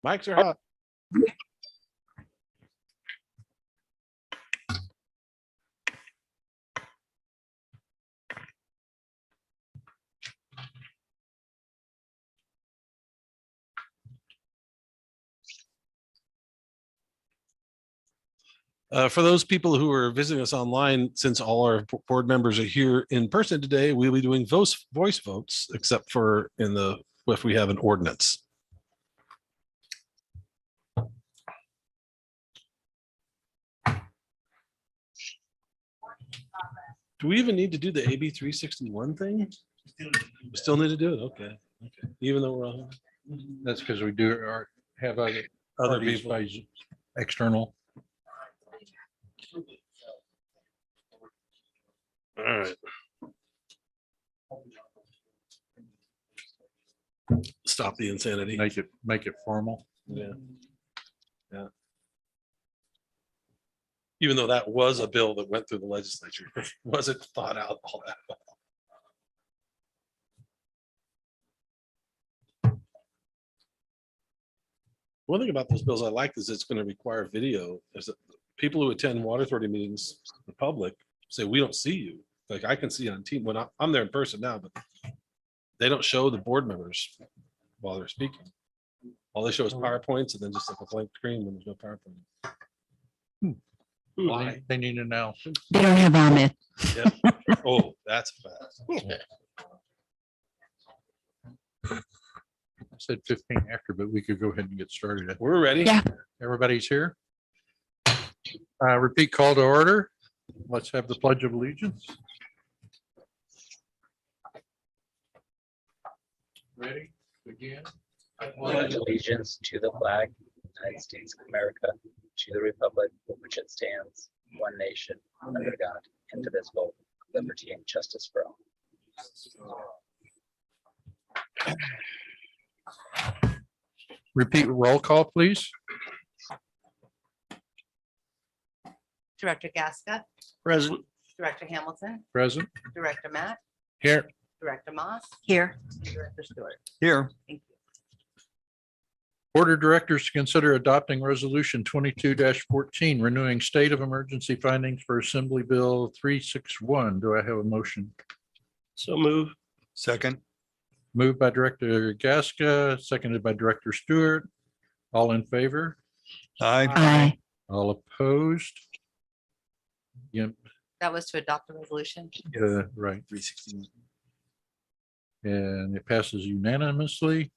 Mics are hot. For those people who are visiting us online, since all our board members are here in person today, we'll be doing voice votes, except for if we have an ordinance. Do we even need to do the AB 361 thing? We still need to do it. Okay. Okay. Even though we're on. That's because we do have other parties people. by external. All right. Stop the insanity. Make it formal. Yeah. Yeah. Even though that was a bill that went through the legislature, it wasn't thought out all that well. One thing about those bills I like is it's going to require video. Is that people who attend water authority meetings, the public, say we don't see you. Like I can see on team when I'm there in person now, but they don't show the board members while they're speaking. All they show is PowerPoints and then just like a blank screen when there's no PowerPoint. Why? They need an announce. They don't have Ahmed. Yeah. Oh, that's fast. I said 15 after, but we could go ahead and get started. We're ready. Yeah. Everybody's here. Repeat call to order. Let's have the Pledge of Allegiance. Ready? Begin. I pledge allegiance to the flag of the United States of America, to the republic for which it stands, one nation, under God, indivisible, with liberty and justice for all. Repeat roll call, please. Director Gasca, Present. Director Hamilton, Present. Director Matt, Here. Director Moss, Here. and Director Stewart. Here. Thank you. Board of Directors to consider adopting Resolution 22-14, renewing state of emergency findings for Assembly Bill 361. Do I have a motion? So move. Second. Moved by Director Gasca, seconded by Director Stewart. All in favor? Aye. Aye. All opposed? Yep, That was to adopt the resolution. right. 316. And it passes unanimously.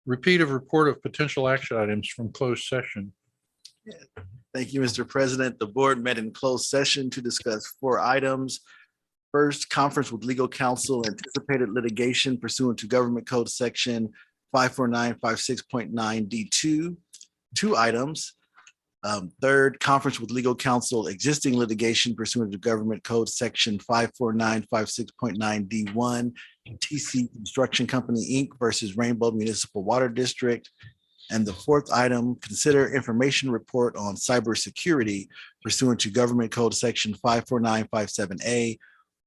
Repeat of report of potential action items from closed session. Thank you, Mr. President. The board met in closed session to discuss 4 items. First, conference with legal counsel, anticipated litigation pursuant to Government Code Section 54956.9 D2. 2 items. Third, conference with legal counsel, existing litigation pursuant to Government Code Section 54956.9 D1, TC Construction Company, Inc. versus Rainbow Municipal Water District. And the 4th item, consider information report on cybersecurity pursuant to Government Code Section 54957A.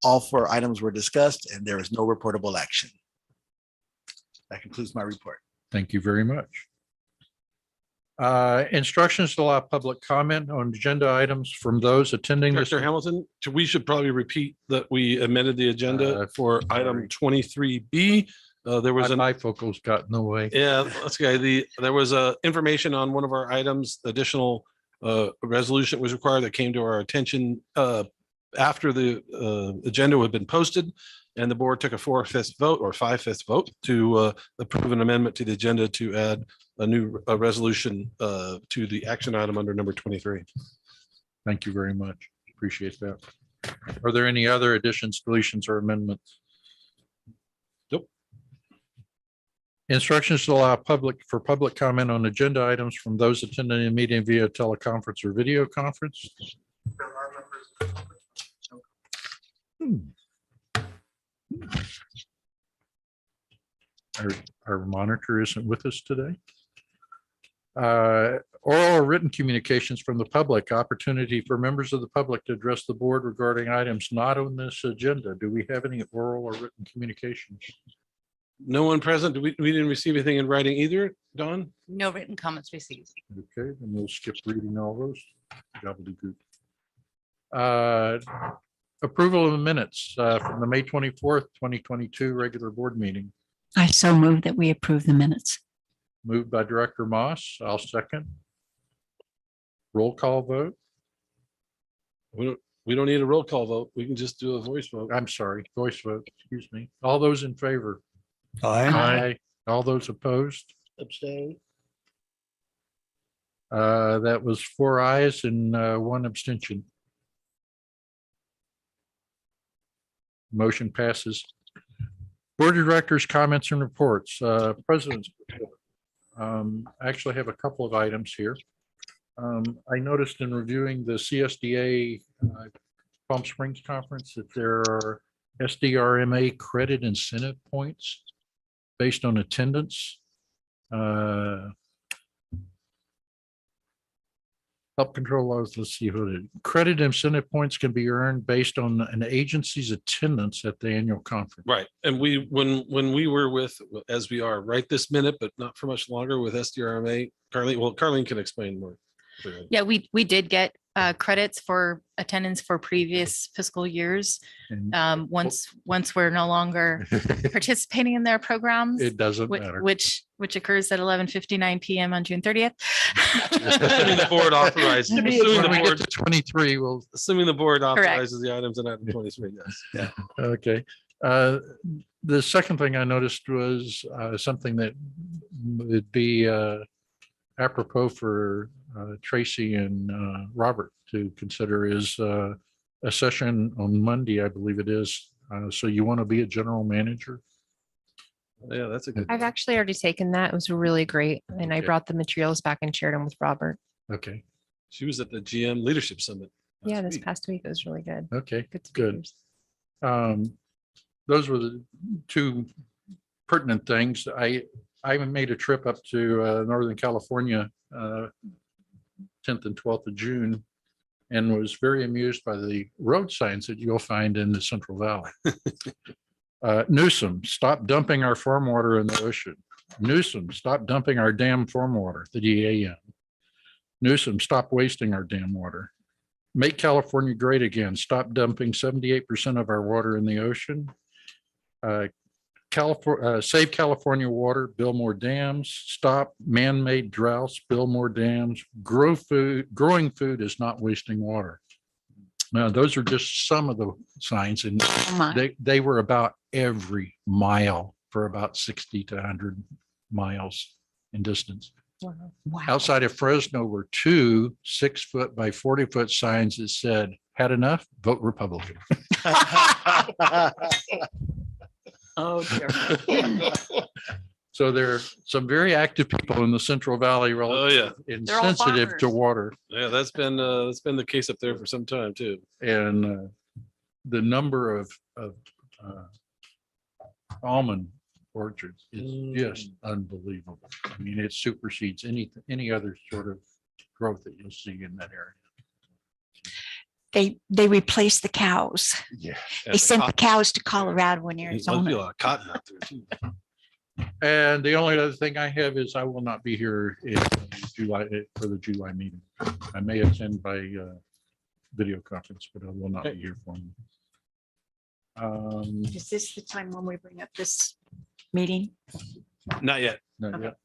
All 4 items were discussed and there is no reportable action. That concludes my report. Thank you very much. Instructions to allow public comment on agenda items from those attending this. Director Hamilton, we should probably repeat that we amended the agenda for item 23B. There was My an bifocals got in the way. Yeah, that's okay. There was information on one of our items, additional resolution was required that came to our attention after the agenda had been posted, and the board took a 4/5 vote or 5/5 vote to approve an amendment to the agenda to add a new resolution to the action item under number 23. Thank you very much. Appreciate that. Are there any other additions, deletions, or amendments? Nope. Instructions to allow public comment on agenda items from those attending the meeting via teleconference or video conference. Our monitor isn't with us today. Oral or written communications from the public, opportunity for members of the public to address the board regarding items not on this agenda. Do we have any oral or written communications? No one present. We didn't receive anything in writing either, Dawn? No written comments received. Okay, then we'll skip reading all those. Gobbledygook. Approval of the minutes from the May 24th, 2022 regular board meeting. I so move that we approve the minutes. Moved by Director Moss. I'll second. Roll call vote. We don't need a roll call vote. We can just do a voice vote. I'm sorry, voice vote, excuse me. All those in favor? Aye. All those opposed? Abstain. That was 4 ayes and 1 abstention. Motion passes. Board of Directors comments and reports, President's report. I actually have a couple of items here. I noticed in reviewing the CSDA Palm Springs Conference that there are SDRMA credit incentive points based on attendance. Help control laws, let's see who it is. Credit incentive points can be earned based on an agency's attendance at the annual conference. Right. And when we were with, as we are right this minute, but not for much longer with SDRMA, Carlene can explain more. clearly. Yeah, we did get credits for attendance for previous fiscal years. And Once we're no longer participating in their programs, it doesn't matter. which occurs at 11:59 PM on June 30th. Assuming the board authorizes, When assuming the we get board, to 23, we'll, assuming the board authorizes the items in item 23, yes. okay. The second thing I noticed was something that would be apropos for Tracy and Robert to consider is a session on Monday, I believe it is. So you want to be a general manager? Yeah, that's a good. I've actually already taken that. It was really great. And I Okay. brought the materials back and shared them with Robert. Okay, She was at the GM Leadership Summit. Yeah, last this week. past week it was really good. okay. Good Good. speakers. Those were the two pertinent things. I made a trip up to Northern California 10th and 12th of June and was very amused by the road signs that you'll find in the Central Valley. Newsom, stop dumping our farm water in the ocean. Newsom, stop dumping our dam farm water, the DAM. Newsom, stop wasting our dam water. Make California great again. Stop dumping 78% of our water in the ocean. Save California water, build more dams, stop man-made droughts, build more dams, growing food is not wasting water. Now, those are just some of the signs, and Come on. they were about every mile for about 60 to 100 miles in distance. Wow. Wow. Outside of Fresno were 2 6-foot by 40-foot signs that said, had enough, vote Republican. Oh, dear. So there are some very active people in the Central Valley relative and They're all sensitive to farmers. water. Yeah, that's been the case up there for some time too. And the number of almond orchards is just unbelievable. I mean, it supersedes any other sort of growth that you'll see in that area. They replaced the cows. Yeah. They sent the cows to Colorado and Must be a Arizona. lot of cotton out there too. And the only other thing I have is I will not be here in July for the July meeting. I may attend by video conference, but I will not be here for them. Is this the time when we bring up this meeting? Not yet. Not yet.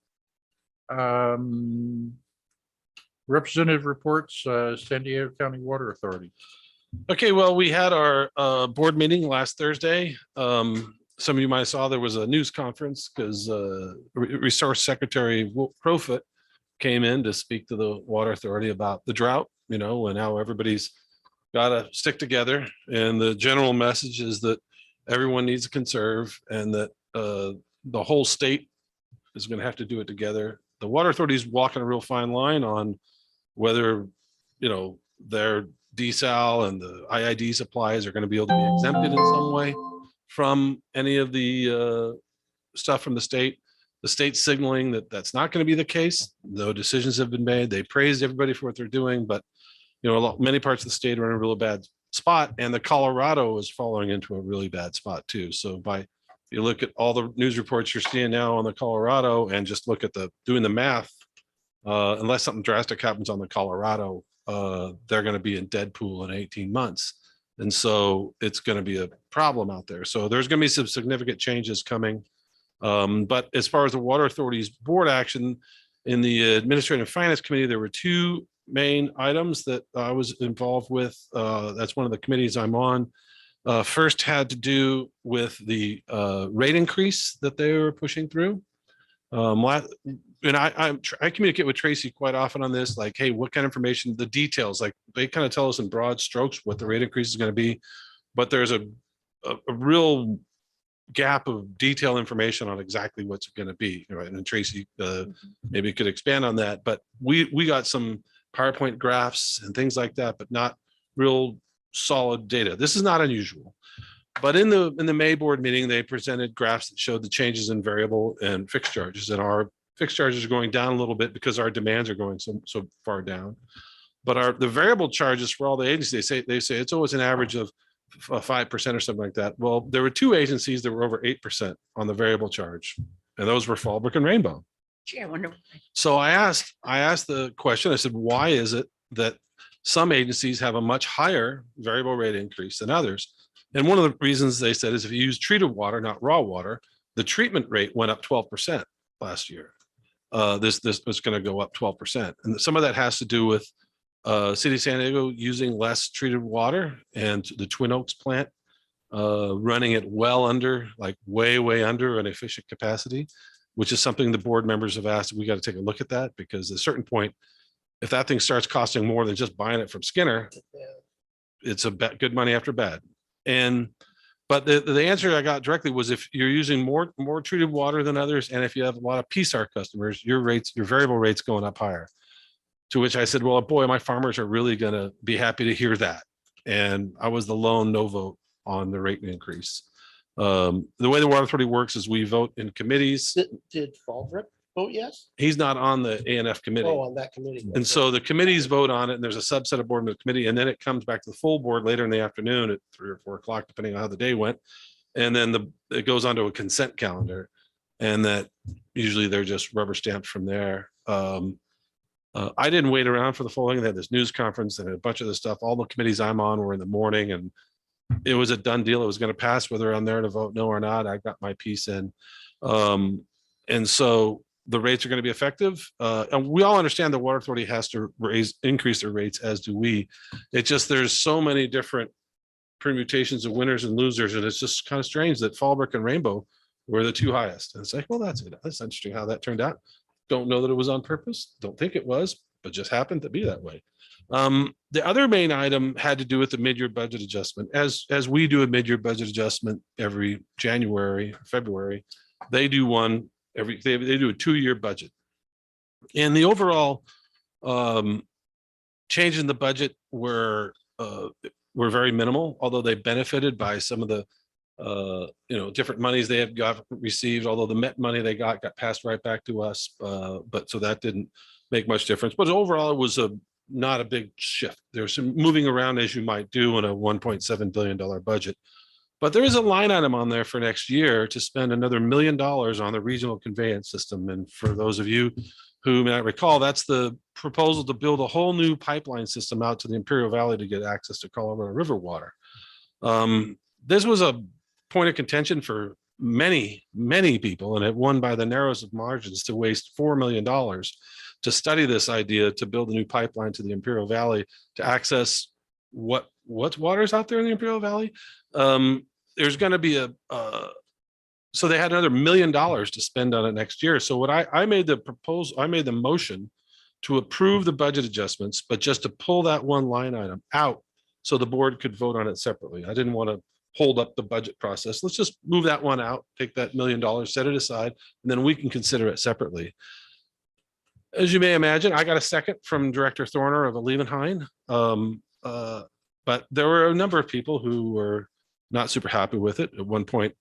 Representative reports, San Diego County Water Authority. Okay, well, we had our board meeting last Thursday. Some of you might have saw there was a news conference because Resource Secretary Wolf Profit came in to speak to the Water Authority about the drought, and how everybody's got to stick together. And the general message is that everyone needs to conserve and that the whole state is going to have to do it together. The Water Authority is walking a real fine line on whether, their desal and the IID supplies are going to be able to be exempted in some way from any of the stuff from the state. The state's signaling that that's not going to be the case. No decisions have been made. They praised everybody for what they're doing, but many parts of the state are in a really bad spot, and the Colorado is falling into a really bad spot too. So by you look at all the news reports you're seeing now on the Colorado and just look at doing the math, unless something drastic happens on the Colorado, they're going to be in Deadpool in 18 months. And so it's going to be a problem out there. So there's going to be some significant changes coming. But as far as the Water Authority's board action in the Administrative Finance Committee, there were two main items that I was involved with. That's one of the committees I'm on. First had to do with the rate increase that they were pushing through. And I communicate with Tracy quite often on this, like, hey, what kind of information, the details, like they kind of tell us in broad strokes what the rate increase is going to be, but there's a real gap of detailed information on exactly what's going to be, right? And Tracy maybe could expand on that, but we got some PowerPoint graphs and things like that, but not real solid data. This is not unusual. But in the May board meeting, they presented graphs that showed the changes in variable and fixed charges, and our fixed charges are going down a little bit because our demands are going so far down. But the variable charges for all the agencies, they say it's always an average of 5% or something like that. Well, there were two agencies that were over 8% on the variable charge, and those were Fallbrook and Rainbow. Gee, I wonder. So I asked the question, I said, why is it that some agencies have a much higher variable rate increase than others? And one of the reasons they said is if you use treated water, not raw water, the treatment rate went up 12% last year. This was going to go up 12%. And some of that has to do with City of San Diego using less treated water and the Twin Oaks plant running it well under, like way under an efficient capacity, which is something the board members have asked. We got to take a look at that, because at a certain point, if that thing starts costing more than just buying it from Skinner, it's good money after bad. But the answer I got directly was if you're using more treated water than others, and if you have a lot of PSAR customers, your variable rates going up higher. To which I said, well, boy, my farmers are really going to be happy to hear that. And I was the lone no vote on the rate increase. The way the Water Authority works is we vote in committees. Did Fallbrook vote yes? He's not on the ANF committee. Oh, on that committee. And so the committees vote on it, and there's a subset of board members committee, and then it comes back to the full board later in the afternoon at 3 or 4 o'clock, depending on how the day went. And then it goes onto a consent calendar, and that usually they're just rubber stamped from there. I didn't wait around for the full thing. They had this news conference and a bunch of the stuff. All the committees I'm on were in the morning, and it was a done deal. It was going to pass whether I'm there to vote no or not. I got my piece in. And so the rates are going to be effective. And we all understand the Water Authority has to increase their rates, as do we. It's just, there's so many different permutations of winners and losers. And it's just kind of strange that Fallbrook and Rainbow were the two highest. And it's like, well, that's interesting how that turned out. Don't know that it was on purpose. Don't think it was, but just happened to be that way. The other main item had to do with the mid-year budget adjustment. As we do a mid-year budget adjustment every January, February, they do one they do a 2-year budget. And the overall change in the budget were very minimal, although they benefited by some of the different monies they have received, although the Met money they got passed right back to us. But so that didn't make much difference. But overall, it was not a big shift. There's some moving around, as you might do in a $1.7 billion budget. But there is a line item on there for next year to spend another $1 million on the regional conveyance system. And for those of you who may not recall, that's the proposal to build a whole new pipeline system out to the Imperial Valley to get access to Colorado River water. This was a point of contention for many people, and it won by the narrowest of margins to waste $4 million to study this idea to build a new pipeline to the Imperial Valley to access what water's out there in the Imperial Valley. There's going to be so they had another $1 million to spend on it next year. So what I made the motion to approve the budget adjustments, but just to pull that one line item out so the board could vote on it separately. I didn't want to hold up the budget process. Let's just move that one out, take that $1 million, set it aside, and then we can consider it separately. As you may imagine, I got a second from Director Thorner of Levenheim. But there were a number of people who were not super happy with it. At one point,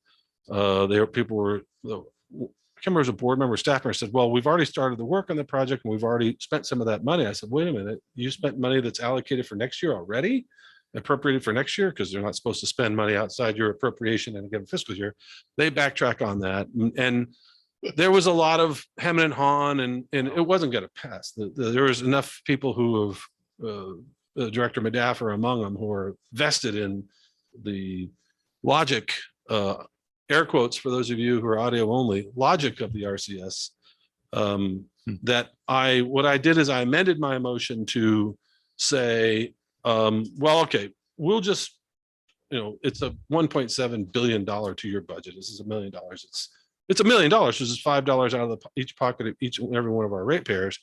I can't remember if it was a board member, staff member said, well, we've already started the work on the project and we've already spent some of that money. I said, wait a minute, you spent money that's allocated for next year already? appropriated for next year, because they're not supposed to spend money outside your appropriation in a given fiscal year. They backtrack on that. And there was a lot of hem and hawing, and it wasn't going to pass. There was enough people who have, Director Madaffer among them, who are vested in the logic, air quotes for those of you who are audio only, logic of the RCS. That what I did is I amended my motion to say, well, okay, we'll just, it's a $1.7 billion 2-year budget. This is $1 million. It's $1 million. This is $5 out of each pocket of each and every one of our ratepayers,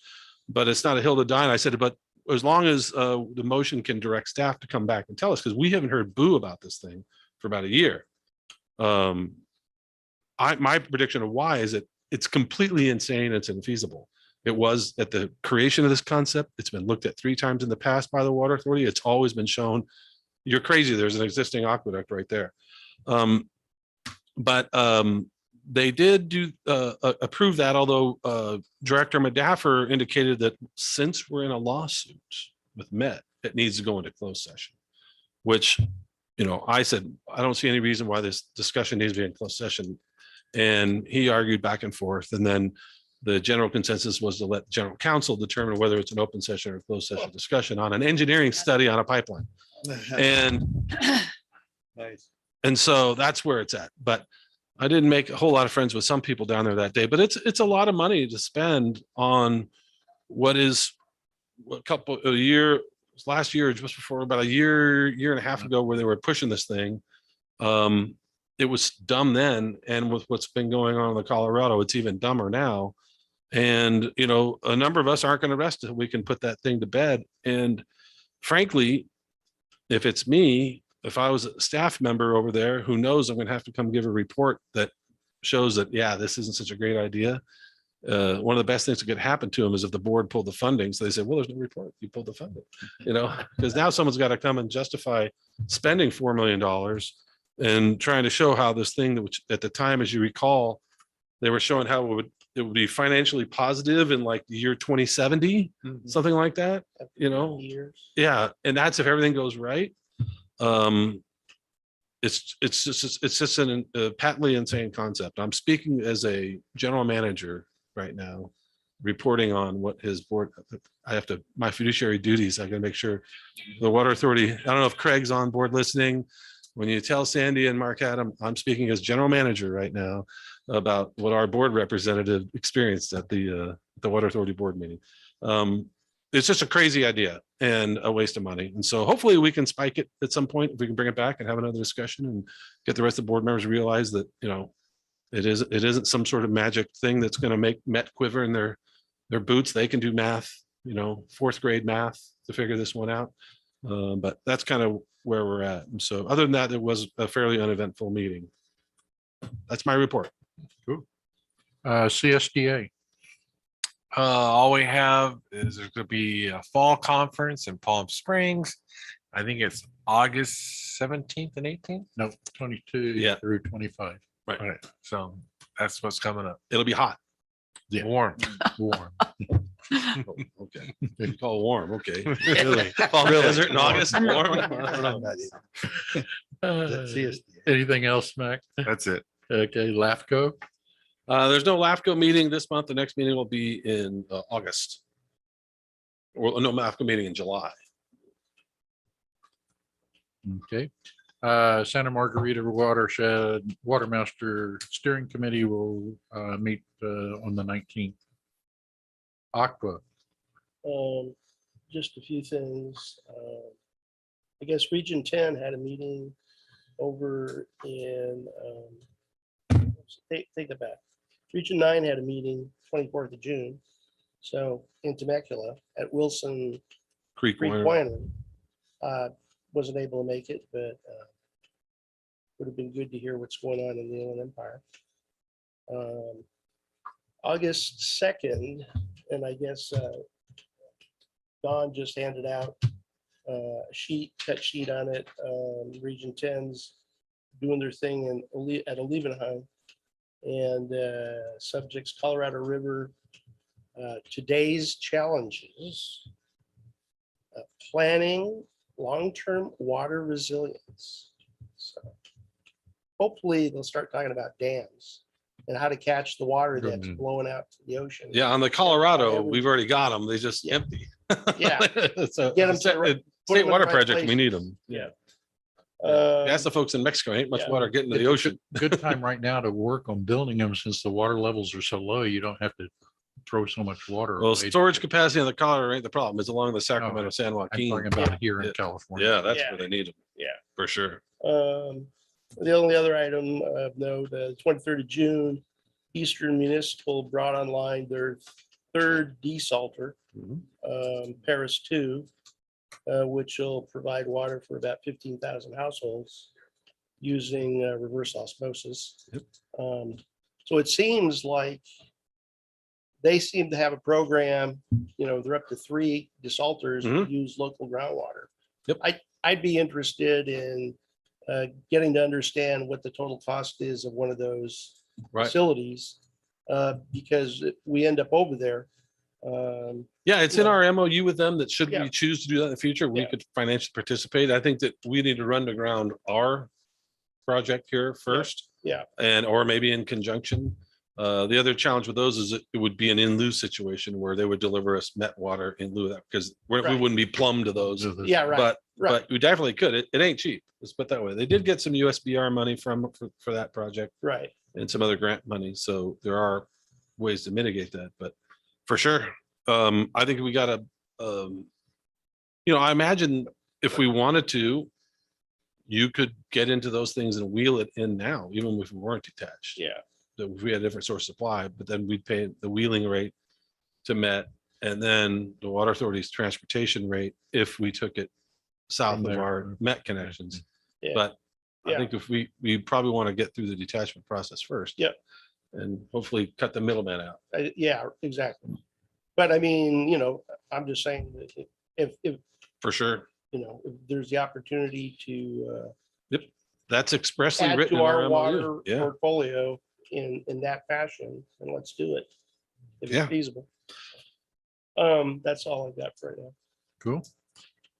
but it's not a hill to die. And I said, but as long as the motion can direct staff to come back and tell us, because we haven't heard boo about this thing for about a year. My prediction of why is that it's completely insane. It's infeasible. It was at the creation of this concept. It's been looked at 3 times in the past by the Water Authority. It's always been shown, you're crazy. There's an existing aqueduct right there. But they did do approve that, although Director Madaffer indicated that since we're in a lawsuit with Met, it needs to go into closed session, which, I said, I don't see any reason why this discussion needs to be in closed session. And he argued back and forth. And then the general consensus was to let general counsel determine whether it's an open session or closed session discussion on an engineering study on a pipeline. And Nice. and so that's where it's at. But I didn't make a whole lot of friends with some people down there that day, but it's a lot of money to spend on what is last year, just before, about a year and a half ago, where they were pushing this thing. It was dumb then. And with what's been going on in the Colorado, it's even dumber now. And, a number of us aren't going to rest until we can put that thing to bed. And frankly, if it's me, if I was a staff member over there who knows I'm going to have to come give a report that shows that, yeah, this isn't such a great idea. One of the best things that could happen to them is if the board pulled the funding. So they say, well, there's no report. You pulled the funding, because now someone's got to come and justify spending $4 million and trying to show how this thing, which at the time, as you recall, they were showing how it would be financially positive in like the year 2070, something like that, Years. Yeah. And that's if everything goes right. It's just a patently insane concept. I'm speaking as a general manager right now, reporting on what his board, my fiduciary duties. I gotta make sure the Water Authority, I don't know if Craig's on board listening. When you tell Sandy and Mark Adam, I'm speaking as general manager right now about what our board representative experienced at the Water Authority board meeting. It's just a crazy idea and a waste of money. And so hopefully we can spike it at some point, if we can bring it back and have another discussion and get the rest of the board members to realize that, it isn't some sort of magic thing that's going to make Met quiver in their boots. They can do math, 4th grade math to figure this one out. But that's kind of where we're at. And so other than that, it was a fairly uneventful meeting. That's my report. CSDA. All we have is there's gonna be a fall conference in Palm Springs. I think it's August 17th and 18th. No, 22 Yeah. through 25. Right. So that's what's coming up. It'll be hot. Yeah. Warm. Warm. Okay. You call it warm. Okay. Really? Fall desert in August. I'm not- Warm. I don't know. Anything else, Mac? That's it. Okay, LAFCO. There's no LAFCO meeting this month. The next meeting will be in August. Or no LAFCO meeting in July. Okay. Santa Margarita Watershed Watermaster Steering Committee will meet on the 19th. Aqua. Just a few things. I guess Region 10 had a meeting over in, take that back. Region 9 had a meeting 24th of June. So in Temecula at Wilson Creek Creek Winery. Winery. Wasn't able to make it, but would have been good to hear what's going on in the Inland Empire. August 2nd, and I guess Don just handed out a cut sheet on it. Region 10's doing their thing at Olevenheim, and subjects Colorado River, today's challenges, planning long-term water resilience. So hopefully they'll start talking about dams and how to catch the water that's Good. blowing out to the ocean. Yeah, on the Colorado, Every- we've already got them. They just Yeah. empty. Yeah. So Get 'em to the right- put 'em state in the water right project, we places. need them. Yeah. Ask the folks in Mexico, ain't much yeah. water getting to the It's a ocean. Good time right now to work on building them since the water levels are so low. You don't have to throw so much water. Well, away. storage capacity on the Colorado ain't the problem. It's along the Sacramento, San I'm Joaquin. talking about here Yeah. in California. Yeah, that's Yeah. where they need them. Yeah. For sure. The only other item of note, 23rd of June, Eastern Municipal brought online their third desalter, Mhm. Paris 2, which will provide water for about 15,000 households using reverse osmosis. Yep. So it seems like they seem to have a program, they're up to 3 desalters that Mhm. use local groundwater. Yep. I'd be interested in getting to understand what the total cost is of one of those Right. facilities, because we end up over there. Yeah, it's in our MOU with them that should Yeah. we choose to do that in the future, we Yeah. could financially participate. I think that we need to run to ground our project here first. Yeah. And, or maybe in conjunction. The other challenge with those is it would be an in lieu situation where they would deliver us met water in lieu of that, because we Right. wouldn't be plumbed to those. Yeah, right. But, right. but we definitely could. It ain't cheap. Let's put it that way. They did get some USBR money for that project Right. and some other grant money. So there are ways to mitigate that, but for sure. I think we gotta, I imagine if we wanted to, you could get into those things and wheel it in now, even if we weren't detached. Yeah. That if we had a different source of supply, but then we'd pay the wheeling rate to Met and then the water authority's transportation rate if we took it south From of there. our Met connections. Yeah. But I Yeah. think if we probably want to get through the detachment process first. Yep. And hopefully cut the middleman out. Yeah, exactly. But I mean, I'm just saying that if For sure. if there's the opportunity to That's expressly add written to in our our water MOU. Yeah. portfolio in that fashion, then let's do it. If Yeah. it's feasible. That's all I've got for right now.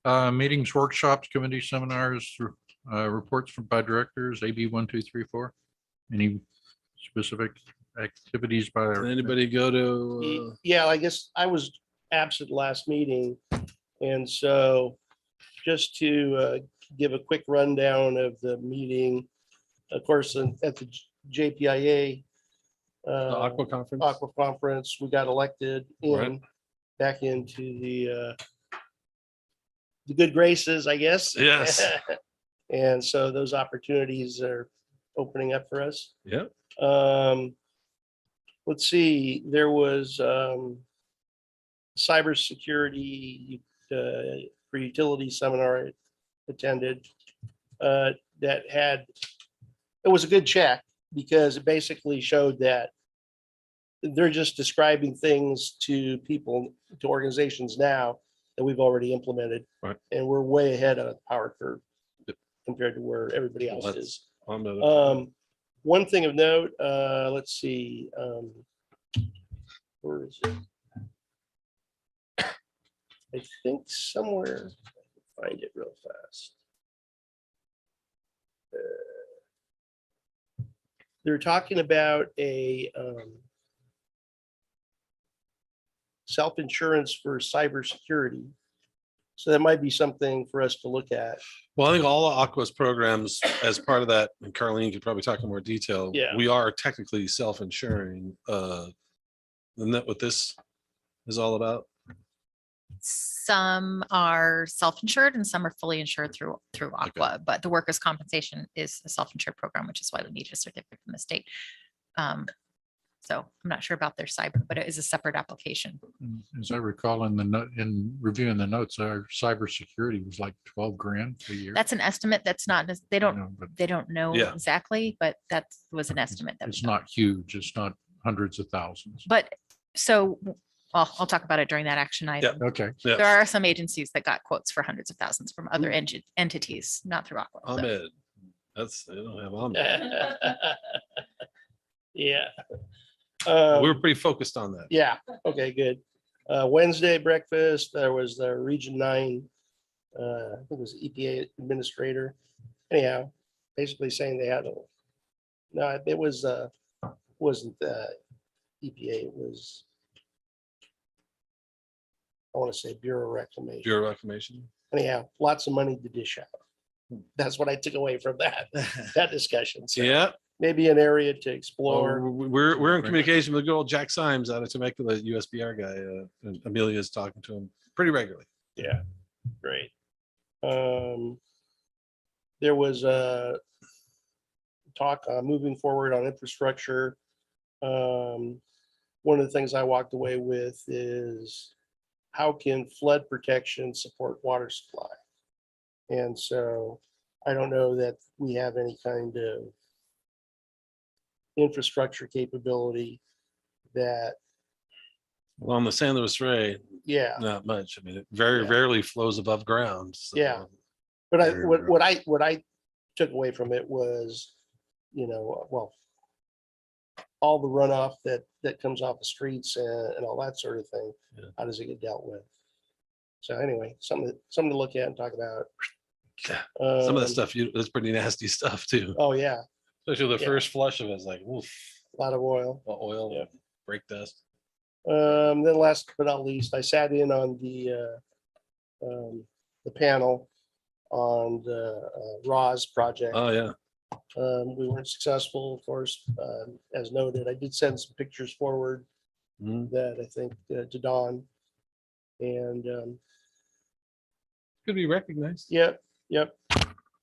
Cool. Meetings, workshops, committee seminars, reports by directors, AB 1, 2, 3, 4. Any specific activities by? Did anybody go to? Yeah, I guess I was absent last meeting. And so just to give a quick rundown of the meeting, of course, at the JPIA. The Aqua Conference? Aqua Conference, we got elected Right. back into the good graces, I guess. Yes. And so those opportunities are opening up for us. Yeah. Let's see, there was cybersecurity for utility seminar I attended that had, it was a good check because it basically showed that they're just describing things to people, to organizations now that we've already implemented. Right. And we're way ahead of the power curve Yep. compared to where everybody Well, else that's- is. On the- One thing of note, let's see. Where is it? I think somewhere, find it real fast. They're talking about a self-insurance for cybersecurity. So that might be something for us to look at. Well, I think all of Aqua's programs as part of that, and Carlene could probably talk in more detail. Yeah. We are technically self-insuring. Isn't that what this is all about? Some are self-insured and some are fully insured through Aqua, but the workers' compensation is a self-insured program, which is why we need a certificate from the state. So I'm not sure about their cyber, but it is a separate application. As I recall in the note, in reviewing the notes, our cybersecurity was like 12 grand a year. That's an estimate. That's not, they You don't, know, but they don't know Yeah. exactly, but that was an estimate. that It's we got. not huge. It's not hundreds of thousands. But so, well, I'll talk about it during that action item. Okay. Yeah. There are some agencies that got quotes for hundreds of thousands from other Mm-hmm. entities, not through Aqua. so. Ahmed. They don't have Ahmed. Yeah. We were pretty focused on that. Yeah, okay, good. Wednesday breakfast, there was the Region 9 I think it was EPA administrator. Anyhow, basically saying they had, no, it was, wasn't EPA, it was, I want to say Bureau of Reclamation. Bureau Reclamation. Anyhow, lots of money to dish out. That's what I took away from that discussion. So Yeah. maybe an area to Well, explore. we're in communication with good old Jack Symes out of Temecula, USBR guy. And Amelia's talking to him pretty regularly. Yeah, great. There was a talk moving forward on infrastructure. One of the things I walked away with is how can flood protection support water supply? And so I don't know that we have any kind of infrastructure capability that, Well, on the San Luis Ray, yeah. not much. I mean, it very Yeah. rarely flows above ground. So. Yeah. But Very what I took away from it was, well, all the runoff that comes off the streets and all that sort of thing. Yeah. How does it get dealt with? So anyway, something to look at and talk about. Some of that Um, stuff, that's pretty nasty stuff too. Oh, yeah, Especially the Yeah. first flush of it is like, oof, a lot of oil. oil, Yeah. brake dust. Then last but not least, I sat in on the panel on the RAWS project. Oh, yeah. We weren't successful, of course, as noted. I did send some pictures forward Mhm. that I think to Don. And Could be recognized. yep.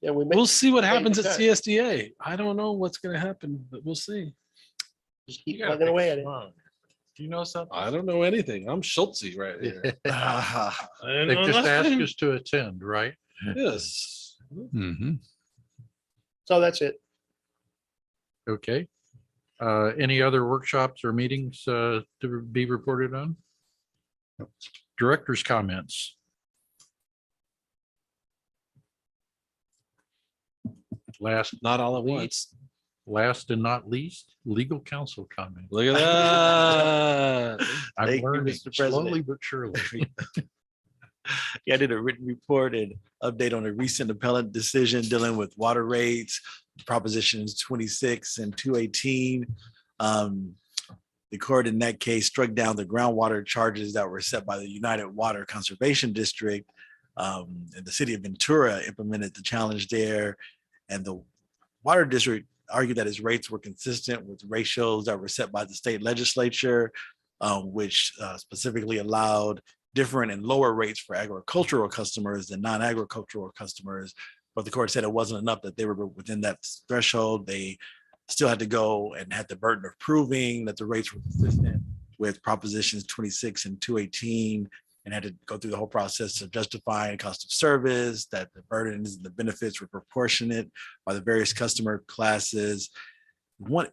Yeah, we may We'll see what Hey, happens at okay. CSDA. I don't know what's going to happen, but we'll see. just You keep gotta plugging pick away a at it. song. Do you know something? I don't know anything. I'm Schultze right here. I They know just asked nothing. us to attend, right? Yes. So that's it. Okay. Any other workshops or meetings to be reported on? Director's comments. Not all at once. Last and not least, legal counsel comment. Look at that. I'm Thank you, learning Mr. President. slowly but surely. Yeah, I did a written report and update on a recent appellate decision dealing with water rates, propositions 26 and 218. The court in that case struck down the groundwater charges that were set by the United Water Conservation District. And the city of Ventura implemented the challenge there. And the water district argued that its rates were consistent with ratios that were set by the state legislature, which specifically allowed different and lower rates for agricultural customers than non-agricultural customers. But the court said it wasn't enough that they were within that threshold. They still had to go and had the burden of proving that the rates were consistent with propositions 26 and 218, and had to go through the whole process of justifying cost of service, that the burdens and the benefits were proportionate by the various customer classes. One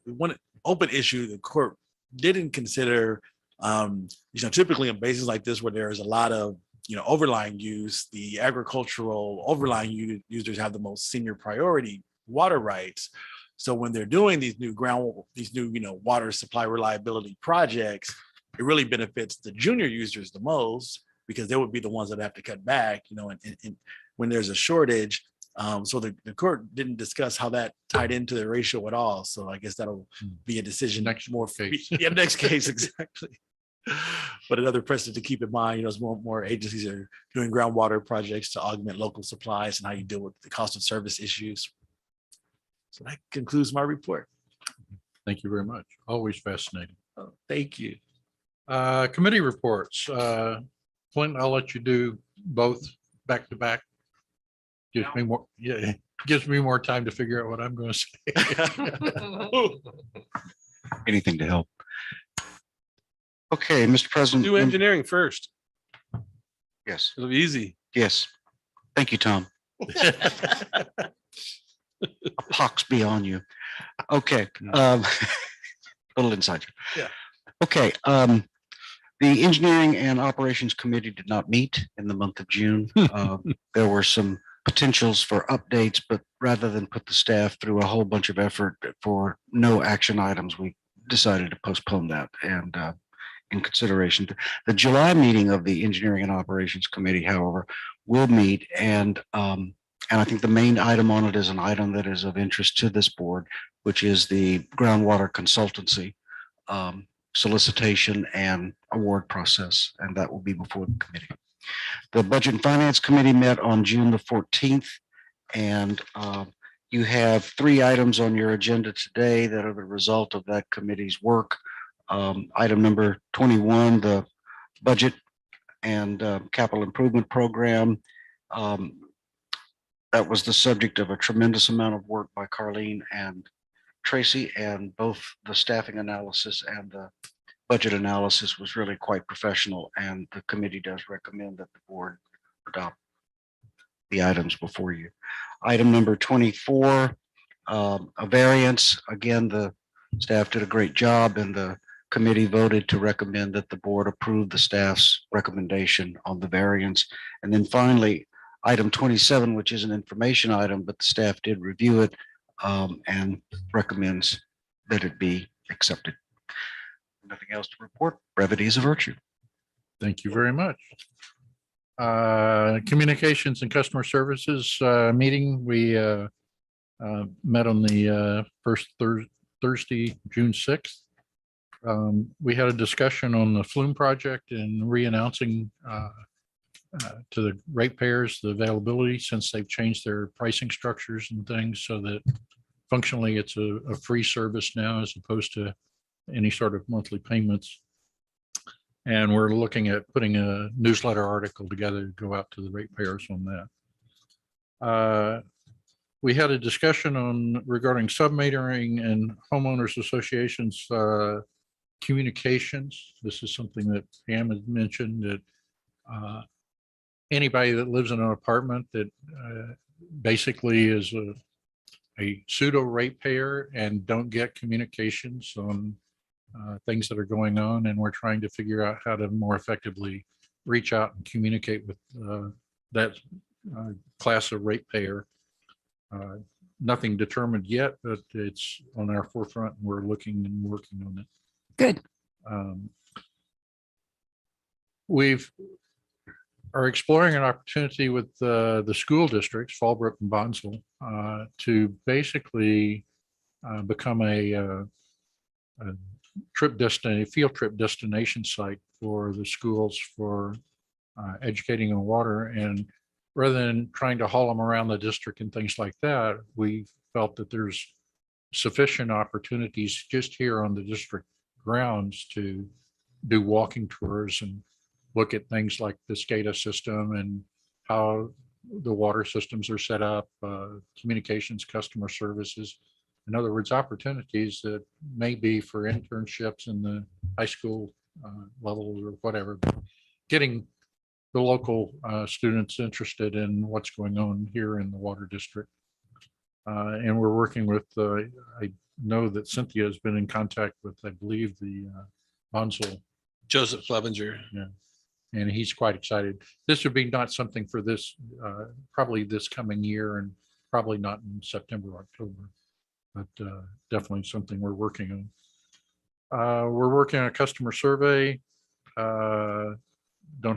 open issue the court didn't consider, typically in bases like this where there is a lot of overlying use, the agricultural overlying users have the most senior priority water rights. So when they're doing these new water supply reliability projects, it really benefits the junior users the most, because they would be the ones that have to cut back, and when there's a shortage. So the court didn't discuss how that tied into the ratio at all. So I guess that'll be a decision Next more case. Yeah, next case, exactly. But another precedent to keep in mind, as more agencies are doing groundwater projects to augment local supplies and how you deal with the cost of service issues. So that concludes my report. Thank you very much. Always fascinating. Oh, thank you. Committee reports. Clint, I'll let you do both back to back. Gives me more time to figure out what I'm going to say. Anything to help. Okay, Mr. President. Do engineering first. Yes, It'll be easy. yes. Thank you, Tom. A pox be on you. Okay. Little inside. Yeah. Okay. The Engineering and Operations Committee did not meet in the month of June. There were some potentials for updates, but rather than put the staff through a whole bunch of effort for no action items, we decided to postpone that. And in consideration, the July meeting of the Engineering and Operations Committee, however, will meet, and I think the main item on it is an item that is of interest to this board, which is the groundwater consultancy solicitation and award process, and that will be before the committee. The Budget and Finance Committee met on June the 14th, and you have 3 items on your agenda today that are the result of that committee's work. Item number 21, the budget and capital improvement program. That was the subject of a tremendous amount of work by Carlene and Tracy, and both the staffing analysis and the budget analysis was really quite professional, and the committee does recommend that the board adopt the items before you. Item number 24, a variance. Again, the staff did a great job, and the committee voted to recommend that the board approve the staff's recommendation on the variance. And then finally, item 27, which is an information item, but the staff did review it and recommends that it be accepted. Nothing else to report. Brevity is a virtue. Thank you very much. Communications and Customer Services meeting. We met on the first Thursday, June 6th. We had a discussion on the Flume project and re-announcing to the ratepayers the availability, since they've changed their pricing structures and things, so that functionally it's a free service now as opposed to any sort of monthly payments. And we're looking at putting a newsletter article together to go out to the ratepayers on that. We had a discussion on regarding submetering and homeowners associations communications. This is something that Pam had mentioned, that anybody that lives in an apartment that basically is a pseudo ratepayer and don't get communications on things that are going on, and we're trying to figure out how to more effectively reach out and communicate with that class of ratepayer. Nothing determined yet, but it's on our forefront, and we're looking and working on it. Good. We've are exploring an opportunity with the school districts, Fallbrook and Bonsall, to basically become a field trip destination site for the schools for educating on water. And rather than trying to haul them around the district and things like that, we felt that there's sufficient opportunities just here on the district grounds to do walking tours and look at things like the SCADA system and how the water systems are set up, communications, customer services. In other words, opportunities that may be for internships in the high school level or whatever, getting the local students interested in what's going on here in the water district. And we're working with, I know that Cynthia has been in contact with, I believe, the Bonsall. Joseph Clevenger. Yeah. And he's quite excited. This would be not something for this, probably this coming year, and probably not in September, October, but definitely something we're working on. We're working on a customer survey. Don't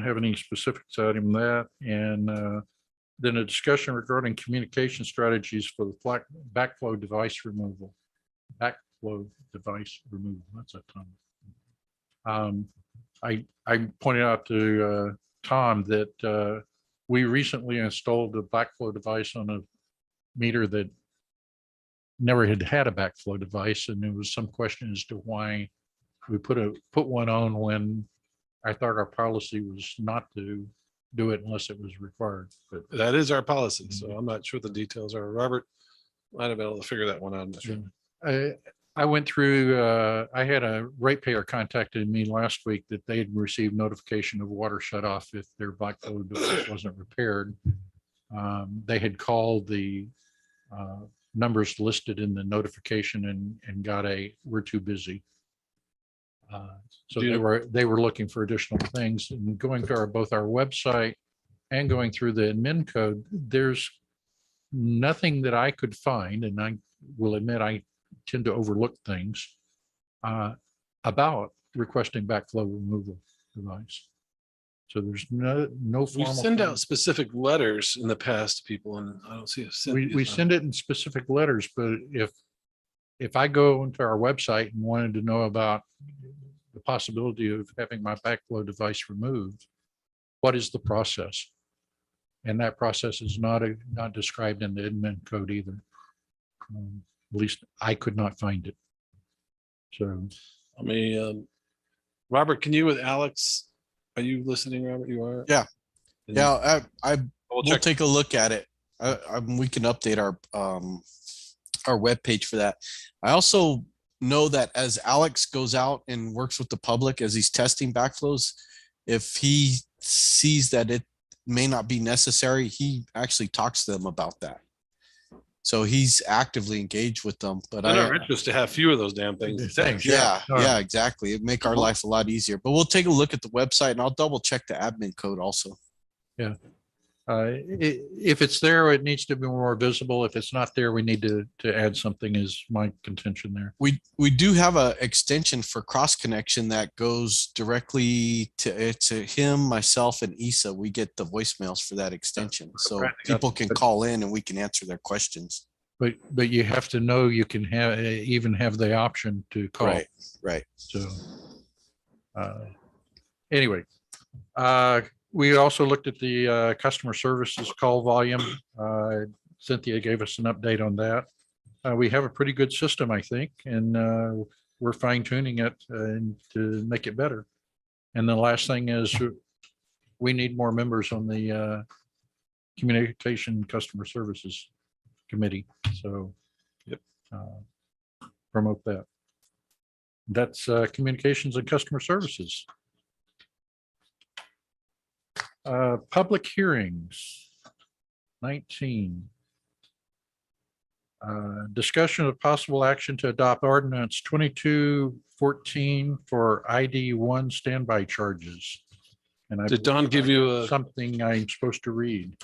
have any specifics out in that. And then a discussion regarding communication strategies for the backflow device removal. Backflow device removal, that's a ton. I pointed out to Tom that we recently installed a backflow device on a meter that never had a backflow device, and there was some question as to why we put one on when I thought our policy was not to do it unless it was required. But That is our policy, so I'm not sure the details are. Robert might have been able to figure that one out. I'm not sure. I went through, I had a ratepayer contacted me last week that they had received notification of water shut off if their backflow device wasn't repaired. They had called the numbers listed in the notification and got we're too busy. So they were looking for additional things, and going to both our website and going through the admin code, there's nothing that I could find, and I will admit I tend to overlook things about requesting backflow removal device. So there's no We formal. send comment. out specific letters in the past to people and I don't see a. We send it in specific letters, but if I go into our website and wanted to know about the possibility of having my backflow device removed, what is the process? And that process is not described in the admin code either. At least I could not find it. So I mean, Robert, can you with Alex? Are you listening, Robert? You are? Yeah. And Yeah, We'll we'll check. take a look at it. We can update our webpage for that. I also know that as Alex goes out and works with the public as he's testing backflows, if he sees that it may not be necessary, he actually talks to them about that. So he's actively engaged with them, but In our interest to have few of those damn things. Thanks. yeah, All right. yeah, exactly. It'd make our life a lot easier, but we'll take a look at the website and I'll double check the admin code also. If it's there, it needs to be more visible. If it's not there, we need to add something is my contention there. We do have a extension for cross connection that goes directly to him, myself, and Isa. We get the voicemails for that extension, so people can call in and we can answer their questions. But you have to know you can even have the option to call. Right. So anyway, we also looked at the customer services call volume. Cynthia gave us an update on that. We have a pretty good system, I think, and we're fine tuning it to make it better. And the last thing is we need more members on the communication customer services committee. So promote that. That's communications and customer services. Public hearings, 19. Discussion of possible action to adopt ordinance 2214 for ID1 standby charges. And Did Don give you something I'm supposed to read?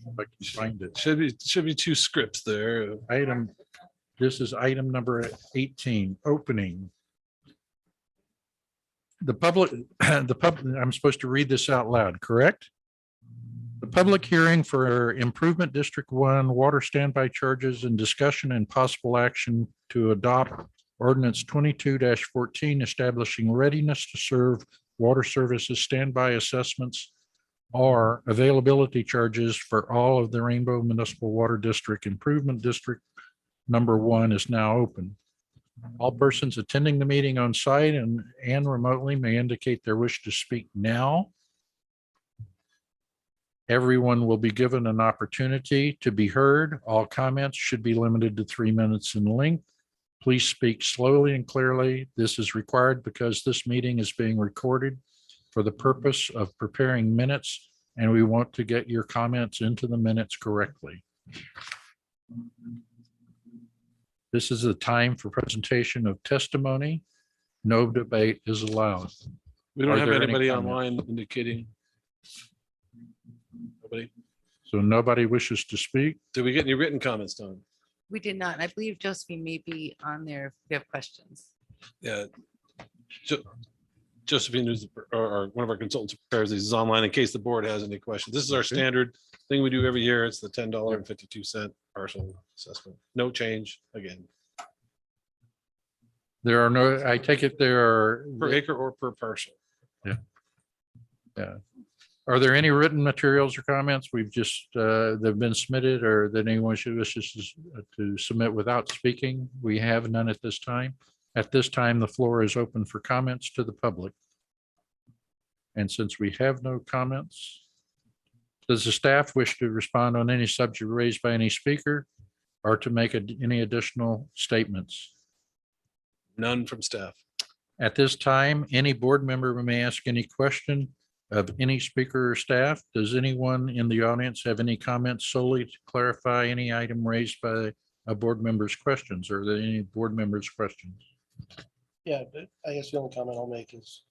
If I can find it. should be two scripts there. This is item number 18, opening. I'm supposed to read this out loud, correct? The public hearing for Improvement District 1 water standby charges and discussion and possible action to adopt ordinance 22-14 establishing readiness to serve water services standby assessments or availability charges for all of the Rainbow Municipal Water District Improvement District number 1 is now open. All persons attending the meeting on site and remotely may indicate their wish to speak now. Everyone will be given an opportunity to be heard. All comments should be limited to 3 minutes in length. Please speak slowly and clearly. This is required because this meeting is being recorded for the purpose of preparing minutes, and we want to get your comments into the minutes correctly. This is the time for presentation of testimony. No debate is allowed. We don't Are have there any anybody comments? online indicating. Nobody. So nobody wishes to speak. Did we get any written comments, Don? We did not. And I believe Josephine may be on there if we have questions. Yeah. Josephine, who's or one of our consultants who prepares these, is online in case the board has any questions. This is our standard thing we do every year. It's the $10.52 parcel assessment. No change again, There are no, I take it there are. per acre or per parcel. Are there any written materials or comments we've just, that have been submitted or that anyone should wishes to submit without speaking? We have none at this time. At this time, the floor is open for comments to the public. And since we have no comments, does the staff wish to respond on any subject raised by any speaker or to make any additional statements? None from staff. At this time, any board member may ask any question of any speaker or staff. Does anyone in the audience have any comments solely to clarify any item raised by a board member's questions? Or are there any board members' questions? Yeah, but I guess the only comment I'll make is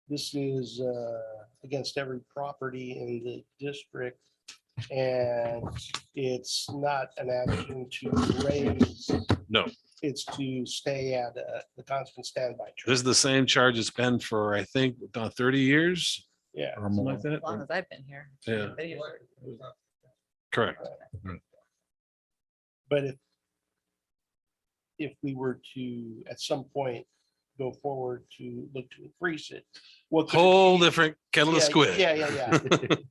this is against every property in the district. And it's not an action to raise. No. It's to stay at the constant standby. This is the same charge it's been for, I think, 30 years. Yeah. or Something more. like that. As long as I've been here. Yeah, Video. correct. But if we were to, at some point, go forward to look to increase it, what could it Whole be? different kettle of Yeah, squid. yeah.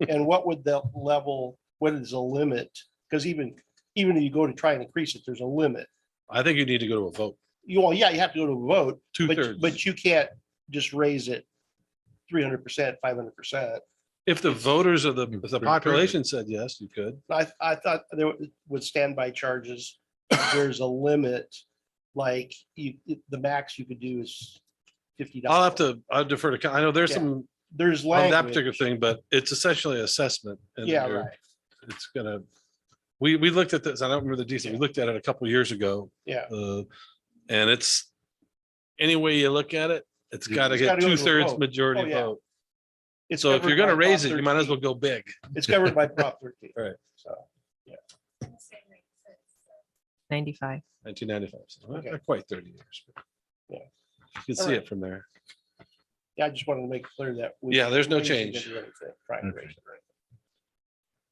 And what would the level, what is the limit? Because even if you go to try and increase it, there's a limit. I think you need to go to a vote. You have to go to a vote, but 2/3. you can't just raise it 300%, 500%. If the voters of the You've population said yes, you could. I thought there with standby charges, there's a limit, like the max you could do is $50. I'll defer to, I know there's Yeah. some There's on that particular language. thing, but it's essentially assessment. and Yeah, you're- right. It's gonna, we looked at this, I don't remember the detail, we looked at it a couple of years ago. Yeah. And it's, any way you look at it, it's gotta It's get gotta go to a 2/3 vote. majority Oh, yeah. vote. It's So if you're covered gonna by raise Prop it, you might as well 13. go big. It's covered by Prop 13. Right. So, 95. 1995, so Okay. not quite 30 years. but Yeah. You can see Alright. it from there. yeah, I just wanted to make clear that. we- Yeah, there's no we didn't change. do anything, trying to raise it, right?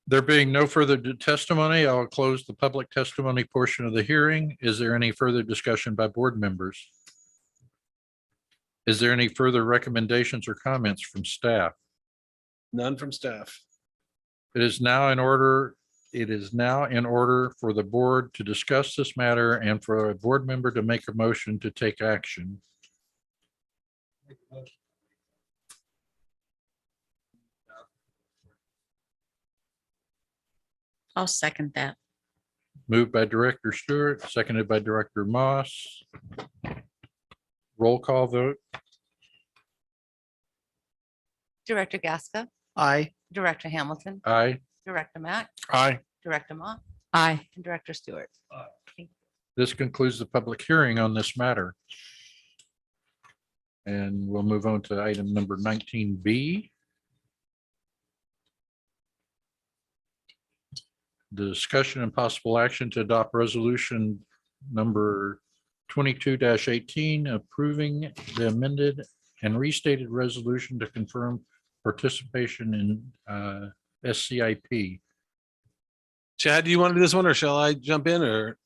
There being no further testimony, I'll close the public testimony portion of the hearing. Is there any further discussion by board members? Is there any further recommendations or comments from staff? None from staff. It is now in order for the board to discuss this matter and for a board member to make a motion to take action. I'll second that. Moved by Director Stewart, seconded by Director Moss. Roll call vote. Director Gasca, Aye. Director Hamilton, Aye. Director Mack, Aye. Director Ma, Aye. and Director Stewart. This concludes the public hearing on this matter. And we'll move on to item number 19B. The discussion and possible action to adopt resolution number 22-18, approving the amended and restated resolution to confirm participation in SCIP. Chad, do you want to do this one or shall I jump in or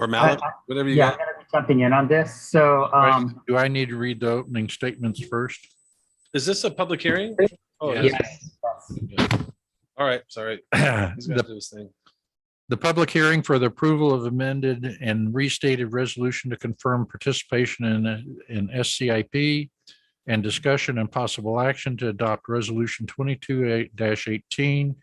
Malik, whatever you Yeah, I'm got? gonna be jumping in on this. So, Do I need to read the opening statements first? Is this a public hearing? Oh, it is. yes, All right, sorry. He's got to The do his thing. The public hearing for the approval of amended and restated resolution to confirm participation in SCIP and discussion and possible action to adopt resolution 22-18,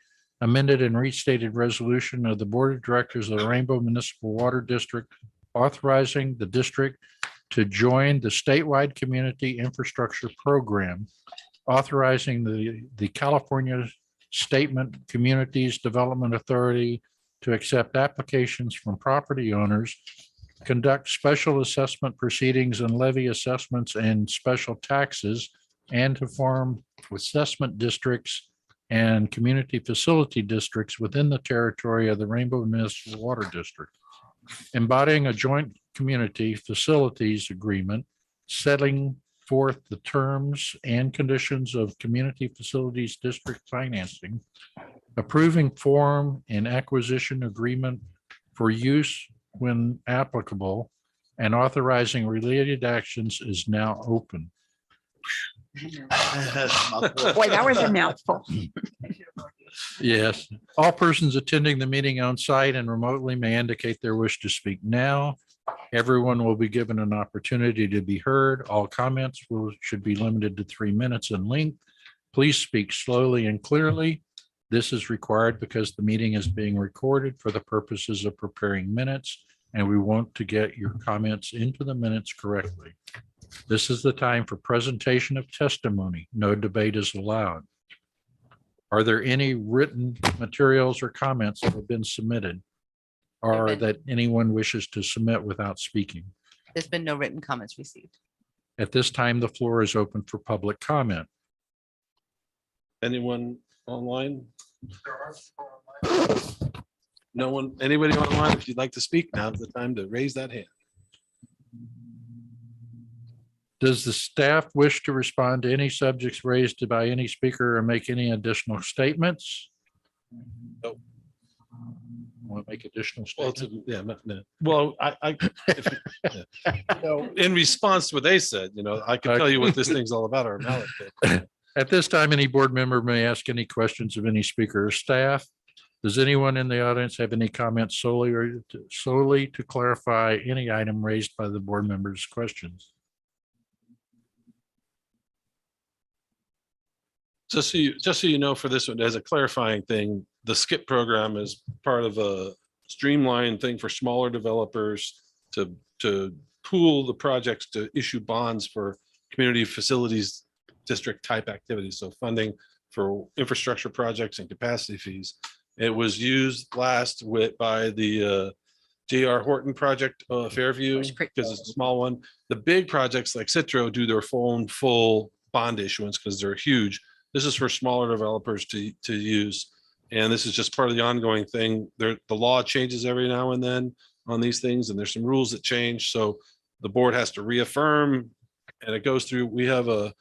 amended and restated resolution of the Board of Directors of the Rainbow Municipal Water District, authorizing the district to join the statewide community infrastructure program, authorizing the California Statement Communities Development Authority to accept applications from property owners, conduct special assessment proceedings and levy assessments and special taxes, and to form assessment districts and community facility districts within the territory of the Rainbow Municipal Water District, embodying a joint community facilities agreement, setting forth the terms and conditions of community facilities district financing, approving form and acquisition agreement for use when applicable, and authorizing related actions is now open. Boy, that was a mouthful. Yes, all persons attending the meeting on site and remotely may indicate their wish to speak now. Everyone will be given an opportunity to be heard. All comments should be limited to 3 minutes in length. Please speak slowly and clearly. This is required because the meeting is being recorded for the purposes of preparing minutes, and we want to get your comments into the minutes correctly. This is the time for presentation of testimony. No debate is allowed. Are there any written materials or comments that have been submitted? Or that anyone wishes to submit without speaking? There's been no written comments received. At this time, the floor is open for public comment. Anyone online? No one, anybody online? If you'd like to speak, now's the time to raise that hand. Does the staff wish to respond to any subjects raised by any speaker or make any additional statements? Nope. Want to make additional Well, statements? no. Well, You know, in response to what they said, I can tell you what this thing's all about, or Malik did. At this time, any board member may ask any questions of any speaker or staff. Does anyone in the audience have any comments solely to clarify any item raised by the board members' questions? Just so you know, for this one, as a clarifying thing, the SKIP program is part of a streamlined thing for smaller developers to pool the projects to issue bonds for community facilities district type activities. So funding for infrastructure projects and capacity fees. It was used last by the J.R. Horton project, Fairview, because it's a small one. The big projects like Citro do their full bond issuance because they're huge. This is for smaller developers to use. And this is just part of the ongoing thing. The law changes every now and then on these things, and there's some rules that change. So the board has to reaffirm, and it goes through. We have a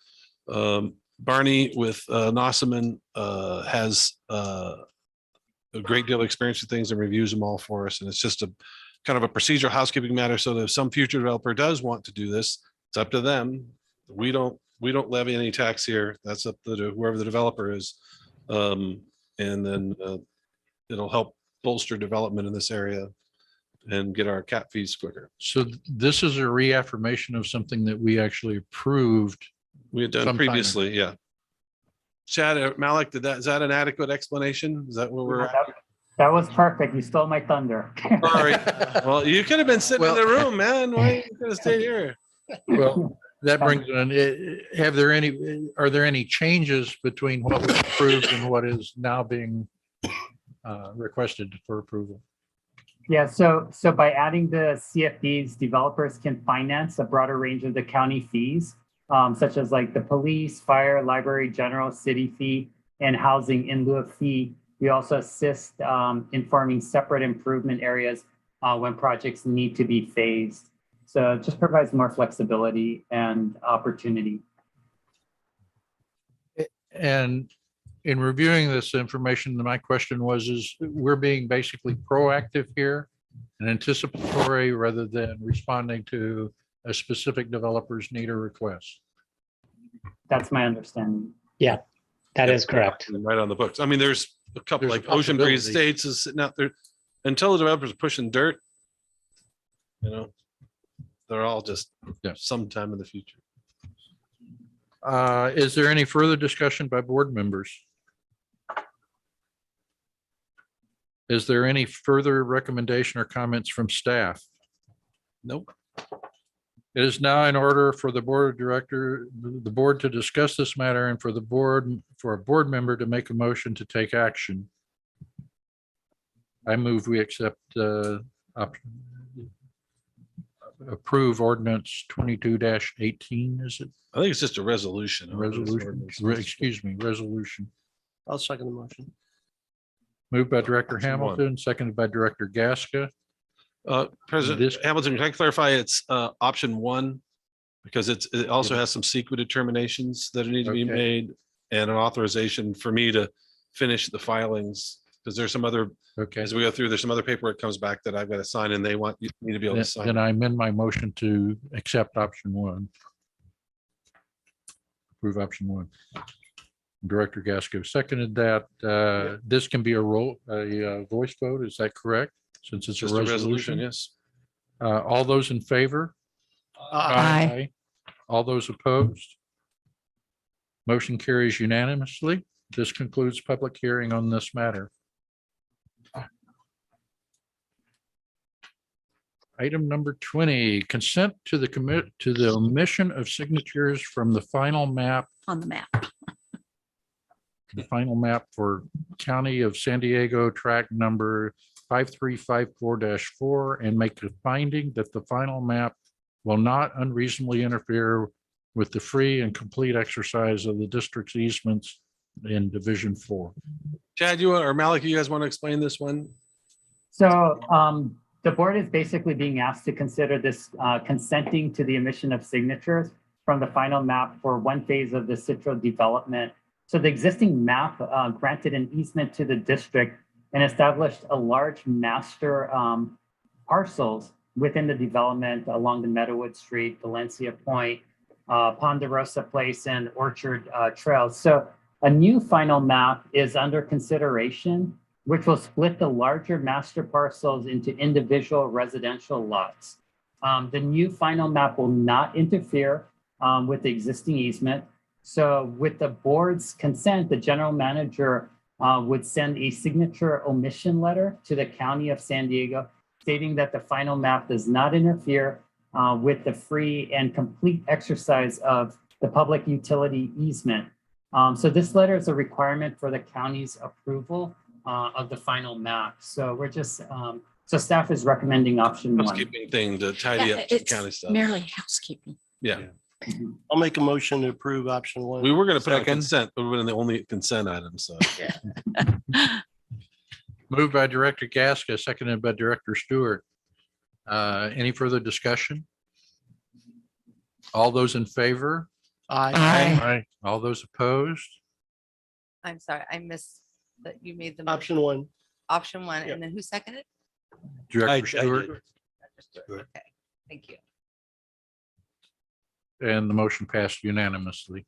Barney with Nossaman has a great deal of experience with things and reviews them all for us. And it's just a kind of a procedural housekeeping matter. So that if some future developer does want to do this, it's up to them. We don't levy any tax here. That's up to whoever the developer is. And then it'll help bolster development in this area and get our cap fees quicker. So this is a reaffirmation of something that we actually approved. We had done Sometime ago. previously, yeah. Chad, Malik, is that an adequate explanation? Is that where we're at? That was perfect. You stole my thunder. Sorry. Well, you could have been sitting in the room, man. Why you could have stayed here? Well, that brings on, are there any changes between what was approved and what is now being requested for approval? Yeah, so by adding the CFDs, developers can finance a broader range of the county fees, such as like the police, fire, library, general, city fee, and housing in lieu of fee. We also assist in forming separate improvement areas when projects need to be phased. So it just provides more flexibility and opportunity. And in reviewing this information, my question is we're being basically proactive here and anticipatory rather than responding to a specific developer's need or request. That's my understanding. Yeah, that is correct. Right on the books. I mean, there's a couple There's a like Ocean Breeze possibility. Estates is sitting out there until the developers are pushing dirt. They're all just sometime in the future. Is there any further discussion by board members? Is there any further recommendation or comments from staff? Nope. It is now in order for the board to discuss this matter and for a board member to make a motion to take action. I move we accept approve ordinance 22-18, is it? I think it's just a resolution. Resolution, excuse me, resolution. I'll second the motion. Moved by Director Option one. Hamilton, seconded by Director Gasca. President This- Hamilton, can I clarify it's option one? Because it also has some secret determinations that need to be Okay. made and an authorization for me to finish the filings. Because there's some other, Okay, as we go through, there's some other paperwork that comes back that I've got to sign and they want me to be able to sign. then I amend my motion to accept option one. Approve option one. Director Gasco seconded that. This can be a voice vote, is that correct? Since it's a Just a resolution, resolution. yes. All those in favor? Aye. All those opposed? Motion carries unanimously. This concludes public hearing on this matter. Item number 20, consent to the omission of signatures from the final map On the map. for County of San Diego track number 5354-4 and make a finding that the final map will not unreasonably interfere with the free and complete exercise of the district's easements in Division 4. Chad, or Malik, you guys want to explain this one? So the board is basically being asked to consider this consenting to the emission of signatures from the final map for one phase of the Citro development. So the existing map granted an easement to the district and established a large master parcels within the development along the Meadowood Street, Valencia Point, Ponderosa Place, and Orchard Trails. So a new final map is under consideration, which will split the larger master parcels into individual residential lots. The new final map will not interfere with the existing easement. So with the board's consent, the general manager would send a signature omission letter to the County of San Diego stating that the final map does not interfere with the free and complete exercise of the public utility easement. So this letter is a requirement for the county's approval of the final map. So we're just, so staff is recommending option one. Housekeeping thing to tidy up some county stuff. Merely housekeeping. Yeah, I'll make a motion to approve option one. we were gonna put on Second. consent, but we're the only consent item, so. Moved by Director Gasca, seconded by Director Stewart. Any further discussion? All those in favor? Aye. All those opposed? I'm sorry, I missed that you made the Option one. option one, Yeah. and then who seconded? Director Stewart, Okay, thank you. and the motion passed unanimously.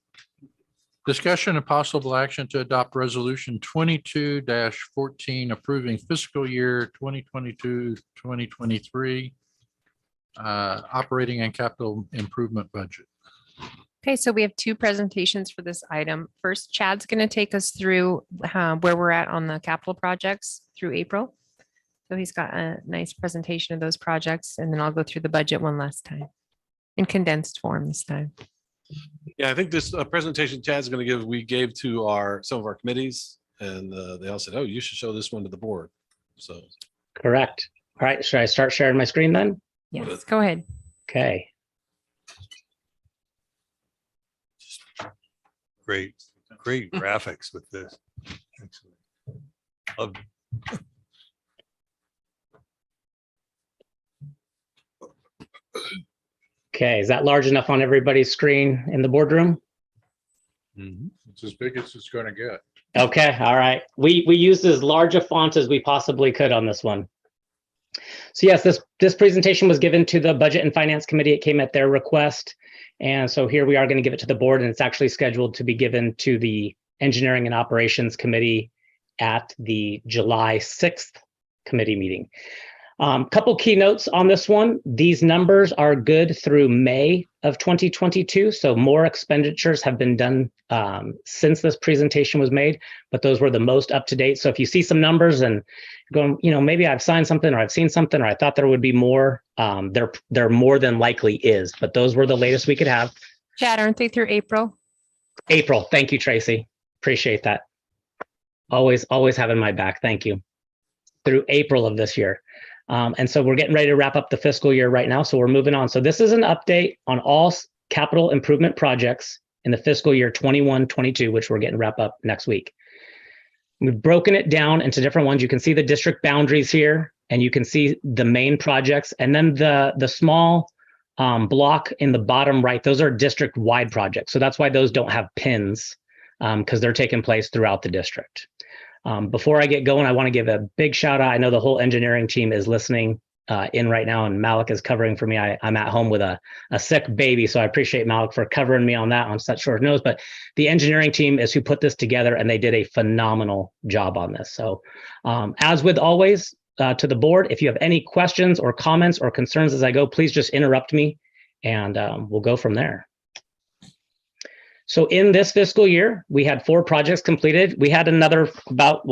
Discussion and possible action to adopt resolution 22-14 approving fiscal year 2022-2023 operating and capital improvement budget. Okay, so we have two presentations for this item. First, Chad's going to take us through where we're at on the capital projects through April. So he's got a nice presentation of those projects, and then I'll go through the budget one last time in condensed form this time. Yeah, I think this presentation Chad's gonna give, we gave to some of our committees, and they all said, oh, you should show this one to the board. So, Correct. All right, should I start sharing my screen then? Yes, go ahead. Okay. Great graphics with this. Excellent. Love Okay, is that large enough on everybody's screen in the boardroom? It's as big as it's going to get. Okay, all right. We used as large a font as we possibly could on this one. So yes, this presentation was given to the Budget and Finance Committee. It came at their request. And so here we are going to give it to the board, and it's actually scheduled to be given to the Engineering and Operations Committee at the July 6th committee meeting. Couple keynotes on this one. These numbers are good through May of 2022. So more expenditures have been done since this presentation was made, but those were the most up to date. So if you see some numbers and going, maybe I've signed something or I've seen something or I thought there would be more, there more than likely is, but those were the latest we could have. Chad, aren't they through April? April. Thank you, Tracy. Appreciate that. Always having my back. Thank you. Through April of this year. And so we're getting ready to wrap up the fiscal year right now. So we're moving on. So this is an update on all capital improvement projects in the fiscal year 21-22, which we're getting wrapped up next week. We've broken it down into different ones. You can see the district boundaries here, and you can see the main projects. And then the small block in the bottom right, those are district-wide projects. So that's why those don't have pins, because they're taking place throughout the district. Before I get going, I want to give a big shout out. I know the whole engineering team is listening in right now, and Malik is covering for me. I'm at home with a sick baby, so I appreciate Malik for covering me on that on such short notice. But the engineering team is who put this together, and they did a phenomenal job on this. So as with always, to the board, if you have any questions or comments or concerns as I go, please just interrupt me, and we'll go from there. So in this fiscal year, we had 4 projects completed. We had another about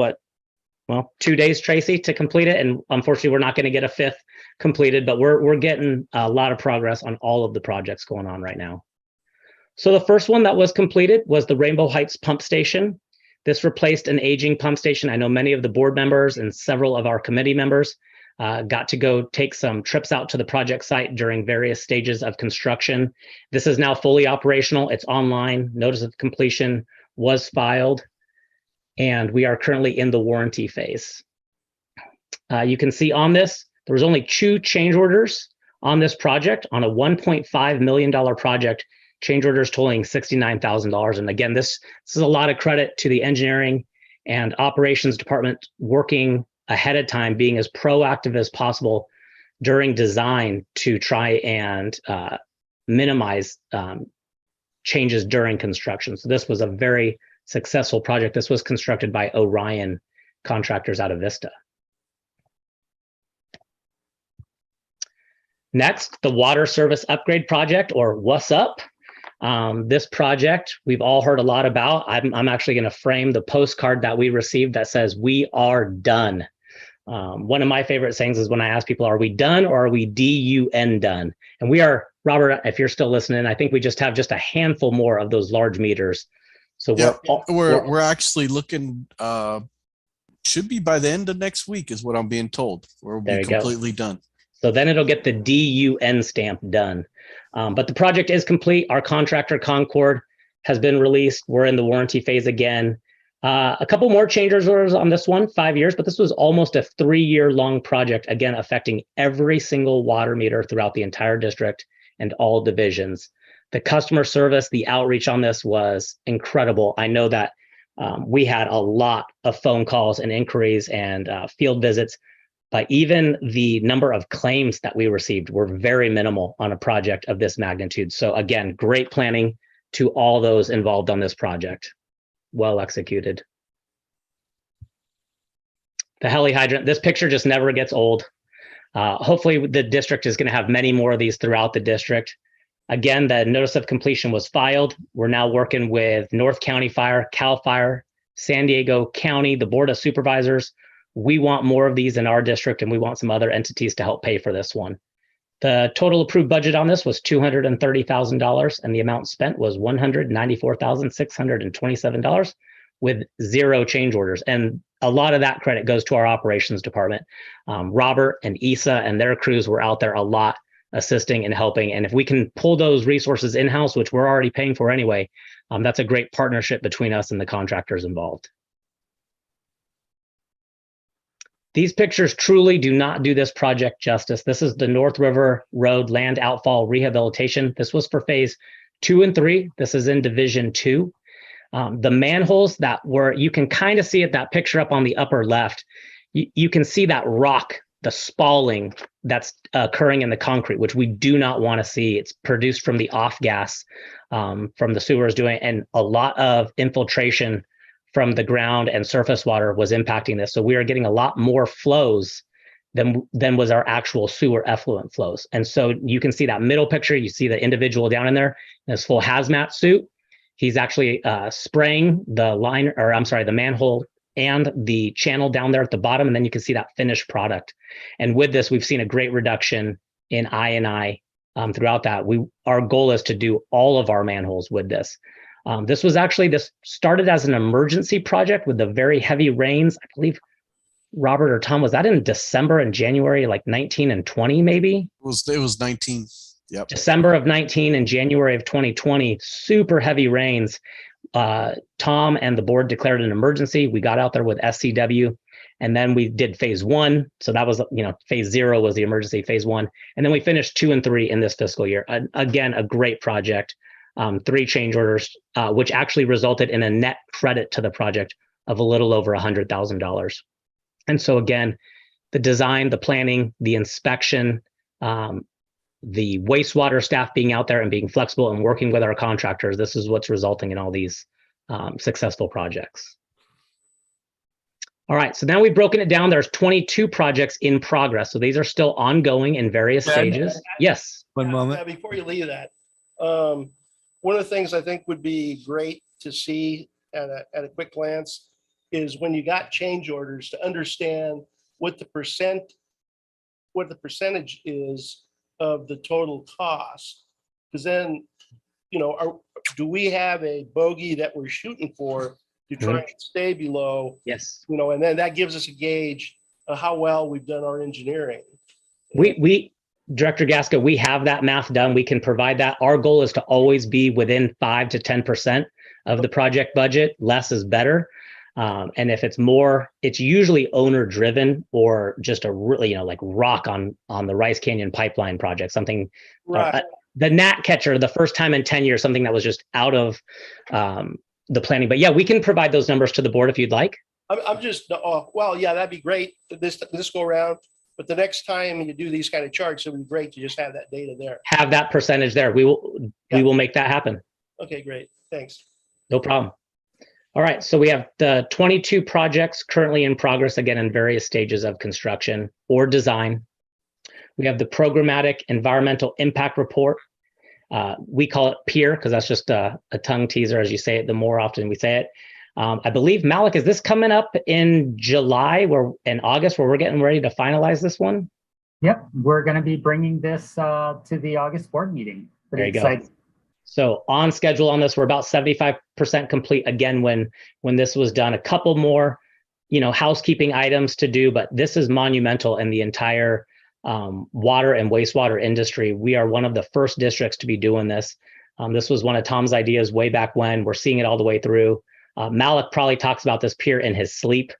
2 days, Tracy, to complete it. And unfortunately, we're not going to get a 5th completed, but we're getting a lot of progress on all of the projects going on right now. So the first one that was completed was the Rainbow Heights Pump Station. This replaced an aging pump station. I know many of the board members and several of our committee members got to go take some trips out to the project site during various stages of construction. This is now fully operational. It's online. Notice of completion was filed, and we are currently in the warranty phase. You can see on this, there was only 2 change orders on this project on a $1.5 million project. change orders totaling $69,000. And again, this is a lot of credit to the engineering and operations department working ahead of time, being as proactive as possible during design to try and minimize changes during construction. So this was a very successful project. This was constructed by Orion Contractors out of Vista. Next, the water service upgrade project, or What's Up. This project we've all heard a lot about. I'm actually going to frame the postcard that we received that says "We are done." One of my favorite sayings is when I ask people, "Are we done or are we DUN done?" And we are, Robert. If you're still listening, I think we just have a handful more of those large meters. So we're actually looking. Should be by the end of next week, is what I'm being told. We'll be completely done. So then it'll get the DUN stamp done. But the project is complete. Our contractor, Concord, has been released. We're in the warranty phase again. A couple more change orders on this one, 5 years, but this was almost a 3-year long project, again, affecting every single water meter throughout the entire district and all divisions. The customer service, the outreach on this was incredible. I know that we had a lot of phone calls and inquiries and field visits, but even the number of claims that we received were very minimal on a project of this magnitude. So again, great planning to all those involved on this project. Well executed. The heli hydrant, this picture just never gets old. Hopefully the district is going to have many more of these throughout the district. Again, the notice of completion was filed. We're now working with North County Fire, CAL FIRE, San Diego County, the Board of Supervisors. We want more of these in our district, and we want some other entities to help pay for this one. The total approved budget on this was $230,000, and the amount spent was $194,627 with 0 change orders. And a lot of that credit goes to our operations department. Robert and Isa and their crews were out there a lot assisting and helping. And if we can pull those resources in-house, which we're already paying for anyway, that's a great partnership between us and the contractors involved. These pictures truly do not do this project justice. This is the North River Road Land Outfall Rehabilitation. This was for phase 2 and 3. This is in Division 2. The manholes that were, you can kind of see it, that picture up on the upper left. You can see that rock, the spalling that's occurring in the concrete, which we do not want to see. It's produced from the off gas from the sewers doing, and a lot of infiltration from the ground and surface water was impacting this. So we are getting a lot more flows than was our actual sewer effluent flows. And so you can see that middle picture, you see the individual down in there in his full hazmat suit. He's actually spraying the line, or I'm sorry, the manhole and the channel down there at the bottom. And then you can see that finished product. And with this, we've seen a great reduction in I&I throughout that. Our goal is to do all of our manholes with this. This started as an emergency project with the very heavy rains. I believe Robert or Tom, was that in December and January, like 19 and 20 maybe? It was 19. Yep. December of 19 and January of 2020, super heavy rains. Tom and the board declared an emergency. We got out there with SCW, and then we did phase 1. So that was, phase 0 was the emergency, phase 1. And then we finished 2 and 3 in this fiscal year. Again, a great project. 3 change orders, which actually resulted in a net credit to the project of a little over $100,000. And so again, the design, the planning, the inspection, the wastewater staff being out there and being flexible and working with our contractors, this is what's resulting in all these successful projects. All right, so now we've broken it down. There's 22 projects in progress. So these are still ongoing in various stages. Yes. One moment. Before you leave that, one of the things I think would be great to see at a quick glance is when you got change orders to understand what the percentage is of the total cost. Because then, do we have a bogey that we're shooting for to try and stay below? Yes. And then that gives us a gauge of how well we've done our engineering. Director Gasca, we have that math done. We can provide that. Our goal is to always be within 5 to 10% of the project budget. Less is better. And if it's more, it's usually owner driven or just a really, like rock on the Rice Canyon pipeline project, something. Right. the gnat catcher, the first time in 10 years, something that was just out of the planning. But yeah, we can provide those numbers to the board if you'd like. I'm just, well, yeah, that'd be great this go around. But the next time you do these kind of charts, it would be great to just have that data there. Have that percentage there. We will make that happen. Okay, great. Thanks. No problem. All right, so we have the 22 projects currently in progress, again, in various stages of construction or design. We have the programmatic environmental impact report. We call it PEER because that's just a tongue teaser as you say it, the more often we say it. I believe, Malik, is this coming up in July or in August where we're getting ready to finalize this one? Yep, we're going to be bringing this to the August board meeting. There you Pretty go. excited. So on schedule on this, we're about 75% complete again when this was done. A couple more, housekeeping items to do, but this is monumental in the entire water and wastewater industry. We are one of the first districts to be doing this. This was one of Tom's ideas way back when. We're seeing it all the way through. Malik probably talks about this PEER in his sleep.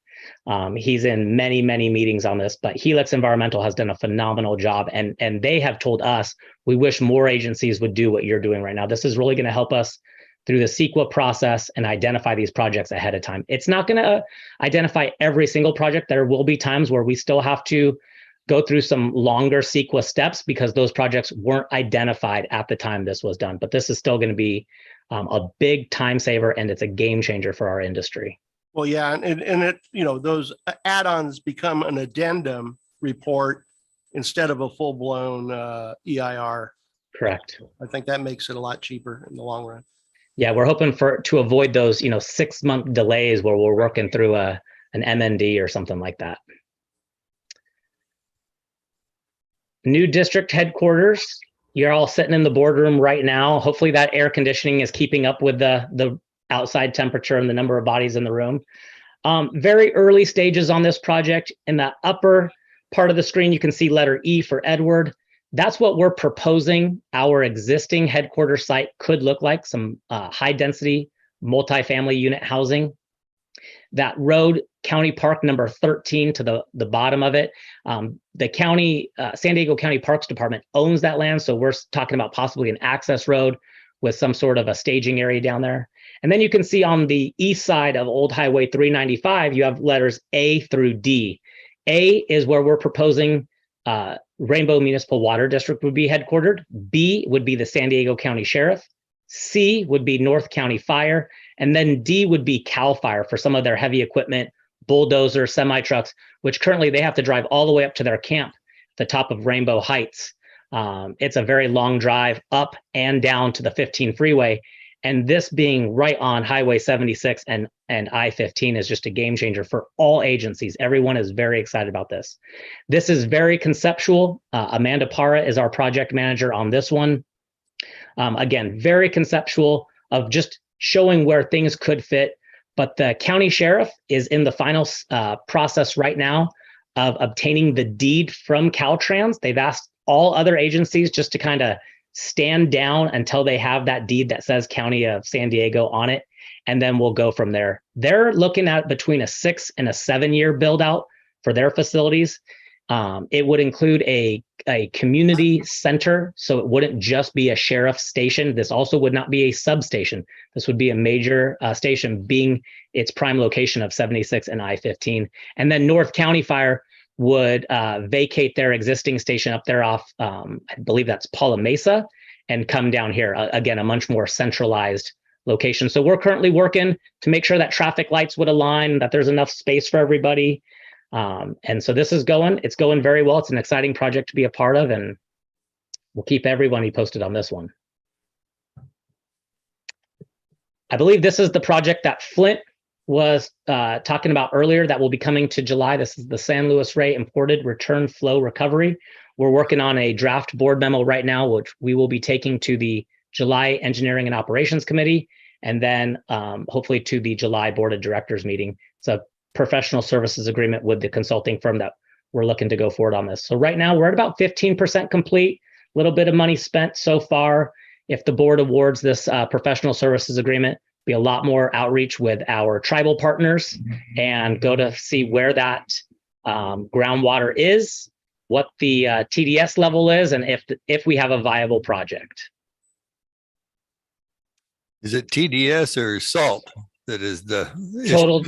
He's in many, many meetings on this, but Helix Environmental has done a phenomenal job. And they have told us, we wish more agencies would do what you're doing right now. This is really going to help us through the CEQA process and identify these projects ahead of time. It's not going to identify every single project. There will be times where we still have to go through some longer CEQA steps because those projects weren't identified at the time this was done. But this is still going to be a big time saver, and it's a game changer for our industry. Well, yeah, and it, those add-ons become an addendum report instead of a full-blown EIR. Correct. I think that makes it a lot cheaper in the long run. Yeah, we're hoping to avoid those, 6-month delays where we're working through an MND or something like that. New district headquarters. You're all sitting in the boardroom right now. Hopefully that air conditioning is keeping up with the outside temperature and the number of bodies in the room. Very early stages on this project. In the upper part of the screen, you can see letter E for Edward. That's what we're proposing our existing headquarters site could look like, some high density multifamily unit housing. That road, County Park number 13 to the bottom of it. The county, San Diego County Parks Department owns that land. So we're talking about possibly an access road with some sort of a staging area down there. And then you can see on the east side of Old Highway 395, you have letters A through D. A is where we're proposing Rainbow Municipal Water District would be headquartered. B would be the San Diego County Sheriff. C would be North County Fire. And then D would be CAL FIRE for some of their heavy equipment, bulldozers, semi-trucks, which currently they have to drive all the way up to their camp, the top of Rainbow Heights. It's a very long drive up and down to the 15 freeway. And this being right on Highway 76 and I-15 is just a game changer for all agencies. Everyone is very excited about this. This is very conceptual. Amanda Parra is our project manager on this one. Again, very conceptual of just showing where things could fit. But the county sheriff is in the final process right now of obtaining the deed from Caltrans. They've asked all other agencies just to kind of stand down until they have that deed that says County of San Diego on it. And then we'll go from there. They're looking at between a 6 and a 7 year build out for their facilities. It would include a community center. So it wouldn't just be a sheriff station. This also would not be a substation. This would be a major station being its prime location of 76 and I-15. And then North County Fire would vacate their existing station up there off, I believe that's Paula Mesa, and come down here. Again, a much more centralized location. So we're currently working to make sure that traffic lights would align, that there's enough space for everybody. And so this is it's going very well. It's an exciting project to be a part of, and we'll keep everybody posted on this one. I believe this is the project that Flint was talking about earlier that will be coming to July. This is the San Luis Rey Imported Return Flow Recovery. We're working on a draft board memo right now, which we will be taking to the July Engineering and Operations Committee, and then hopefully to the July Board of Directors meeting. It's a professional services agreement with the consulting firm that we're looking to go forward on this. So right now we're at about 15% complete, a little bit of money spent so far. If the board awards this professional services agreement, be a lot more outreach with our tribal partners and go to see where that groundwater is what the TDS level is, and if we have a viable project. Is it TDS or salt that is the Total.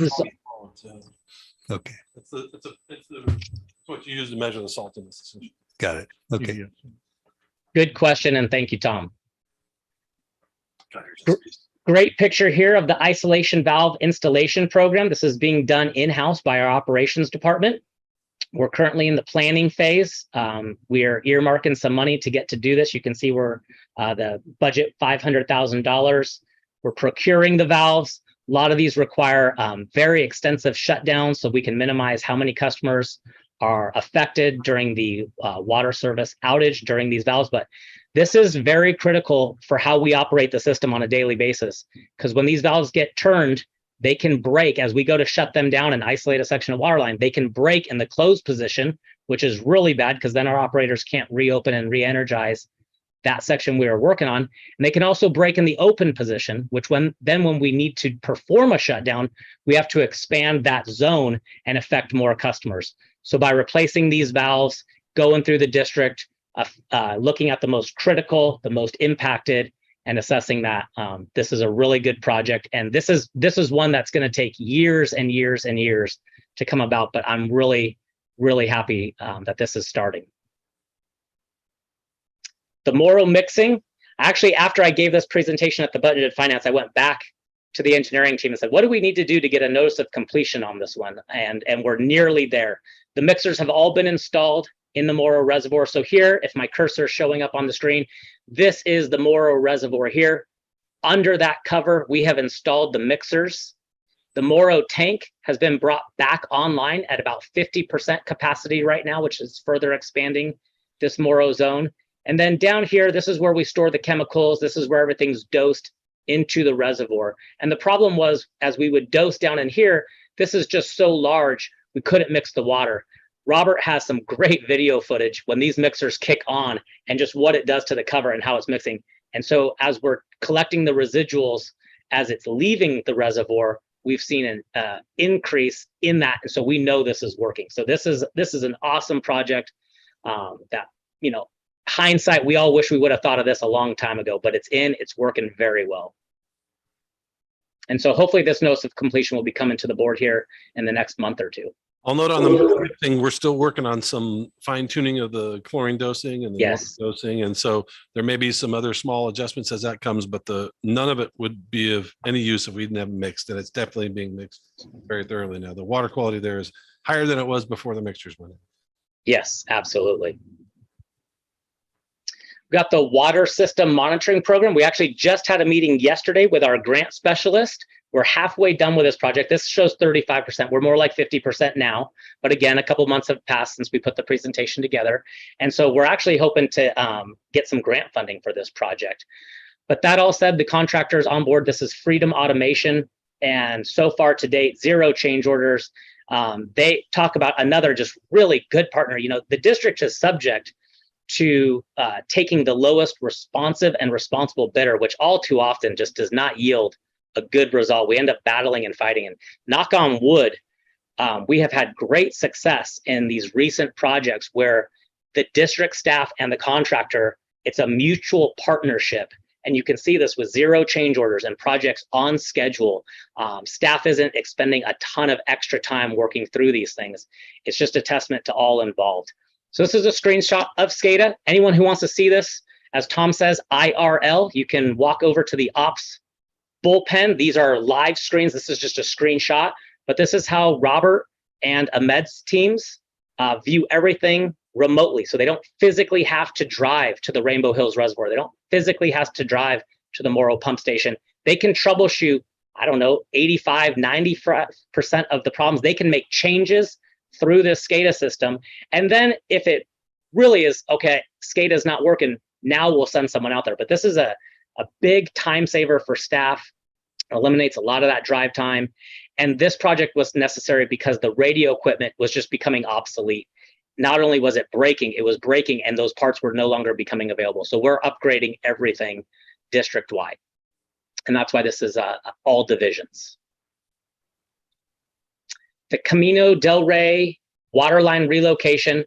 Okay, It's what you use to measure the saltiness. got it. Okay. Good question, and thank you, Tom. Great picture here of the isolation valve installation program. This is being done in-house by our operations department. We're currently in the planning phase. We are earmarking some money to get to do this. You can see we're the budget $500,000. We're procuring the valves. A lot of these require very extensive shutdowns so we can minimize how many customers are affected during the water service outage during these valves. But this is very critical for how we operate the system on a daily basis, because when these valves get turned, they can break as we go to shut them down and isolate a section of water line. They can break in the closed position, which is really bad because then our operators can't reopen and re-energize that section we are working on. And they can also break in the open position, which when we need to perform a shutdown, we have to expand that zone and affect more customers. So by replacing these valves, going through the district, looking at the most critical, the most impacted, and assessing that, this is a really good project. And this is one that's going to take years and years and years to come about. But I'm really, really happy that this is starting. The Morrow mixing, actually, after I gave this presentation at the budgeted finance, I went back to the engineering team and said, what do we need to do to get a notice of completion on this one? And we're nearly there. The mixers have all been installed in the Morrow Reservoir. So here, if my cursor is showing up on the screen, this is the Morrow Reservoir here. Under that cover, we have installed the mixers. The Morrow tank has been brought back online at about 50% capacity right now, which is further expanding this Morrow zone. And then down here, this is where we store the chemicals. This is where everything's dosed into the reservoir. And the problem was, as we would dose down in here, this is just so large, we couldn't mix the water. Robert has some great video footage when these mixers kick on and just what it does to the cover and how it's mixing. And so as we're collecting the residuals, as it's leaving the reservoir, we've seen an increase in that. And so we know this is working. So this is an awesome project that, you know, hindsight, we all wish we would have thought of this a long time ago, but it's working very well. And so hopefully this notice of completion will be coming to the board here in the next month or two. I'll note on the thing, we're still working on some fine tuning of the chlorine dosing and the Yes. dosing. And so there may be some other small adjustments as that comes, but none of it would be of any use if we didn't have it mixed. And it's definitely being mixed very thoroughly now. The water quality there is higher than it was before the mixtures went in. Yes, absolutely. We got the water system monitoring program. We actually just had a meeting yesterday with our grant specialist. We're halfway done with this project. This shows 35%. We're more like 50% now. But again, a couple months have passed since we put the presentation together. And so we're actually hoping to get some grant funding for this project. But that all said, the contractors on board, this is Freedom Automation. And so far to date, 0 change orders. They talk about another just really good partner. You know, the district is subject to taking the lowest responsive and responsible bidder, which all too often just does not yield a good result. We end up battling and fighting. And knock on wood, we have had great success in these recent projects where the district staff and the contractor, it's a mutual partnership. And you can see this with 0 change orders and projects on schedule. Staff isn't expending a ton of extra time working through these things. It's just a testament to all involved. So this is a screenshot of SCADA. Anyone who wants to see this, as Tom says, IRL, you can walk over to the ops bullpen. These are live screens. This is just a screenshot, but this is how Robert and Ahmed's teams view everything remotely. So they don't physically have to drive to the Rainbow Hills Reservoir. They don't physically have to drive to the Morrow pump station. They can troubleshoot, I don't know, 85, 90% of the problems. They can make changes through this SCADA system. And then if it really is, okay, SCADA is not working, now we'll send someone out there. But this is a big time saver for staff, eliminates a lot of that drive time. And this project was necessary because the radio equipment was just becoming obsolete. Not only was it breaking, it was breaking and those parts were no longer becoming available. So we're upgrading everything district-wide. And that's why this is all divisions. The Camino del Rey waterline relocation.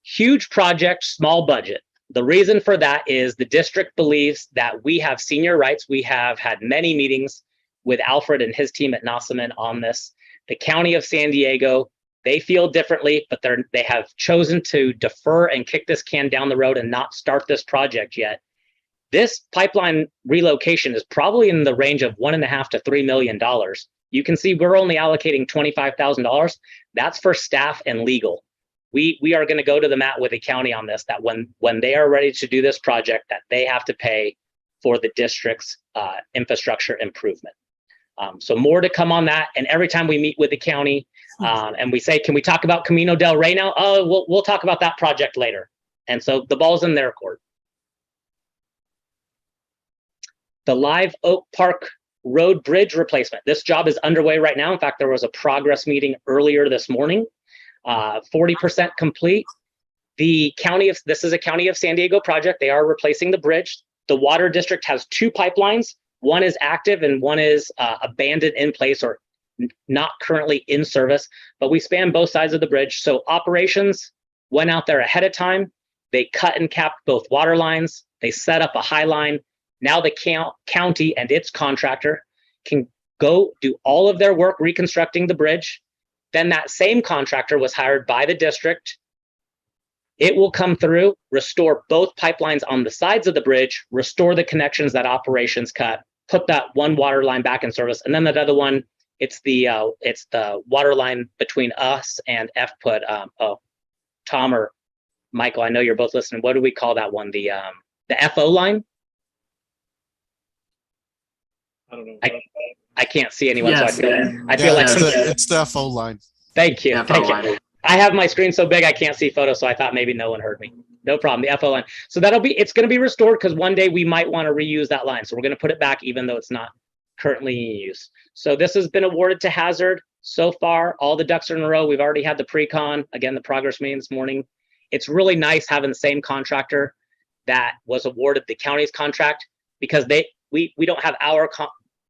Huge project, small budget. The reason for that is the district believes that we have senior rights. We have had many meetings with Alfred and his team at Nossaman on this. The County of San Diego, they feel differently, but they have chosen to defer and kick this can down the road and not start this project yet. This pipeline relocation is probably in the range of $1.5 to $3 million. You can see we're only allocating $25,000. That's for staff and legal. We are going to go to the mat with the county on this, that when they are ready to do this project, that they have to pay for the district's infrastructure improvement. So more to come on that. And every time we meet with the county and we say, can we talk about Camino del Rey now? Oh, we'll talk about that project later. And so the ball's in their court. The Live Oak Park Road Bridge replacement. This job is underway right now. In fact, there was a progress meeting earlier this morning. 40% complete. This is a County of San Diego project. They are replacing the bridge. The water district has 2 pipelines. One is active and one is abandoned in place or not currently in service, but we span both sides of the bridge. So operations went out there ahead of time. They cut and capped both water lines. They set up a high line. Now the county and its contractor can go do all of their work reconstructing the bridge. Then that same contractor was hired by the district. It will come through, restore both pipelines on the sides of the bridge, restore the connections that operations cut, put that one water line back in service. And then that other one, it's the water line between us and FPUT. Tom or Michael, I know you're both listening. What do we call that one? The FO line? I don't know. I can't see anyone, Yes. so I feel like It's the FO line. Thank you. FO Thank you. line. I have my screen so big I can't see photos, so I thought maybe no one heard me. No problem. The FO line. So it's going to be restored because one day we might want to reuse that line. So we're going to put it back even though it's not currently in use. So this has been awarded to Hazard. So far, all the ducks are in a row. We've already had the pre-con. Again, the progress meeting this morning. It's really nice having the same contractor that was awarded the county's contract because we don't have our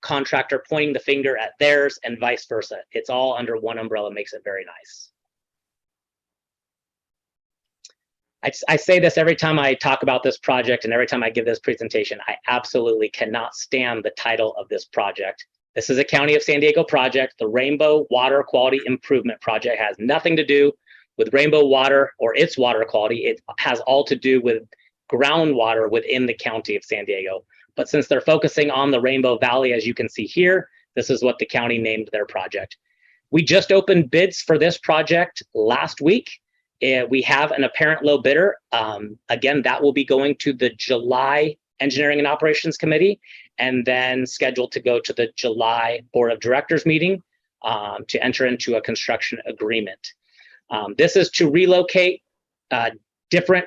contractor pointing the finger at theirs and vice versa. It's all under one umbrella, makes it very nice. I say this every time I talk about this project and every time I give this presentation, I absolutely cannot stand the title of this project. This is a County of San Diego project. The Rainbow Water Quality Improvement Project has nothing to do with Rainbow Water or its water quality. It has all to do with groundwater within the County of San Diego. But since they're focusing on the Rainbow Valley, as you can see here, this is what the county named their project. We just opened bids for this project last week. We have an apparent low bidder. Again, that will be going to the July Engineering and Operations Committee and then scheduled to go to the July Board of Directors meeting to enter into a construction agreement. This is to relocate different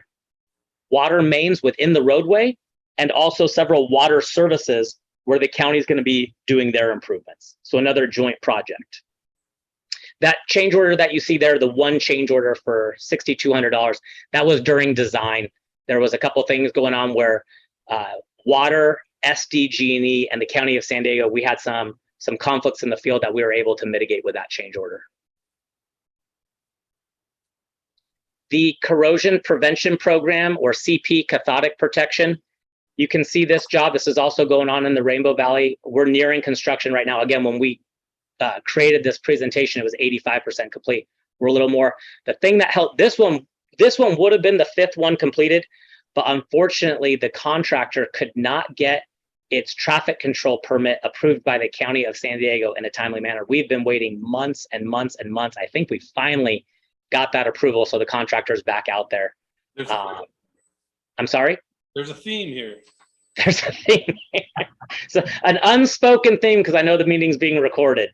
water mains within the roadway and also several water services where the county is going to be doing their improvements. So another joint project. That change order that you see there, the one change order for $6,200, that was during design. There was a couple things going on where water, SDG&E, and the County of San Diego, we had some conflicts in the field that we were able to mitigate with that change order. The Corrosion Prevention Program, or CP, cathodic protection. You can see this job. This is also going on in the Rainbow Valley. We're nearing construction right now. Again, when we created this presentation, it was 85% complete. We're a little more. The thing that helped this one would have been the 5th one completed, but unfortunately the contractor could not get its traffic control permit approved by the County of San Diego in a timely manner. We've been waiting months and months and months. I think we finally got that approval, so the contractor's back out there. I'm sorry? There's a theme here. There's a theme here. So an unspoken theme, because I know the meeting's being recorded.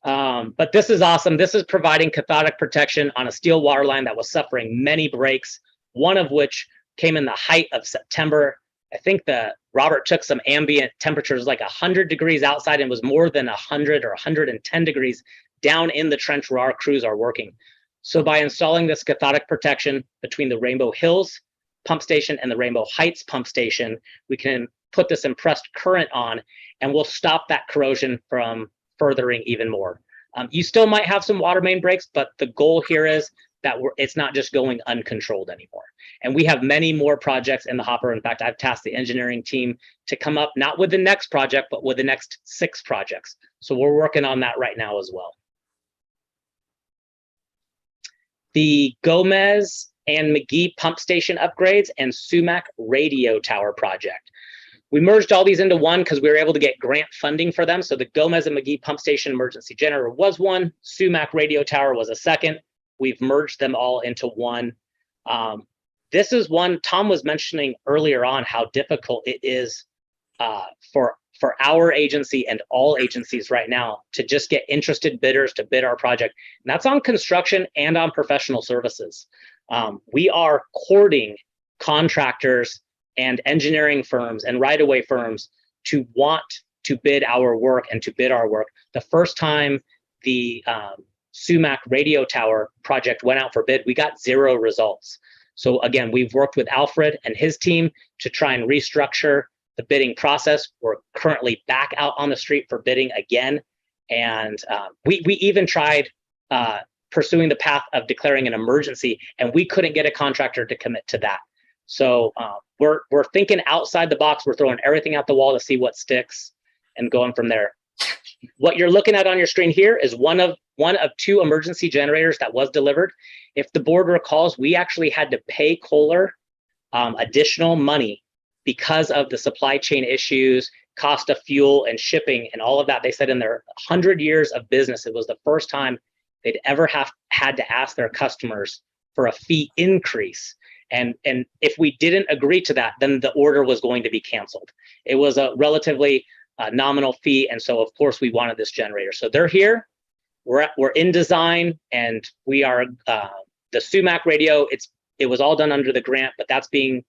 But this is awesome. This is providing cathodic protection on a steel water line that was suffering many breaks, one of which came in the height of September. I think Robert took some ambient temperatures like 100 degrees outside and was more than 100 or 110 degrees down in the trench where our crews are working. So by installing this cathodic protection between the Rainbow Hills pump station and the Rainbow Heights pump station, we can put this impressed current on and we'll stop that corrosion from furthering even more. You still might have some water main breaks, but the goal here is that it's not just going uncontrolled anymore. And we have many more projects in the hopper. In fact, I've tasked the engineering team to come up not with the next project, but with the next 6 projects. So we're working on that right now as well. The Gomez and McGee pump station upgrades and Sumac radio tower project. We merged all these into one because we were able to get grant funding for them. So the Gomez and McGee pump station emergency generator was one, Sumac radio tower was a second. We've merged them all into one. This is one Tom was mentioning earlier on, how difficult it is for our agency and all agencies right now to just get interested bidders to bid our project. And that's on construction and on professional services. We are courting contractors and engineering firms and right-of-way firms to want to bid our work and to bid our work. The first time the Sumac radio tower project went out for bid, we got 0 results. So again, we've worked with Alfred and his team to try and restructure the bidding process. We're currently back out on the street for bidding again. And we even tried pursuing the path of declaring an emergency, and we couldn't get a contractor to commit to that. So we're thinking outside the box. We're throwing everything out the wall to see what sticks and going from there. What you're looking at on your screen here is one of 2 emergency generators that was delivered. If the board recalls, we actually had to pay Kohler additional money because of the supply chain issues, cost of fuel and shipping and all of that. They said in their 100 years of business, it was the first time they'd ever had to ask their customers for a fee increase. And if we didn't agree to that, then the order was going to be canceled. It was a relatively nominal fee. And so of course we wanted this generator. So they're here, we're in design, and we are the Sumac radio. It was all done under the grant, but that's being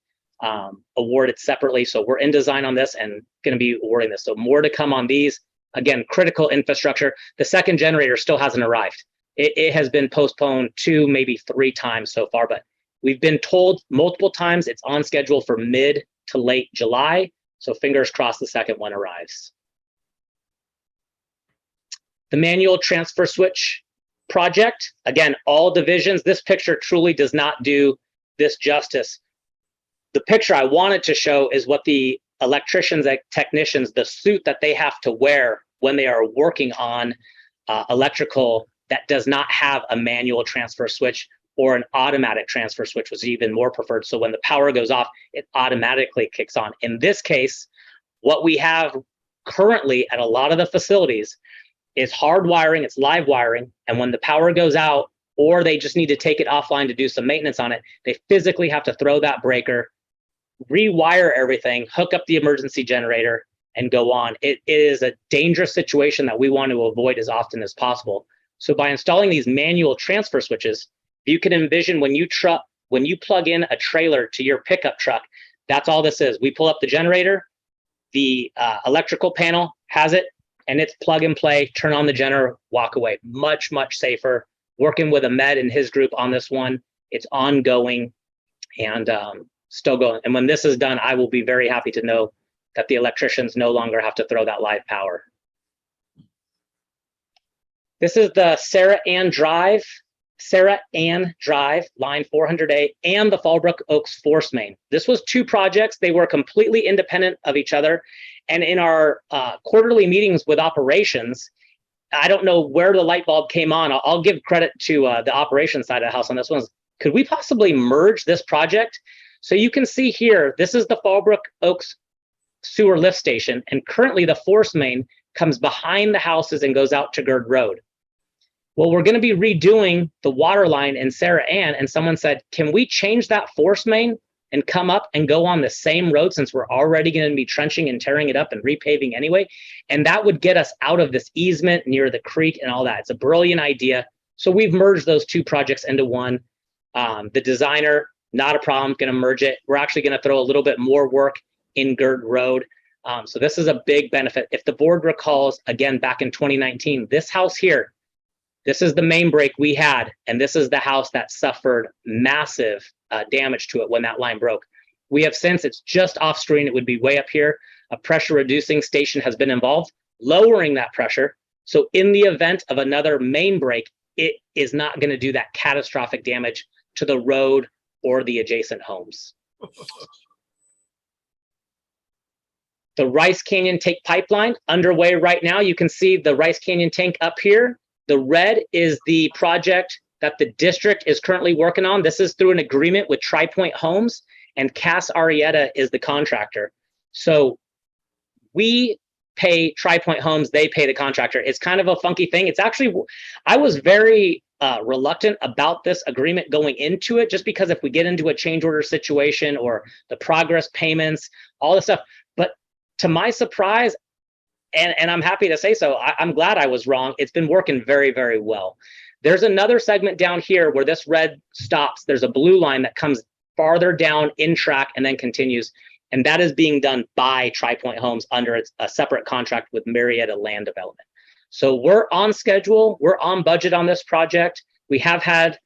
awarded separately. So we're in design on this and going to be awarding this. So more to come on these. Again, critical infrastructure. The second generator still hasn't arrived. It has been postponed 2, maybe 3 times so far, but we've been told multiple times it's on schedule for mid to late July. So fingers crossed the second one arrives. The manual transfer switch project. Again, all divisions. This picture truly does not do this justice. The picture I wanted to show is what the electricians and technicians, the suit that they have to wear when they are working on electrical that does not have a manual transfer switch or an automatic transfer switch, was even more preferred. So when the power goes off, it automatically kicks on. In this case, what we have currently at a lot of the facilities is hard wiring, it's live wiring. And when the power goes out, or they just need to take it offline to do some maintenance on it, they physically have to throw that breaker, rewire everything, hook up the emergency generator, and go on. It is a dangerous situation that we want to avoid as often as possible. So by installing these manual transfer switches, you can envision when you plug in a trailer to your pickup truck, that's all this is. We pull up the generator, the electrical panel has it, and it's plug and play, turn on the generator, walk away. Much, much safer. Working with Ahmed and his group on this one, it's ongoing and still going. And when this is done, I will be very happy to know that the electricians no longer have to throw that live power. This is the Sarah Ann Drive, line 400A, and the Fallbrook Oaks Force Main. This was 2 projects. They were completely independent of each other. And in our quarterly meetings with operations, I don't know where the light bulb came on. I'll give credit to the operations side of the house on this one. Could we possibly merge this project? So you can see here, this is the Fallbrook Oaks sewer lift station. And currently the force main comes behind the houses and goes out to Gerd Road. Well, we're going to be redoing the water line in Sarah Ann, and someone said, can we change that force main and come up and go on the same road, since we're already going to be trenching and tearing it up and repaving anyway? And that would get us out of this easement near the creek and all that. It's a brilliant idea. So we've merged those 2 projects into one. The designer, not a problem, going to merge it. We're actually going to throw a little bit more work in Gerd Road. So this is a big benefit. If the board recalls, again, back in 2019, this house here, this is the main break we had, and this is the house that suffered massive damage to it when that line broke. We have since, it's just off screen, it would be way up here. A pressure reducing station has been involved, lowering that pressure. So in the event of another main break, it is not going to do that catastrophic damage to the road or the adjacent homes. The Rice Canyon Tank Pipeline underway right now. You can see the Rice Canyon Tank up here. The red is the project that the district is currently working on. This is through an agreement with Tri-Point Homes, and Cass Arietta is the contractor. So we pay Tri-Point Homes, they pay the contractor. It's kind of a funky thing. It's actually, I was very reluctant about this agreement going into it, just because if we get into a change order situation or the progress payments, all this stuff. But to my surprise, and I'm happy to say so, I'm glad I was wrong. It's been working very, very well. There's another segment down here where this red stops. There's a blue line that comes farther down in track and then continues. And that is being done by Tri-Point Homes under a separate contract with Marietta Land Development. So we're on schedule. We're on budget on this project. We have had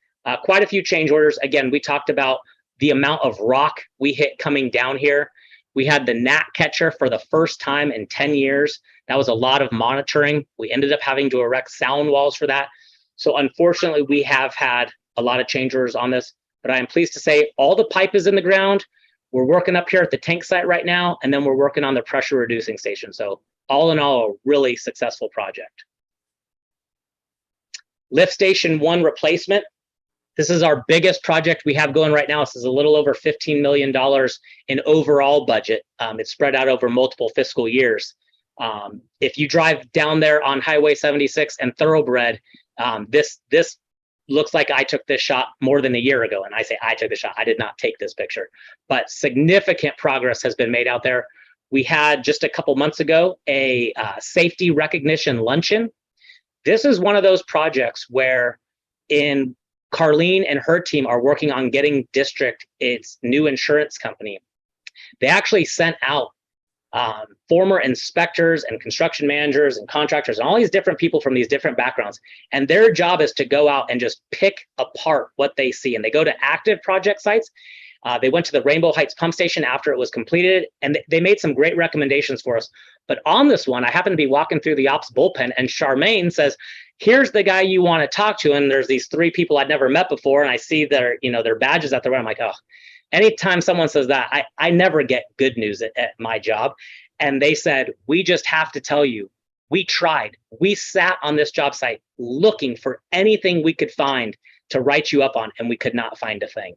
quite a few change orders. Again, we talked about the amount of rock we hit coming down here. We had the gnat catcher for the first time in 10 years. That was a lot of monitoring. We ended up having to erect sound walls for that. So unfortunately, we have had a lot of change orders on this, but I am pleased to say all the pipe is in the ground. We're working up here at the tank site right now, and then we're working on the pressure reducing station. So all in all, a really successful project. Lift Station 1 replacement. This is our biggest project we have going right now. This is a little over $15 million in overall budget. It's spread out over multiple fiscal years. If you drive down there on Highway 76 and Thoroughbred, this looks like I took this shot more than a year ago. And I say I took the shot. I did not take this picture, but significant progress has been made out there. We had just a couple months ago a safety recognition luncheon. This is one of those projects where Carlene and her team are working on getting district its new insurance company. They actually sent out former inspectors and construction managers and contractors and all these different people from these different backgrounds. And their job is to go out and just pick apart what they see. And they go to active project sites. They went to the Rainbow Heights pump station after it was completed, and they made some great recommendations for us. But on this one, I happened to be walking through the ops bullpen, and Charmaine says, here's the guy you want to talk to. And there's these 3 people I'd never met before. And I see their badges at the right. I'm like, oh, anytime someone says that, I never get good news at my job. And they said, we just have to tell you, we tried. We sat on this job site looking for anything we could find to write you up on, and we could not find a thing.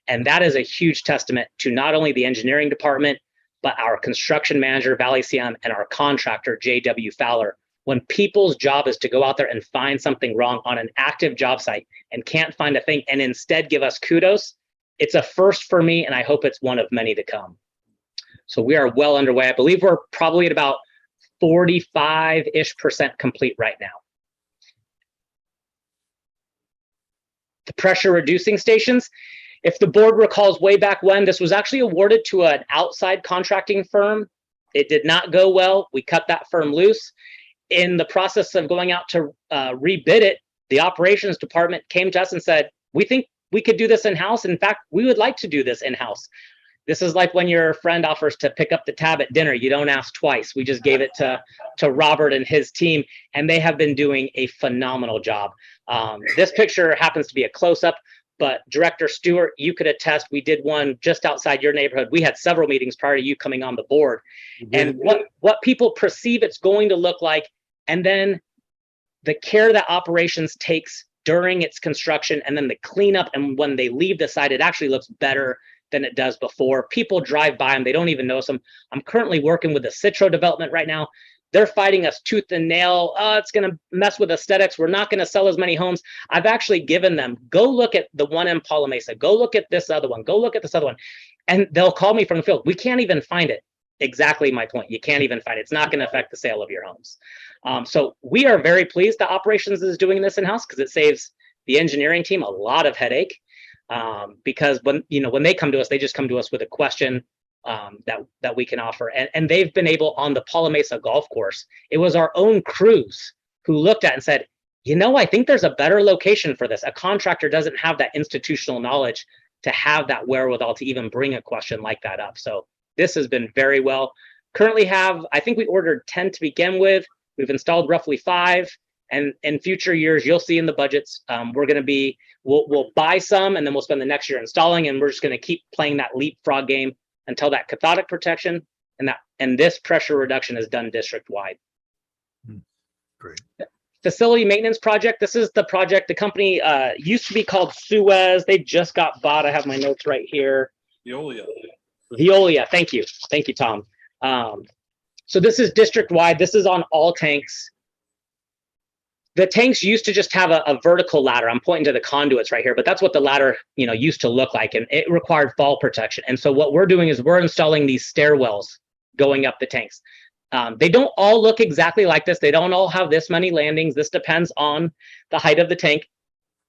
And that is a huge testament to not only the engineering department, but our construction manager, Valley CM, and our contractor, JW Fowler. When people's job is to go out there and find something wrong on an active job site and can't find a thing and instead give us kudos, it's a first for me, and I hope it's one of many to come. So we are well underway. I believe we're probably at about 45-ish% complete right now. The pressure reducing stations, if the board recalls way back when, this was actually awarded to an outside contracting firm. It did not go well. We cut that firm loose. In the process of going out to rebid it, the operations department came to us and said, we think we could do this in-house. In fact, we would like to do this in-house. This is like when your friend offers to pick up the tab at dinner. You don't ask twice. We just gave it to Robert and his team, and they have been doing a phenomenal job. This picture happens to be a close-up, but Director Stewart, you could attest, we did one just outside your neighborhood. We had several meetings prior to you coming on the board. And what people perceive it's going to look like, and then the care that operations takes during its construction, and then the cleanup, and when they leave the site, it actually looks better than it does before. People drive by them, they don't even notice them. I'm currently working with the Citro development right now. They're fighting us tooth and nail. Oh, it's going to mess with aesthetics. We're not going to sell as many homes. I've actually given them, go look at the one in Paula Mesa. Go look at this other one. Go look at this other one. And they'll call me from the field. We can't even find it. Exactly my point. You can't even find it. It's not going to affect the sale of your homes. So we are very pleased that operations is doing this in-house, because it saves the engineering team a lot of headache. Because when they come to us, they just come to us with a question that we can offer. And they've been able, on the Paula Mesa golf course, it was our own crews who looked at and said, I think there's a better location for this. A contractor doesn't have that institutional knowledge to have that wherewithal to even bring a question like that up. So this has been very well. Currently I think we ordered 10 to begin with. We've installed roughly 5, And in future years, you'll see in the budgets, we'll buy some and then we'll spend the next year installing, and we're just going to keep playing that leapfrog game until that cathodic protection and this pressure reduction is done district wide. Great. Facility maintenance project. This is the project. The company used to be called Suez. They just got bought. I have my notes right here. Veolia. Thank you, Tom. So this is district wide. This is on all tanks. The tanks used to just have a vertical ladder. I'm pointing to the conduits right here, but that's what the ladder, used to look like, and it required fall protection. And so what we're doing is we're installing these stairwells going up the tanks. They don't all look exactly like this. They don't all have this many landings. This depends on the height of the tank,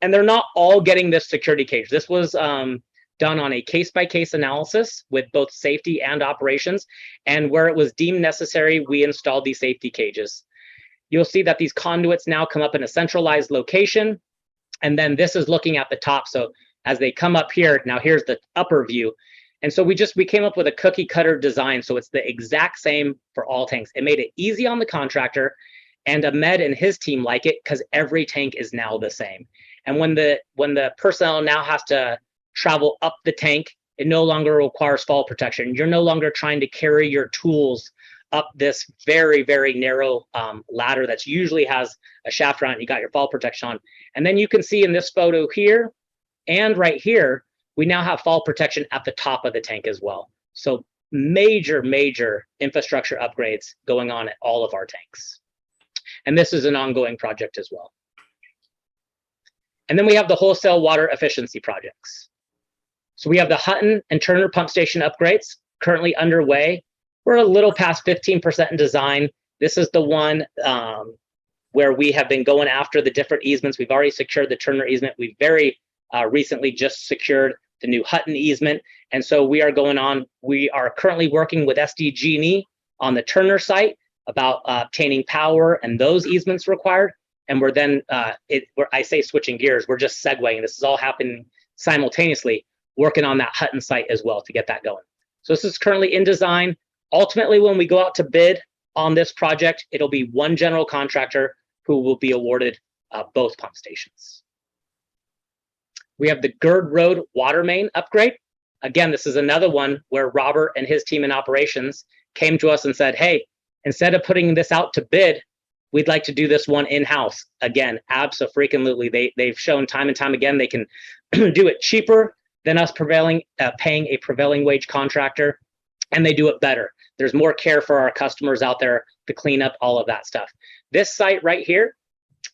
and they're not all getting this security cage. This was done on a case-by-case analysis with both safety and operations, and where it was deemed necessary, we installed these safety cages. You'll see that these conduits now come up in a centralized location, and then this is looking at the top. So as they come up here, now here's the upper view. And so we came up with a cookie cutter design. So it's the exact same for all tanks. It made it easy on the contractor, and Ahmed and his team like it because every tank is now the same. And when the personnel now has to travel up the tank, it no longer requires fall protection. You're no longer trying to carry your tools up this very, very narrow ladder that usually has a shaft around it. You got your fall protection on. And then you can see in this photo here and right here, we now have fall protection at the top of the tank as well. So major, major infrastructure upgrades going on at all of our tanks. And this is an ongoing project as well. And then we have the wholesale water efficiency projects. So we have the Hutton and Turner pump station upgrades currently underway. We're a little past 15% in design. This is the one where we have been going after the different easements. We've already secured the Turner easement. We've very recently just secured the new Hutton easement. And so we are currently working with SDG&E on the Turner site about obtaining power and those easements required. And we're then, I say switching gears, we're just segueing. This is all happening simultaneously, working on that Hutton site as well to get that going. So this is currently in design. Ultimately, when we go out to bid on this project, it'll be one general contractor who will be awarded both pump stations. We have the Gerd Road water main upgrade. Again, this is another one where Robert and his team in operations came to us and said, hey, instead of putting this out to bid, we'd like to do this one in-house. Again, abso-freaking-lutely. They've shown time and time again they can do it cheaper than us paying a prevailing wage contractor, and they do it better. There's more care for our customers out there to clean up all of that stuff. This site right here,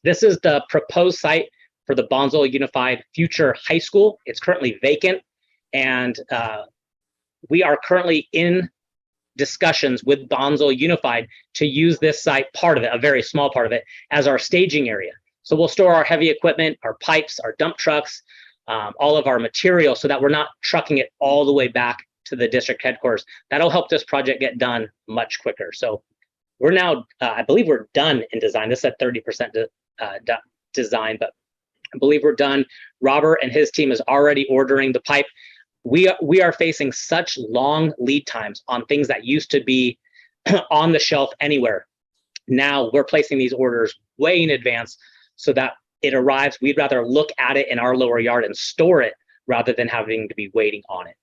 this is the proposed site for the Bonsall Unified Future High School. It's currently vacant, and we are currently in discussions with Bonsall Unified to use this site, part of it, a very small part of it, as our staging area. So we'll store our heavy equipment, our pipes, our dump trucks, all of our material, so that we're not trucking it all the way back to the district headquarters. That'll help this project get done much quicker. So we're now, I believe we're done in design. This is at 30% design, but I believe we're done. Robert and his team is already ordering the pipe. We are facing such long lead times on things that used to be on the shelf anywhere. Now we're placing these orders way in advance so that it arrives. We'd rather look at it in our lower yard and store it rather than having to be waiting on it.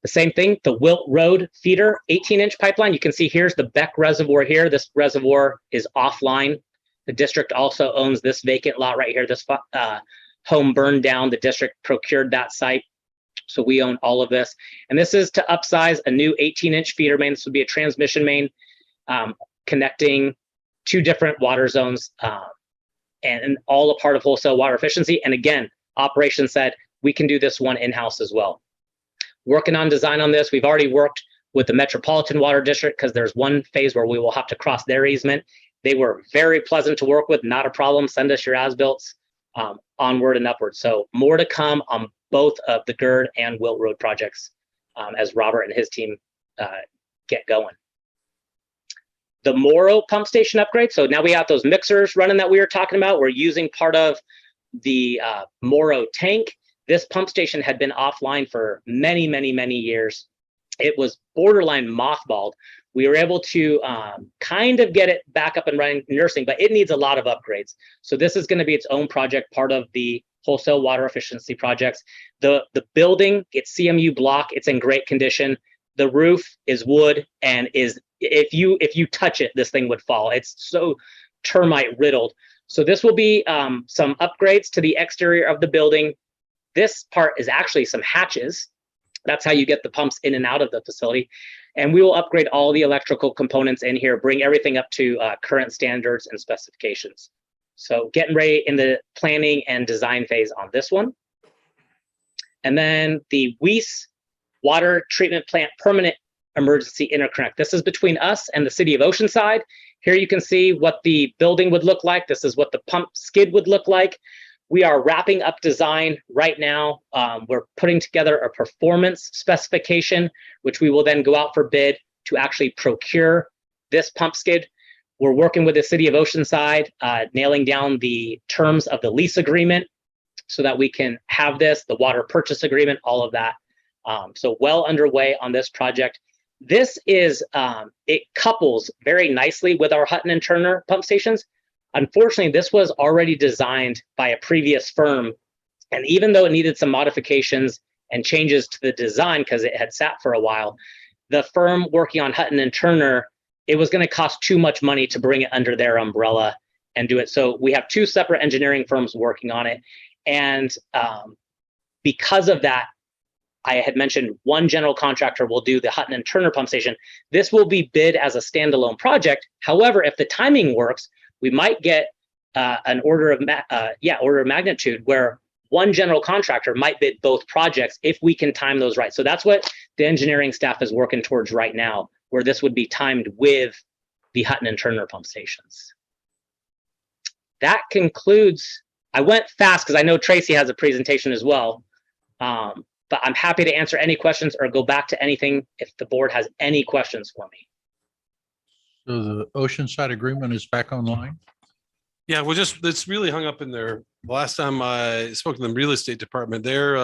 The same thing, the Wilt Road feeder 18-inch pipeline. You can see here's the Beck Reservoir here. This reservoir is offline. The district also owns this vacant lot right here. This home burned down. The district procured that site. So we own all of this. And this is to upsize a new 18-inch feeder main. This would be a transmission main connecting two different water zones and all a part of wholesale water efficiency. And again, operations said we can do this one in-house as well. Working on design on this. We've already worked with the Metropolitan Water District because there's one phase where we will have to cross their easement. They were very pleasant to work with, not a problem. Send us your as-builts, onward and upward. So more to come on both of the Gerd and Wilt Road projects as Robert and his team get going. The Morrow pump station upgrade. So now we have those mixers running that we were talking about. We're using part of the Morrow tank. This pump station had been offline for many, many, many years. it was borderline mothballed. We were able to kind of get it back up and running nursing, but it needs a lot of upgrades. So this is going to be its own project, part of the wholesale water efficiency projects. The building, it's CMU block, it's in great condition. The roof is wood and is, if you touch it, this thing would fall. It's so termite riddled. So this will be some upgrades to the exterior of the building. This part is actually some hatches. That's how you get the pumps in and out of the facility. And we will upgrade all the electrical components in here, bring everything up to current standards and specifications. So getting ready in the planning and design phase on this one. And then the Weiss Water Treatment Plant Permanent Emergency Interconnect. This is between us and the city of Oceanside. Here you can see what the building would look like. This is what the pump skid would look like. We are wrapping up design right now. We're putting together a performance specification, which we will then go out for bid to actually procure this pump skid. We're working with the city of Oceanside, nailing down the terms of the lease agreement so that we can have this, the water purchase agreement, all of that. So well underway on this project. This is, it couples very nicely with our Hutton and Turner pump stations. Unfortunately, this was already designed by a previous firm. And even though it needed some modifications and changes to the design because it had sat for a while, the firm working on Hutton and Turner, it was going to cost too much money to bring it under their umbrella and do it. So we have two separate engineering firms working on it. And because of that, I had mentioned one general contractor will do the Hutton and Turner pump station. This will be bid as a standalone project. However, if the timing works, we might get an order of magnitude where one general contractor might bid both projects if we can time those right. So that's what the engineering staff is working towards right now, where this would be timed with the Hutton and Turner pump stations. That concludes. I went fast because I know Tracy has a presentation as well. But I'm happy to answer any questions or go back to anything if the board has any questions for me. So the Oceanside agreement is back online? Yeah, well, it's really hung up in there. The last time I spoke to the real estate department, their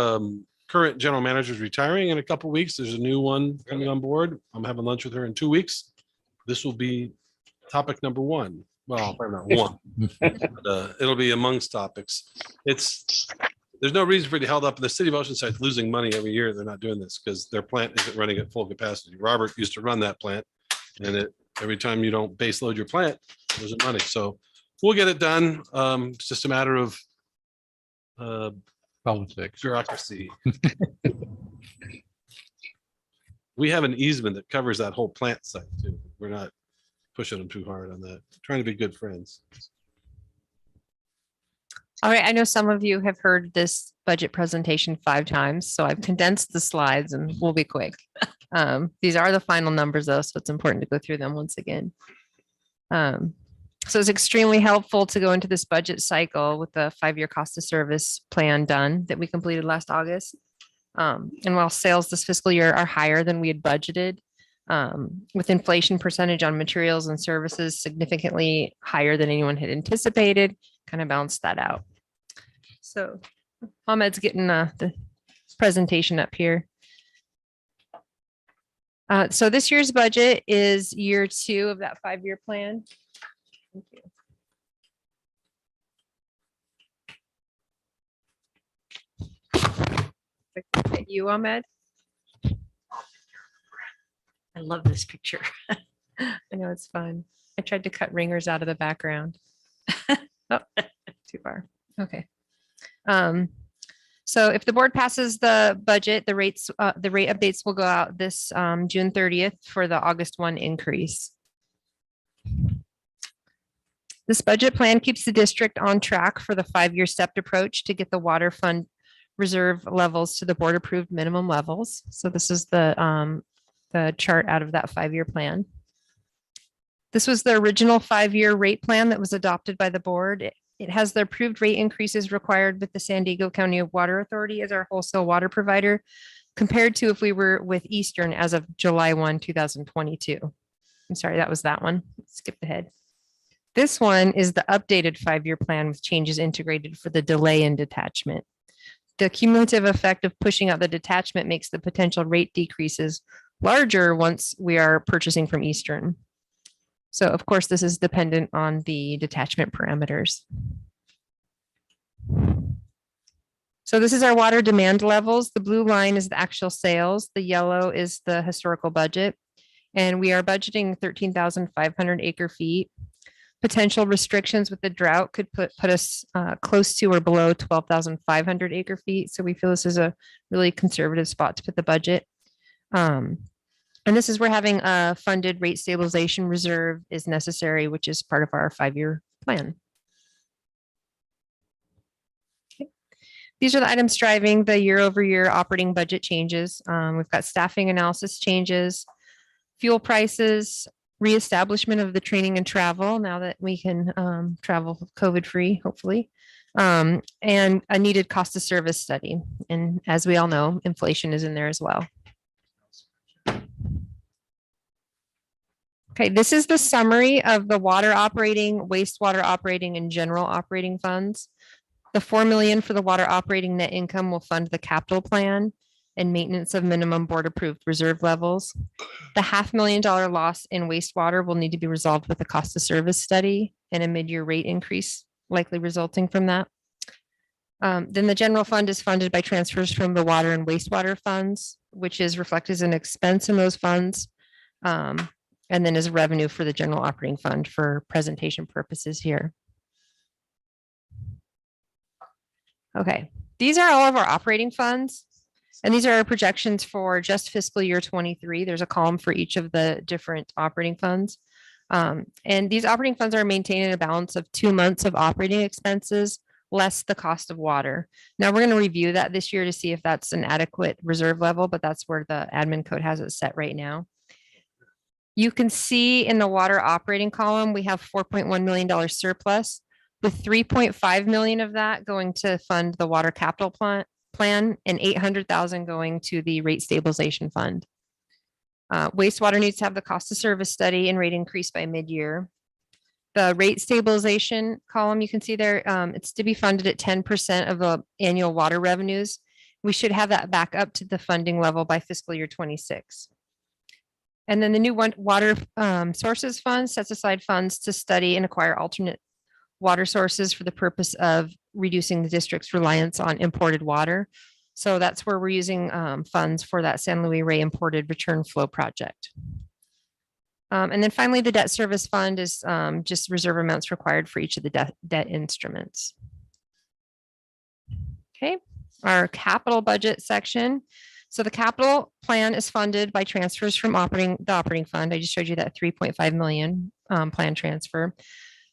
current general manager is retiring in a couple of weeks. There's a new one coming on board. I'm having lunch with her in 2 weeks. This will be topic number one. Well, probably not one, but it'll be amongst topics. There's no reason for it to held up. The city of Oceanside is losing money every year. They're not doing this because their plant isn't running at full capacity. Robert used to run that plant, and every time you don't base load your plant, there's money. So we'll get it done. It's just a matter of Politics. bureaucracy. We have an easement that covers that whole plant site too. We're not pushing them too hard on that. Trying to be good friends. All right, I know some of you have heard this budget presentation 5 times, so I've condensed the slides and we'll be quick. These are the final numbers though, so it's important to go through them once again. So it's extremely helpful to go into this budget cycle with the 5-year cost of service plan done that we completed last August. And while sales this fiscal year are higher than we had budgeted, with inflation percentage on materials and services significantly higher than anyone had anticipated, kind of balanced that out. So Ahmed's getting the presentation up here. So this year's budget is year 2 of that 5-year plan. Thank you. You, Ahmed? I love this picture. I know it's fun. I tried to cut ringers out of the background. Oh, too far. Okay. So if the board passes the budget, the rate updates will go out this June 30th for the August 1 increase. This budget plan keeps the district on track for the 5-year stepped approach to get the water fund reserve levels to the board approved minimum levels. So this is the chart out of that 5-year plan. This was the original 5-year rate plan that was adopted by the board. It has the approved rate increases required with the San Diego County Water Authority as our wholesale water provider, compared to if we were with Eastern as of July 1, 2022. I'm sorry, that was that one. Skip ahead. This one is the updated 5-year plan with changes integrated for the delay in detachment. The cumulative effect of pushing out the detachment makes the potential rate decreases larger once we are purchasing from Eastern. So of course, this is dependent on the detachment parameters. So this is our water demand levels. The blue line is the actual sales. The yellow is the historical budget. And we are budgeting 13,500 acre feet. Potential restrictions with the drought could put us close to or below 12,500 acre feet. So we feel this is a really conservative spot to put the budget. And this is where having a funded rate stabilization reserve is necessary, which is part of our 5-year plan. Okay. These are the items driving the year-over-year operating budget changes. We've got staffing analysis changes, fuel prices, reestablishment of the training and travel now that we can travel COVID-free, hopefully, and a needed cost of service study. And as we all know, inflation is in there as well. Okay, this is the summary of the water operating, wastewater operating, and general operating funds. The 4 million for the water operating net income will fund the capital plan and maintenance of minimum board approved reserve levels. The $500,000 loss in wastewater will need to be resolved with a cost of service study and a mid-year rate increase likely resulting from that. Then the general fund is funded by transfers from the water and wastewater funds, which is reflected as an expense in those funds. And then as revenue for the general operating fund for presentation purposes here. Okay, these are all of our operating funds. And these are our projections for just fiscal year 23. There's a column for each of the different operating funds. And these operating funds are maintaining a balance of 2 months of operating expenses, less the cost of water. Now we're going to review that this year to see if that's an adequate reserve level, but that's where the admin code has it set right now. You can see in the water operating column, we have $4.1 million surplus, with 3.5 million of that going to fund the water capital plan and 800,000 going to the rate stabilization fund. Wastewater needs to have the cost of service study and rate increase by mid-year. The rate stabilization column, you can see there, it's to be funded at 10% of the annual water revenues. We should have that back up to the funding level by fiscal year 26. And then the new water sources fund sets aside funds to study and acquire alternate water sources for the purpose of reducing the district's reliance on imported water. So that's where we're using funds for that San Luis Rey imported return flow project. And then finally, the debt service fund is just reserve amounts required for each of the debt instruments. Okay, our capital budget section. So the capital plan is funded by transfers from the operating fund. I just showed you that 3.5 million plan transfer,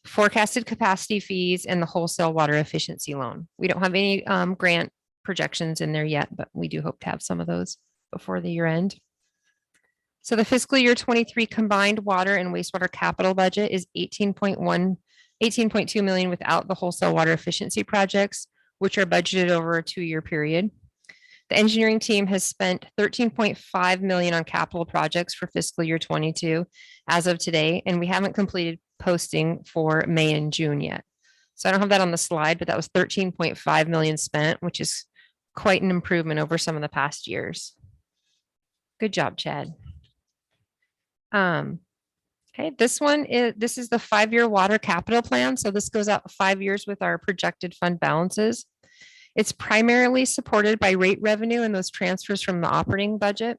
forecasted capacity fees, and the wholesale water efficiency loan. We don't have any grant projections in there yet, but we do hope to have some of those before the year end. So the fiscal year 23 combined water and wastewater capital budget is 18.2 million without the wholesale water efficiency projects, which are budgeted over a 2-year period. The engineering team has spent 13.5 million on capital projects for fiscal year 22 as of today, and we haven't completed posting for May and June yet. So I don't have that on the slide, but that was 13.5 million spent, which is quite an improvement over some of the past years. Good job, Chad. Okay, this is the 5-year water capital plan. So this goes out 5 years with our projected fund balances. It's primarily supported by rate revenue and those transfers from the operating budget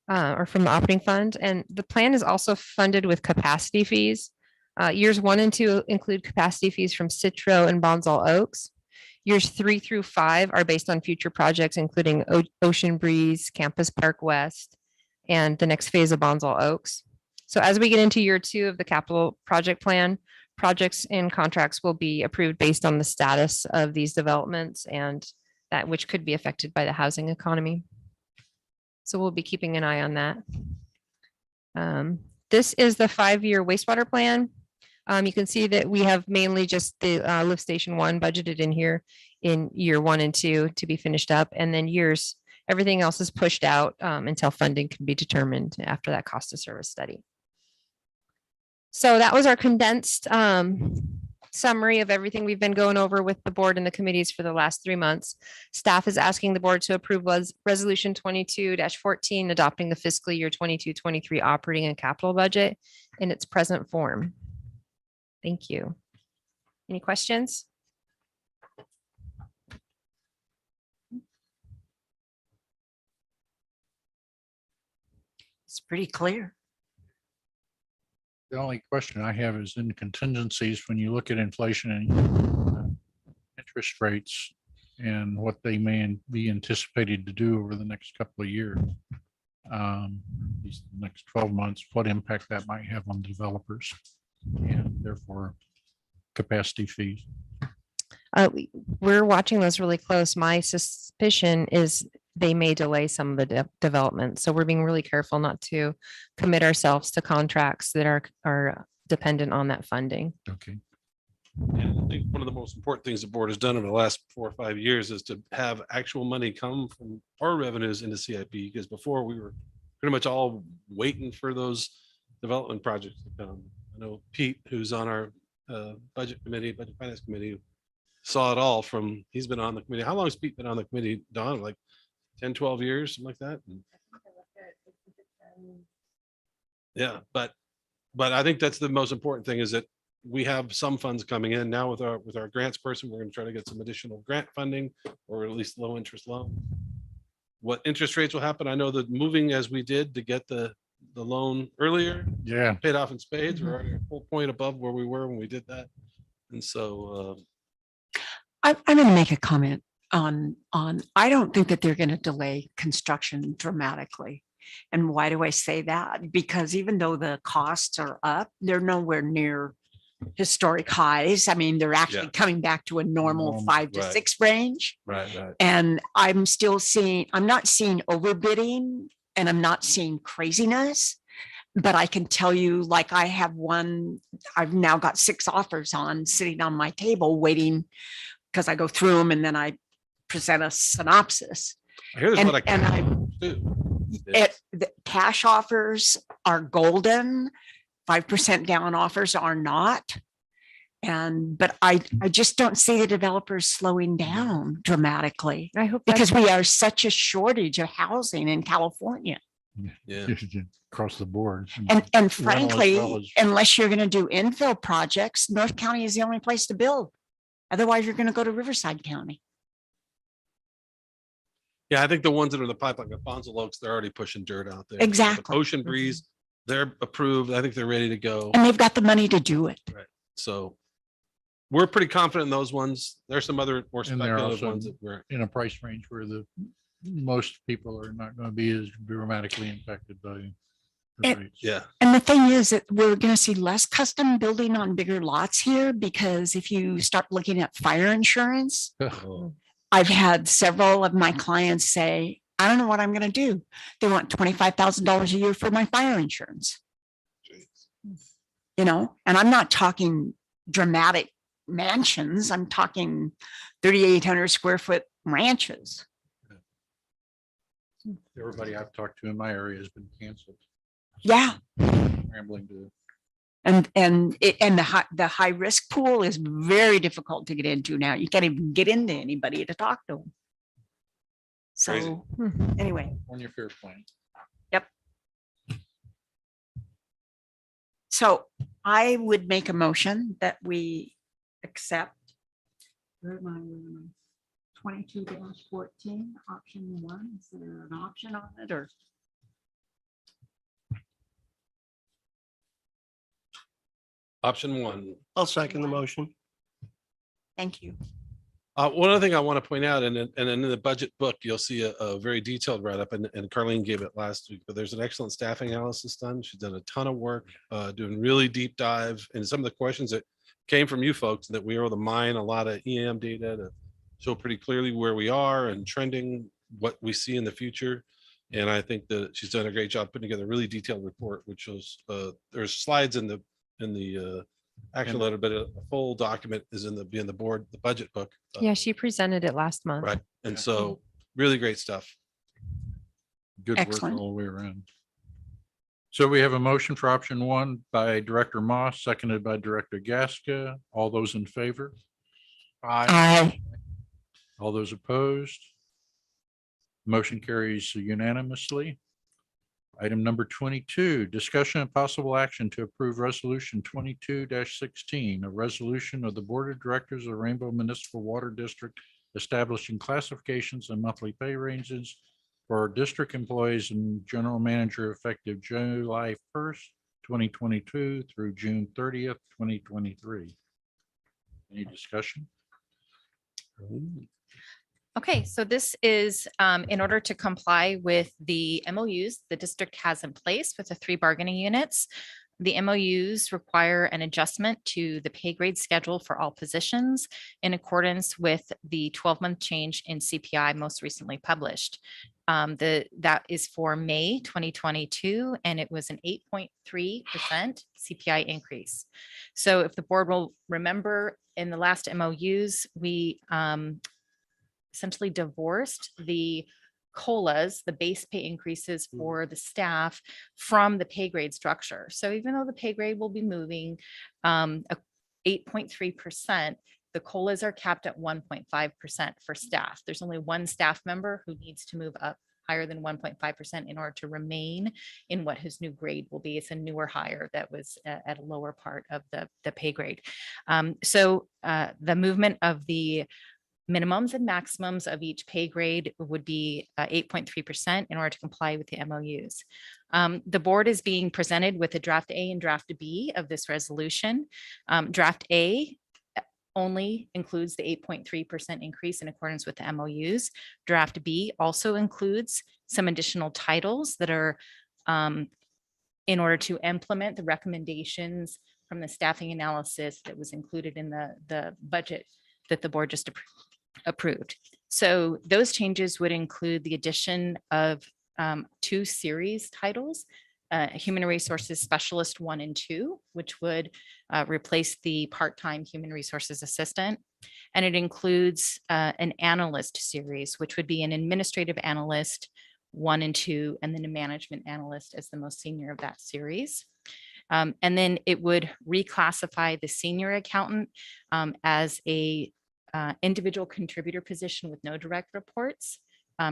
or from the operating fund. And the plan is also funded with capacity fees. Years 1 and 2 include capacity fees from Citro and Bonsall Oaks. Years 3 through 5 are based on future projects, including Ocean Breeze, Campus Park West, and the next phase of Bonsall Oaks. So as we get into year 2 of the capital project plan, projects and contracts will be approved based on the status of these developments and that which could be affected by the housing economy. So we'll be keeping an eye on that. This is the 5-year wastewater plan. You can see that we have mainly just the lift station 1 budgeted in here in year 1 and 2 to be finished up, and then everything else is pushed out until funding can be determined after that cost of service study. So that was our condensed summary of everything we've been going over with the board and the committees for the last 3 months. Staff is asking the board to approve was resolution 22-14, adopting the fiscal year 22-23 operating and capital budget in its present form. Thank you. Any questions? It's pretty clear. The only question I have is in contingencies, when you look at inflation and interest rates and what they may be anticipated to do over the next couple of years, these next 12 months, what impact that might have on developers and therefore capacity fees. We're watching those really close. My suspicion is they may delay some of the development. So we're being really careful not to commit ourselves to contracts that are dependent on that funding. Okay. And I think one of the most important things the board has done over the last 4 or 5 years is to have actual money come from our revenues into CIP, because before we were pretty much all waiting for those development projects to come. I know Pete, who's on our budget finance committee, saw it all from, he's been on the committee. How long has Pete been on the committee, Don? Like 10, 12 years, something like that? Yeah, but I think that's the most important thing, is that we have some funds coming in now with our grants person. We're going to try to get some additional grant funding, or at least low interest loan. What interest rates will happen? I know that moving as we did to get the loan earlier, Yeah. paid off in spades. We're already a full point above where we were when we did that. And so I'm going to make a comment on, I don't think that they're going to delay construction dramatically. And why do I say that? Because even though the costs are up, they're nowhere near historic highs. I mean, they're actually coming back to a normal 5 to 6 range. right. And I'm not seeing overbidding and I'm not seeing craziness. But I can tell you, like I've now got 6 offers sitting on my table waiting, because I go through them and then I present a synopsis. I hear there's a lot of And cash too. the cash offers are golden. 5% down offers are not. But I just don't see the developers slowing down dramatically. I hope because we are such a shortage of housing in California. Yeah. Across the board. And frankly, unless you're going to do infill projects, North County is the only place to build. Otherwise, you're going to go to Riverside County. Yeah, I think the ones that are in the pipeline, like Bonzel Oaks, they're already pushing dirt out there. Exactly. The Ocean Breeze, they're approved. I think they're ready to go. And they've got the money to do it. Right. So we're pretty confident in those ones. There's some other more And they're speculative also ones that we're. in a price range where most people are not going to be as dramatically impacted by the rates. Yeah. And the thing is that we're going to see less custom building on bigger lots here, because if you start looking at fire insurance, I've had several of my clients say, I don't know what I'm going to do. They want $25,000 a year for my fire insurance. And I'm not talking dramatic mansions. I'm talking 3,800 square foot ranches. Everybody I've talked to in my area has been canceled. Yeah. Scrambling to. And the high risk pool is very difficult to get into now. You can't even get into anybody to talk to them. So anyway. On your fair plan. Yep. So I would make a motion that we accept. Where am I? 22-14, option 1. Is there an option on it or? Option 1. I'll second the motion. Thank you. One other thing I want to point out, and in the budget book, you'll see a very detailed write-up, and Carlene gave it last week, but there's an excellent staffing analysis done. She's done a ton of work, doing really deep dive, and some of the questions that came from you folks that we were able to mine a lot of EM data to show pretty clearly where we are and trending, what we see in the future. And I think that she's done a great job putting together a really detailed report, which shows there's slides in the action letter, but a full document is in the board, the budget book. Yeah, she presented it last month. Right. And so really great stuff. Good work Excellent. all the way around. So we have a motion for option one by Director Moss, seconded by Director Gasca. All those in favor? Aye. All those opposed? Motion carries unanimously. Item number 22, discussion and possible action to approve resolution 22-16, a resolution of the Board of Directors of Rainbow Municipal Water District establishing classifications and monthly pay ranges for our district employees and general manager effective July 1st, 2022 through June 30th, 2023. Any discussion? Okay, so this is in order to comply with the MOUs the district has in place with the 3 bargaining units. The MOUs require an adjustment to the pay grade schedule for all positions in accordance with the 12-month change in CPI most recently published. That is for May 2022, and it was an 8.3% CPI increase. So if the board will remember, in the last MOUs, we essentially divorced the COLAs, the base pay increases for the staff, from the pay grade structure. So even though the pay grade will be moving 8.3%, the COLAs are capped at 1.5% for staff. There's only one staff member who needs to move up higher than 1.5% in order to remain in what his new grade will be. It's a newer hire that was at a lower part of the pay grade. So the movement of the minimums and maximums of each pay grade would be 8.3% in order to comply with the MOUs. The board is being presented with a draft A and draft B of this resolution. Draft A only includes the 8.3% increase in accordance with the MOUs. Draft B also includes some additional titles that are in order to implement the recommendations from the staffing analysis that was included in the budget that the board just approved. So those changes would include the addition of 2 series titles, Human Resources Specialist 1 and 2, which would replace the part-time Human Resources Assistant. And it includes an analyst series, which would be an administrative analyst 1 and 2, and then a management analyst as the most senior of that series. And then it would reclassify the senior accountant as a individual contributor position with no direct reports.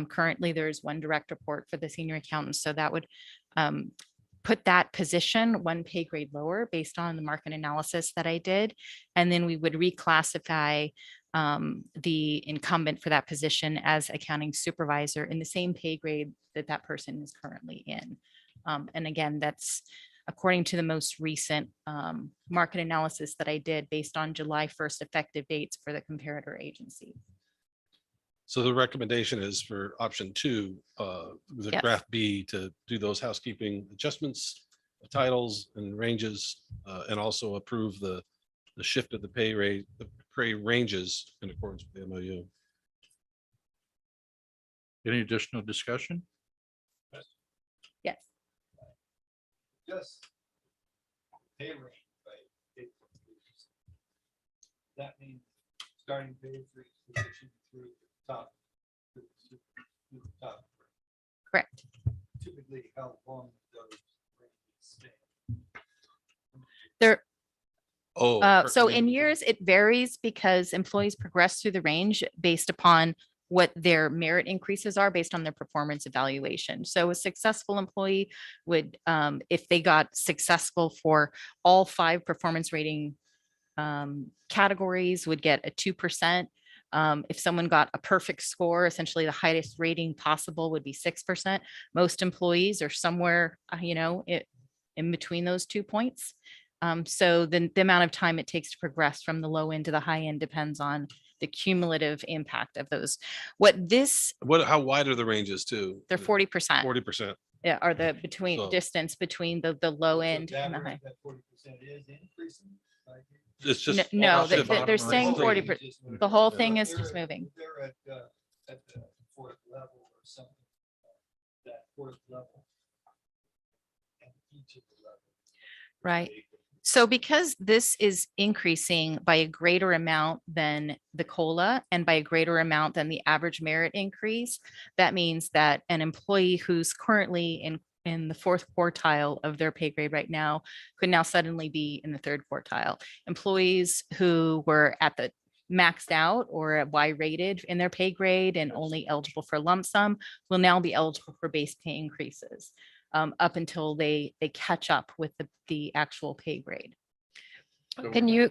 Currently, there's 1 direct report for the senior accountant, so that would put that position 1 pay grade lower based on the market analysis that I did. And then we would reclassify the incumbent for that position as accounting supervisor in the same pay grade that that person is currently in. And again, that's according to the most recent market analysis that I did based on July 1st effective dates for the comparator agency. So the recommendation is for option 2, the Yes. draft B, to do those housekeeping adjustments, titles and ranges, and also approve the shift of the pay rate, the pay ranges in accordance with the MOU. Any additional discussion? Yes. Just pay rate, right? That means starting pay for each position through the top. through the top. Correct. Typically, how long those ranges stay? There, Oh. so in years, it varies because employees progress through the range based upon what their merit increases are based on their performance evaluation. So a successful employee would, if they got successful for all 5 performance rating categories, would get a 2%. If someone got a perfect score, essentially the highest rating possible would be 6%. Most employees are somewhere, in between those 2 points. So the amount of time it takes to progress from the low end to the high end depends on the cumulative impact of those. How wide are the ranges too? They're 40%. 40%. Yeah, are the So- distance between the low end So and the that high. rate, that 40% is increasing. Like, It's just. No, shift. they're saying Bottom 40, range. the whole thing if is they're just at- moving. if They're at the 4th level or something, that 4th level. And each of the levels. Right. So because this is increasing by a greater amount than the COLA and by a greater amount than the average merit increase, that means that an employee who's currently in in the fourth quartile of their pay grade right now could now suddenly be in the third quartile. Employees who were at the maxed out or at Y rated in their pay grade and only eligible for lump sum will now be eligible for base pay increases up until they catch up with the actual pay grade. Can you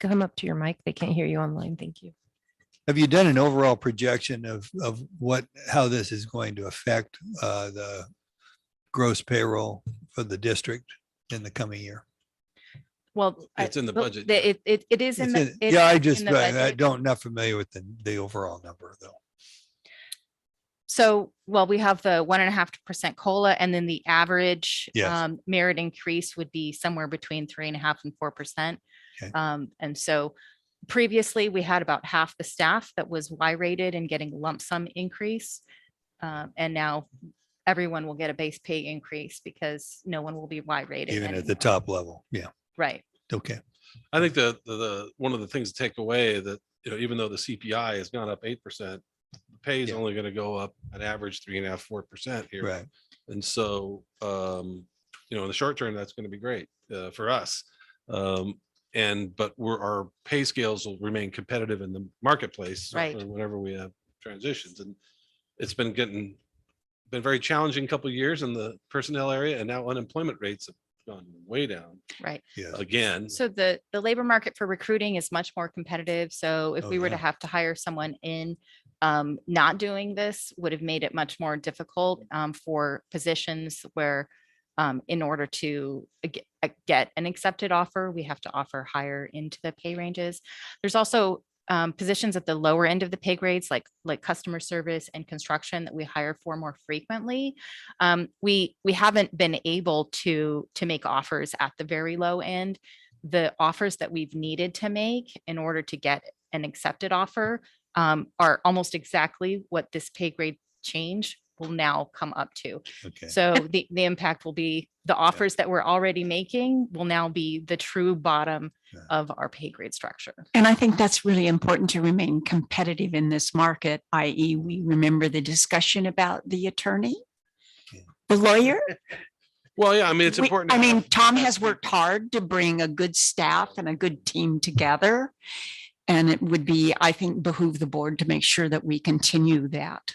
come up to your mic? They can't hear you online. Thank you. Have you done an overall projection of how this is going to affect the gross payroll for the district in the coming year? Well, It's in the well, budget. It is in the. it Yeah, is in the budget. not familiar with the overall number though. So, well, we have the 1.5% COLA, and then the average Yes. merit increase would be somewhere between 3.5% and 4%. Okay. And so previously we had about half the staff that was Y rated and getting lump sum increase. And now everyone will get a base pay increase because no one will be Y rated. Even at the top level. Yeah. Right. Okay. I think the one of the things to take away that, even though the CPI has gone up 8%, the pay is only going to go up an average 3.5%, 4% here. Right. And so, in the short term, that's going to be great for us. But our pay scales will remain competitive in the marketplace Right. whenever we have transitions. And it's been very challenging couple of years in the personnel area, and now unemployment rates have gone way down Right. again. So the labor market for recruiting is much more competitive. So if Oh, we were to yeah. have to hire someone in, not doing this would have made it much more difficult for positions where in order to get an accepted offer, we have to offer higher into the pay ranges. There's also positions at the lower end of the pay grades, like customer service and construction, that we hire for more frequently. We haven't been able to make offers at the very low end. The offers that we've needed to make in order to get an accepted offer are almost exactly what this pay grade change will now come up to. Okay. So the impact will be the offers that we're already making will now be the true bottom of our pay grade structure. And I think that's really important to remain competitive in this market, i.e. we remember the discussion about the attorney, the lawyer. Well, yeah, I mean, it's important. to have- Tom has worked hard to bring a good staff and a good team together. And it would be, I think, behoove the board to make sure that we continue that.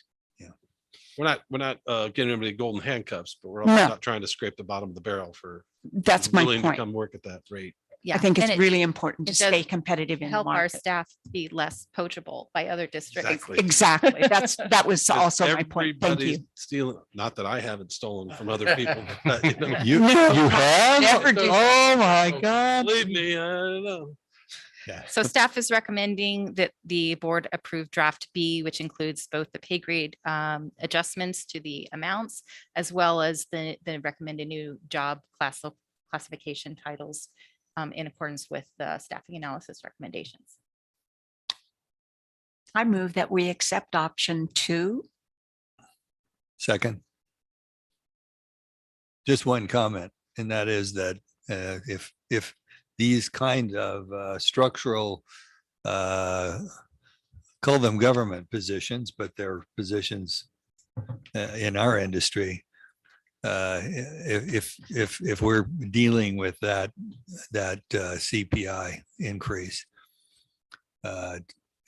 We're not getting anybody golden handcuffs, but we're also No. not trying to scrape the bottom of the barrel for That's my willing to point. come work at that rate. Yeah. I think it's and it- really important to it does stay competitive in the help our market. staff be less poachable by other districts. Exactly. That was also my point. Thank Everybody's you. stealing, not that I haven't stolen from other people. but, You No, have? never did. Oh, my God. Believe me, I don't know. So staff is recommending that the board approve draft B, which includes both the pay grade adjustments to the amounts, as well as the recommended new job classification titles in accordance with the staffing analysis recommendations. I move that we accept option 2. Second. Just one comment, and that is that if these kind of structural, call them government positions, but they're positions in our industry. If we're dealing with that CPI increase,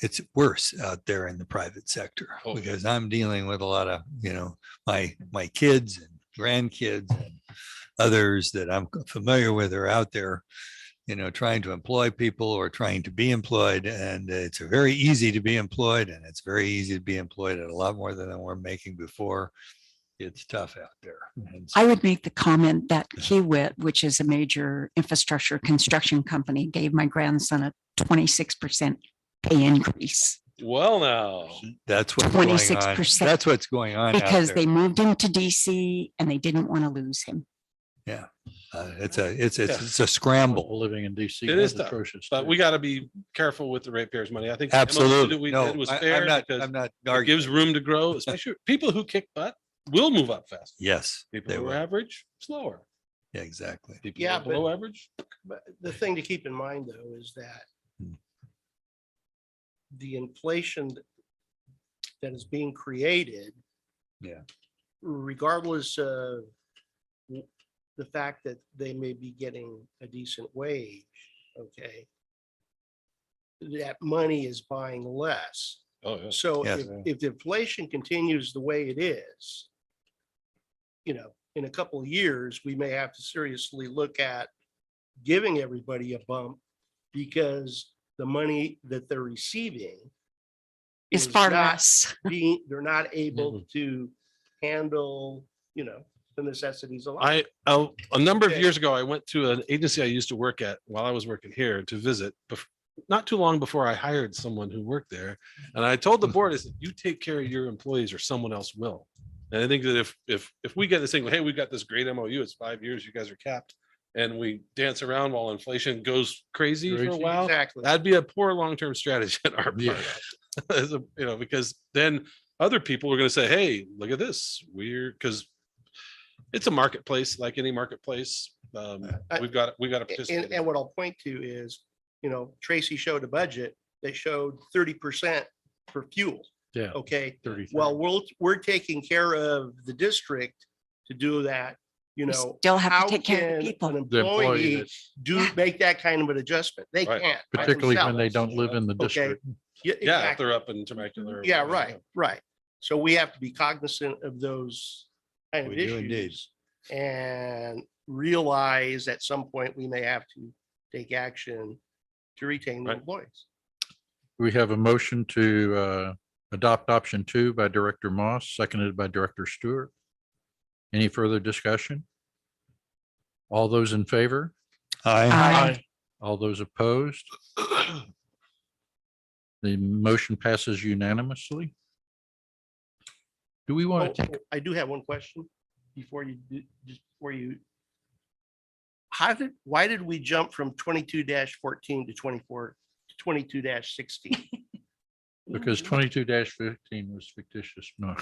it's worse out there in the private sector Oh. because I'm dealing with a lot of, my kids and grandkids and others that I'm familiar with are out there, trying to employ people or trying to be employed. And it's very easy to be employed, and it's very easy to be employed at a lot more than we're making before. It's tough out there. And so- I would make the comment that Kiewit, which is a major infrastructure construction company, gave my grandson a 26% pay increase Well, now. That's what's going on. 26%. That's what's going on out because there. they moved him to DC and they didn't want to lose him. Yeah, it's a scramble. Living in DC. It is that's tough, atrocious, but too. we got to be careful with the ratepayers' money. I think the MOU Absolutely. that we No, did was I'm fair not- because I'm not it arguing. gives room to grow, especially people who kick butt will move up fast. Yes, People they who will. are average, slower. Yeah, exactly. People who Yeah, are below but- average. But the thing to keep in mind, though, is that Hmm. the inflation that is being created Yeah. regardless of the fact that they may be getting a decent wage, okay, that money is buying less. Oh, yeah. So Yes. if the inflation continues the way it is, you know, in a couple of years, we may have to seriously look at giving everybody a bump because the money that they're receiving It's is far not less. they're not able to handle, you know, the necessities of life. A number of Okay. years ago, I went to an agency I used to work at while I was working here to visit, not too long before I hired someone who worked there. And I told the board, is you take care of your employees or someone else will. And I think that if we get this thing, hey, we've got this great MOU, it's 5 years, you guys are capped, and we dance around while inflation goes crazy for a Crazy. while, Exactly. that'd be a poor long-term strategy on our Yeah. part. As a- You know, because then other people are gonna say, hey, look at this, because it's a marketplace, like any marketplace. We've got to participate. And what I'll point to is, you know, Tracy showed a budget that showed 30% for fuel. Yeah. Okay, 30. well, we're taking care of the district to do that, you We know. still have to how take care of the can people. An The employee employee that's- make that kind of an adjustment. They Right. can't. by Particularly when they themselves. don't live in the Okay. district. Yeah, Yeah, if exactly. they're up in Temecula. or Yeah, whatever. right. So we have to be cognizant of those kind of We do indeed. issues and realize at some point we may have to take action to retain the Right. employees. We have a motion to adopt option 2 by Director Moss, seconded by Director Stewart. Any further discussion? All those in favor? Aye. All those opposed? The motion passes unanimously. Do we want to take, I do have one question before you, why did we jump from 22-14 to 22-16? because 22-15 was fictitious. No.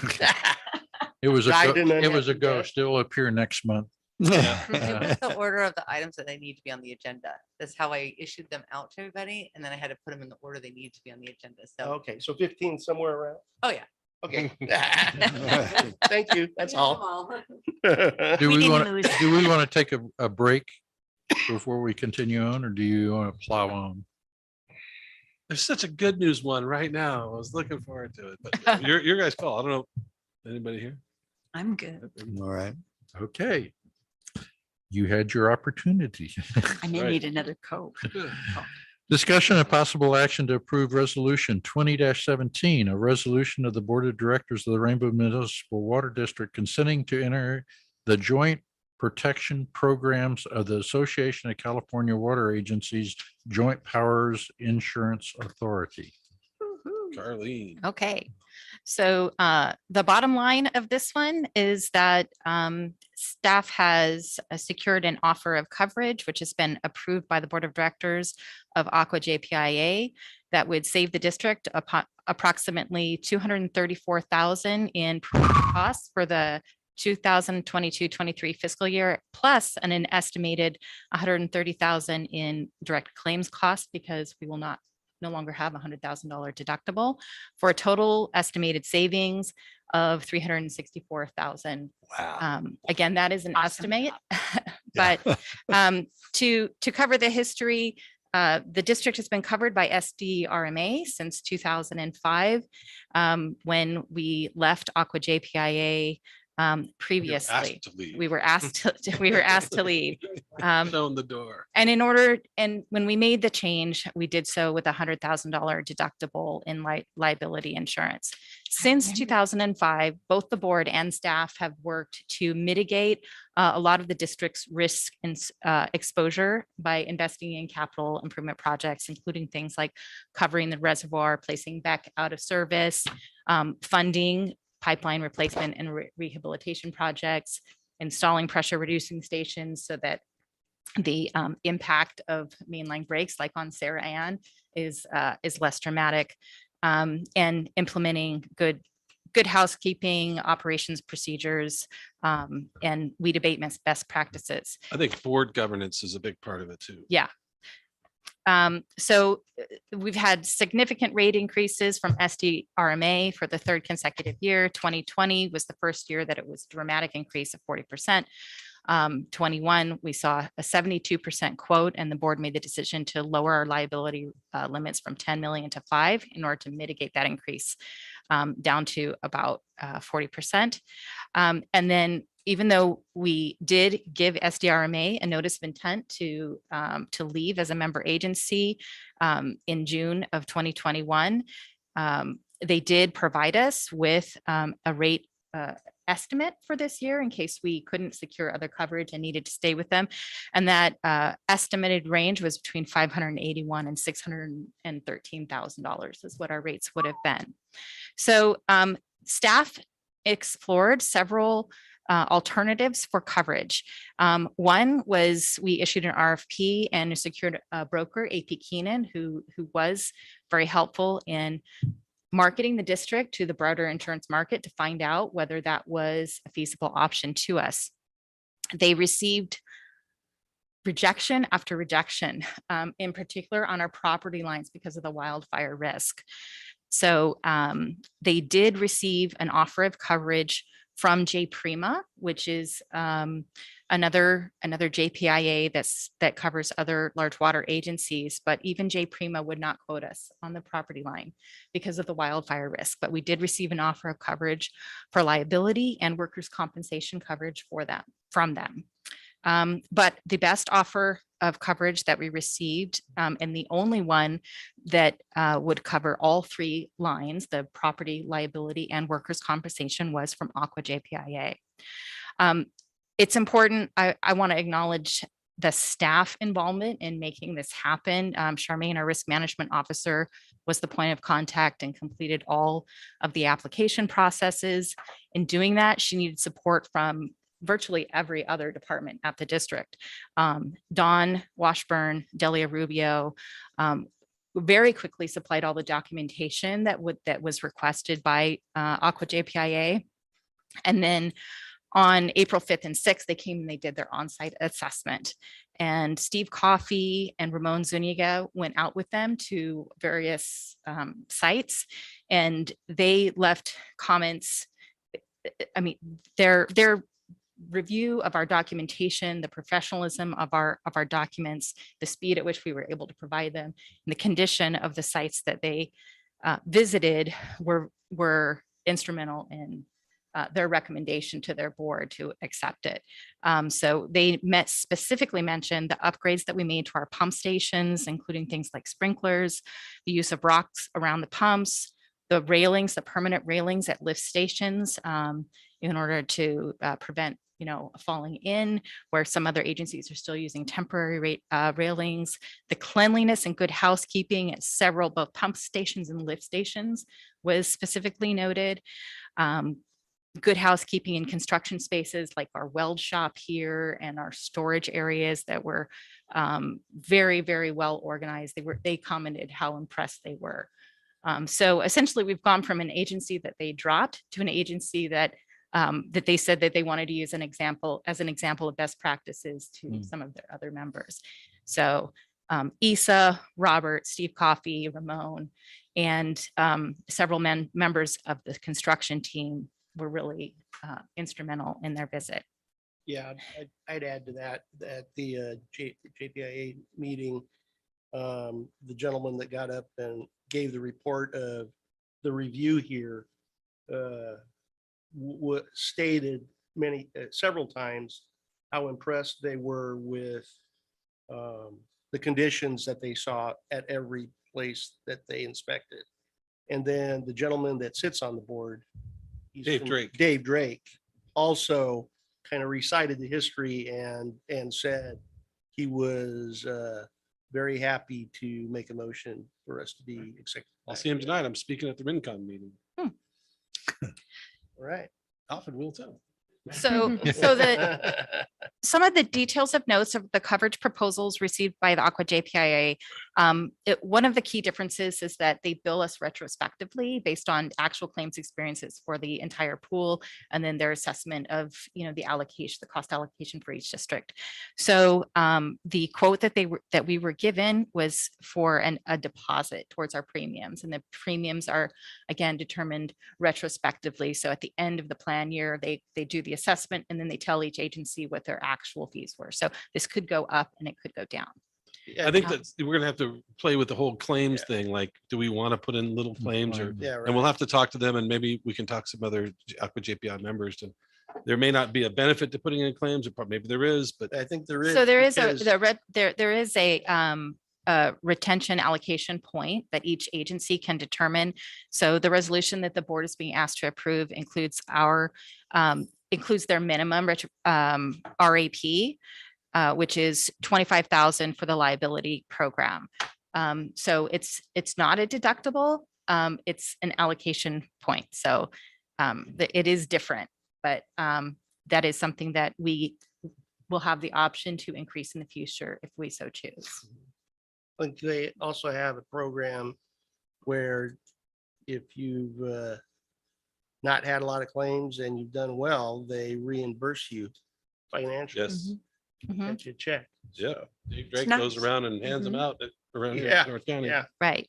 It was a, I go- didn't it was a have to guess. ghost. It will appear next month. It was the order of the items that they need to be on the agenda. That's how I issued them out to everybody. And then I had to put them in the order they need to be on the agenda. So, Okay, so 15 somewhere around? oh yeah. Okay. Thank you. That's all. Do We we didn't want, lose. do we want to take a break before we continue on, or do you want to plow on? There's such a good news one right now. I was looking forward to it, but your guys' call. I don't know. Anybody here? I'm good. All right. Okay. You had your opportunity. I may Right. need another Coke. Discussion of possible action to approve resolution 20-17, a resolution of the Board of Directors of the Rainbow Municipal Water District consenting to enter the joint protection programs of the Association of California Water Agencies Joint Powers Insurance Authority. Carlene. Okay, so the bottom line of this one is that staff has secured an offer of coverage, which has been approved by the Board of Directors of Aqua JPIA that would save the district approximately $234,000 in costs for the 2022-23 fiscal year, plus an estimated $130,000 in direct claims costs because we will no longer have a $100,000 deductible for a total estimated savings of $364,000. Wow. Again, that is an Awesome estimate, Yeah. but to cover the history, the district has been covered by SDRMA since 2005, when we left Aqua JPIA previously. Asked to leave. We were asked to leave. Shown the door. And when we made the change, we did so with a $100,000 deductible in liability insurance. Since 2005, both the board and staff have worked to mitigate a lot of the district's risk and exposure by investing in capital improvement projects, including things like covering the reservoir, placing back out of service, funding pipeline replacement and rehabilitation projects, installing pressure reducing stations so that the impact of mainline breaks like on Sarah Ann is less dramatic, and implementing good housekeeping operations procedures, and weed abatement best practices. I think board governance is a big part of it too. Yeah. So we've had significant rate increases from SDRMA for the third consecutive year. 2020 was the first year that it was a dramatic increase of 40%. 21, we saw a 72% quote, and the board made the decision to lower our liability limits from 10 million to 5 in order to mitigate that increase down to about 40%. And then even though we did give SDRMA a notice of intent to leave as a member agency in June of 2021, they did provide us with a rate estimate for this year in case we couldn't secure other coverage and needed to stay with them. And that estimated range was between $581,000 and $613,000 is what our rates would have been. So staff explored several alternatives for coverage. One was we issued an RFP and secured a broker, AP Keenan, who was very helpful in marketing the district to the broader insurance market to find out whether that was a feasible option to us. They received rejection after rejection, in particular on our property lines because of the wildfire risk. So they did receive an offer of coverage from J Prima, which is another JPIA that covers other large water agencies, but even J Prima would not quote us on the property line because of the wildfire risk. But we did receive an offer of coverage for liability and workers' compensation coverage from them. But the best offer of coverage that we received, and the only one that would cover all three lines, the property, liability, and workers' compensation, was from Aqua JPIA. It's important, I want to acknowledge the staff involvement in making this happen. Charmaine, our risk management officer, was the point of contact and completed all of the application processes. In doing that, she needed support from virtually every other department at the district. Dawn Washburn, Delia Rubio, very quickly supplied all the documentation that was requested by Aqua JPIA. And then on April 5th and 6th, they came and they did their on-site assessment. And Steve Coffey and Ramon Zuniga went out with them to various sites, and they left comments. I mean, their review of our documentation, the professionalism of our documents, the speed at which we were able to provide them, and the condition of the sites that they visited were instrumental in their recommendation to their board to accept it. So they specifically mentioned the upgrades that we made to our pump stations, including things like sprinklers, the use of rocks around the pumps, the railings, the permanent railings at lift stations, in order to prevent falling in, where some other agencies are still using temporary railings. The cleanliness and good housekeeping at several both pump stations and lift stations was specifically noted. Good housekeeping in construction spaces like our weld shop here and our storage areas that were very, very well organized. They commented how impressed they were. So essentially, we've gone from an agency that they dropped to an agency that they said that they wanted to use as an example of best practices to some of their other members. So Isa, Robert, Steve Coffey, Ramon, and several members of the construction team were really instrumental in their visit. Yeah, I'd add to that, at the JPIA meeting, the gentleman that got up and gave the report of the review here stated several times how impressed they were with the conditions that they saw at every place that they inspected. And then the gentleman that sits on the board, Dave Drake, also kind of recited the history and said he was very happy to make a motion for us to be accepted. I'll see him tonight. I'm speaking at the Rincon meeting. All right. Alfred will too. So, some of the details of notes of the coverage proposals received by the Aqua JPIA. One of the key differences is that they bill us retrospectively based on actual claims experiences for the entire pool, and then their assessment of, the allocation, the cost allocation for each district. So the quote that we were given was for a deposit towards our premiums, and the premiums are again determined retrospectively. So at the end of the plan year, they do the assessment, and then they tell each agency what their actual fees were. So this could go up and it could go down. I think that we're gonna have to play with the whole claims thing. Like, do we want to put in little claims or, and we'll have to talk to them, and maybe we can talk some other Aqua JPI members to, there may not be a benefit to putting in claims, or maybe there is, but I think there is. So there is because- there is a retention allocation point that each agency can determine. So the resolution that the board is being asked to approve includes includes their minimum RAP, which is 25,000 for the liability program. So it's not a deductible, it's an allocation point. So it is different, but that is something that we will have the option to increase in the future if we so choose. Like they also have a program where if you've not had a lot of claims and you've done well, they reimburse you financially. yes, Get you a check. yeah. Dave Drake nice. goes around and hands them Mhm. out around here Yeah, in North County. Yeah. Right.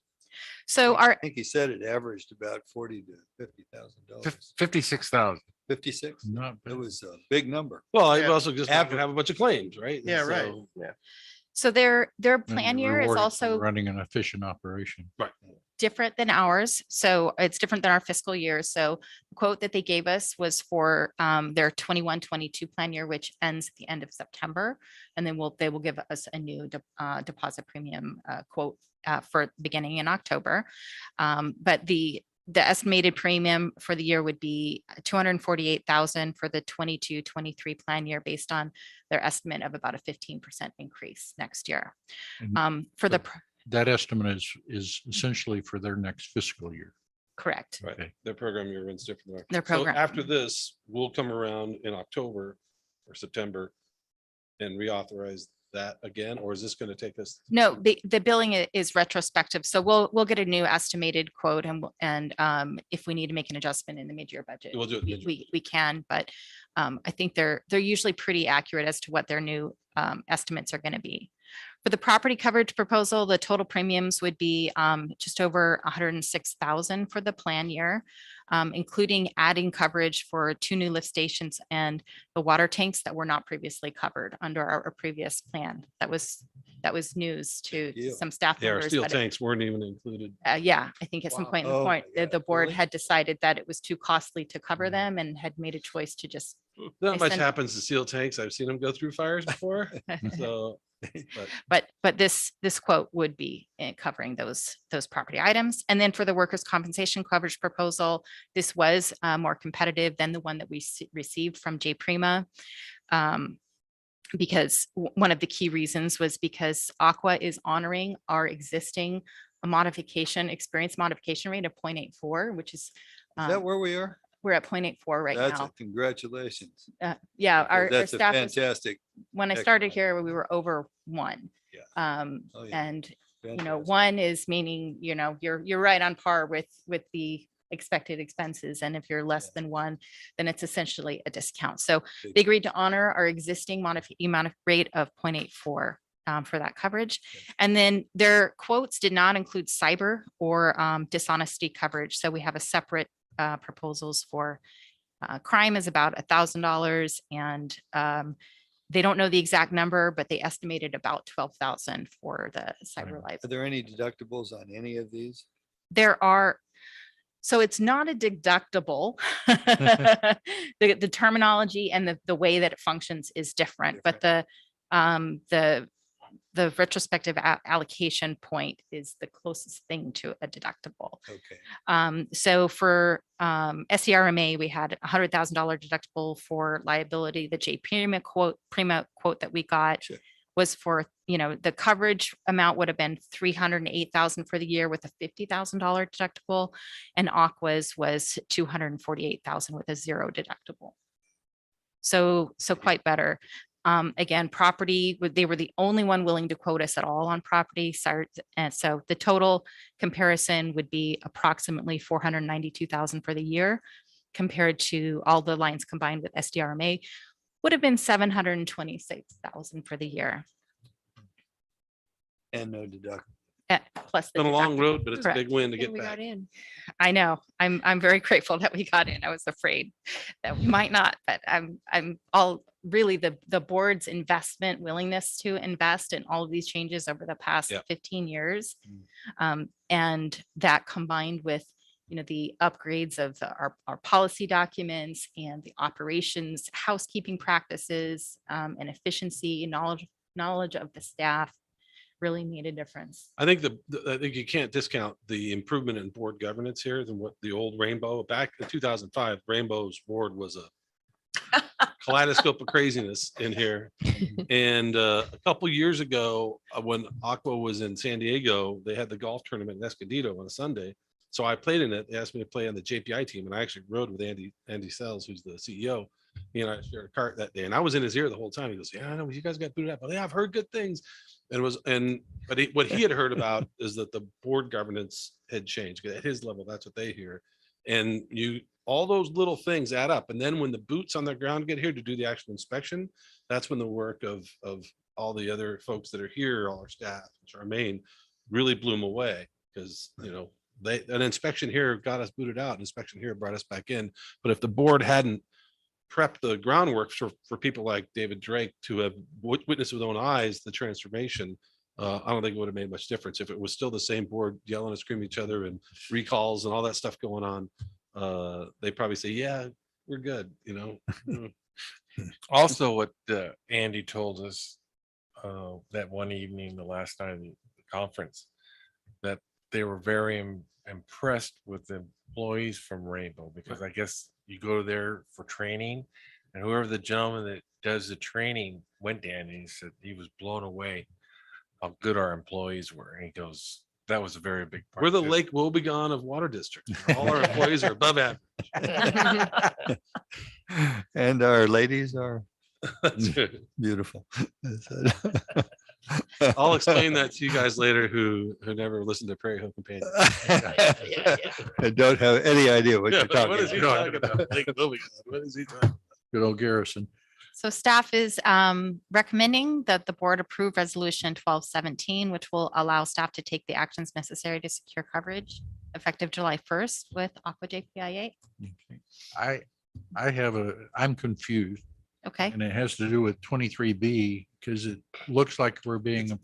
So I think he said it averaged about $40,000 to $50,000. 56,000. 56. Not It was a big number. Well, I Yeah. also just happen to have a bunch of claims, right? Yeah, right. So- Yeah. So their and plan you're year is rewarded for also running an efficient operation. different than ours. So it's different than our fiscal year. So the quote that they gave us was for their 21-22 plan year, which ends at the end of September. And then they will give us a new deposit premium quote for beginning in October. But the estimated premium for the year would be 248,000 for the 22-23 plan year, based on their estimate of about a 15% increase next year. And For the, so that estimate is essentially for their next fiscal year. correct. Right, Okay. their program year runs different. than ours. Their So program. After this, we'll come around in October or September and reauthorize that again, or is this gonna take us? No, the billing is retrospective. So we'll get a new estimated quote, and if we need to make an adjustment in the mid-year budget, We'll do it mid-year. we can, but I think they're usually pretty accurate as to what their new estimates are going to be. For the property coverage proposal, the total premiums would be just over 106,000 for the plan year, including adding coverage for 2 new lift stations and the water tanks that were not previously covered under our previous plan. That was news to deal. some staff Yeah, our members. steel but tanks weren't even included. yeah, I think at some Wow. point in the Oh, point, yeah, the board really? had decided that it was too costly to cover them and had made a choice to just. Not much sent- happens to steel tanks. I've seen them go through fires before, so. But this quote would be covering those property items. And then for the workers' compensation coverage proposal, this was more competitive than the one that we received from J Prima. Because one of the key reasons was because Aqua is honoring our existing experience modification rate of 0.84, which is. Is that where we are? We're at 0.84 right That's now. a congratulations. Yeah, because our That's a staff was, fantastic. when I started excellent. here, we were over 1. Yeah. Oh, yeah. And Fantastic. 1 is meaning, you're right on par with the expected expenses. And if you're less than 1, then it's essentially a discount. So Big- they agreed to honor our existing rate of 0.84 for that coverage. And then their quotes did not include cyber or dishonesty coverage. So we have a separate proposals for crime is about $1,000, and they don't know the exact number, but they estimated about 12,000 for the cyber life. Are there any deductibles on any of these? There are, so it's not a deductible. The terminology and the way that it functions is different, but the retrospective allocation point is the closest thing to a deductible. Okay. So for SCRMA, we had $100,000 deductible for liability. The J Prima quote that we got was for, the coverage amount would have been $308,000 for the year with a $50,000 deductible, and Aqua's was $248,000 with a 0 deductible. So quite better. Again, property, they were the only one willing to quote us at all on property. And so the total comparison would be approximately 492,000 for the year, compared to all the lines combined with SDRMA would have been 726,000 for the year. And no deduct. Plus the Been a long deductible. road, but it's a Correct. big win to Yeah, get we got back. in. I know. I'm very grateful that we got in. I was afraid that we might not, but I'm all really the board's investment willingness to invest in all of these changes over the past Yep. 15 years. And that combined with, the upgrades of our policy documents and the operations, housekeeping practices, and efficiency, knowledge of the staff really made a difference. I think I think you can't discount the improvement in board governance here than what the old Rainbow, back in 2005, Rainbow's board was a kaleidoscope of craziness in here. And a couple years ago, when Aqua was in San Diego, they had the golf tournament in Escondido on a Sunday. So I played in it. They asked me to play on the JPI team, and I actually rode with Andy Sells, who's the CEO. He and I shared a cart that day, and I was in his ear the whole time. He goes, "Yeah, I know you guys got booted out, but yeah, I've heard good things." What he had heard about is that the board governance had changed at his level. That's what they hear, and all those little things add up. And then when the boots on the ground get here to do the actual inspection, that's when the work of all the other folks that are here, all our staff, Charmaine, really blew them away, because an inspection here got us booted out, an inspection here brought us back in. But if the board hadn't prepped the groundwork for people like David Drake to have witnessed with their own eyes the transformation, I don't think it would have made much difference. If it was still the same board yelling and screaming at each other and recalls and all that stuff going on, they probably say, "Yeah, we're good." Also, what Andy told us that one evening, the last night of the conference, that they were very impressed with the employees from Rainbow, because I guess you go there for training, and whoever the gentleman that does the training went there, and he said he was blown away how good our employees were. And he goes, that was a very big part. We're the too. Lake Wobegon of water district. All our employees are above average. And our ladies are That's good. beautiful. I'll explain that to you guys later who never listened to Prairie Hill Companion. I don't have any idea what you're talking What is he about. talking about? Lake Wobegon. What is he talking about? Good old Garrison. So staff is recommending that the board approve resolution 1217, which will allow staff to take the actions necessary to secure coverage effective July 1st with Aqua JPIA. I'm confused, Okay, and it has to do with 23B, because it looks like we're Yeah.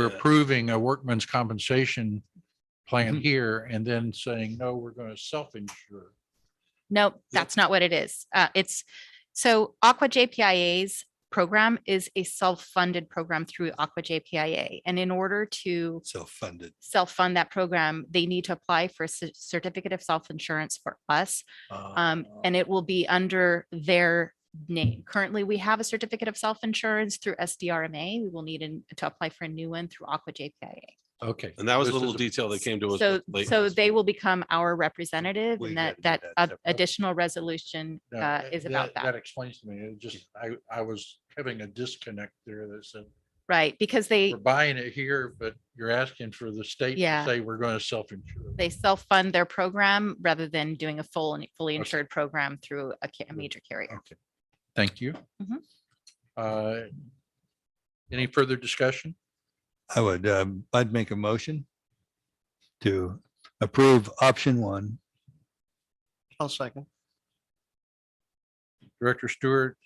approving a workman's compensation plan here and then saying, no, we're going to self-insure. no, that's not what it is. So Aqua JPIA's program is a self-funded program through Aqua JPIA. And in order to Self-funded. self-fund that program, they need to apply for a certificate of self-insurance for us. And it will be under their name. Currently, we have a certificate of self-insurance through SDRMA. We will need to apply for a new one through Aqua JPIA. Okay. And that was a This little is detail that came to us. So, late so last they week. will become our representative, We and get that that separate. additional resolution No, is about That that. explains to me. It just, I was having a disconnect there that said, Right, because they, we're buying it here, but you're asking for the state to Yeah. say we're going to self-insure. they self-fund their program rather than doing a fully insured program through a major carrier. Okay, thank you. Mhm. Any further discussion? I'd make a motion to approve option 1. I'll second. Director Stewart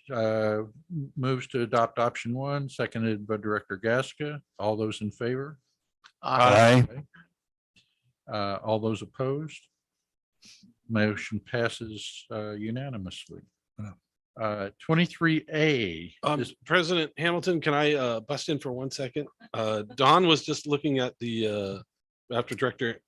moves to adopt option 1, seconded by Director Gasca. All those in favor? Aye. Okay. All those opposed? Motion passes unanimously. 23A. President Hamilton, can I bust in for 1 second? Don was just looking at the after Director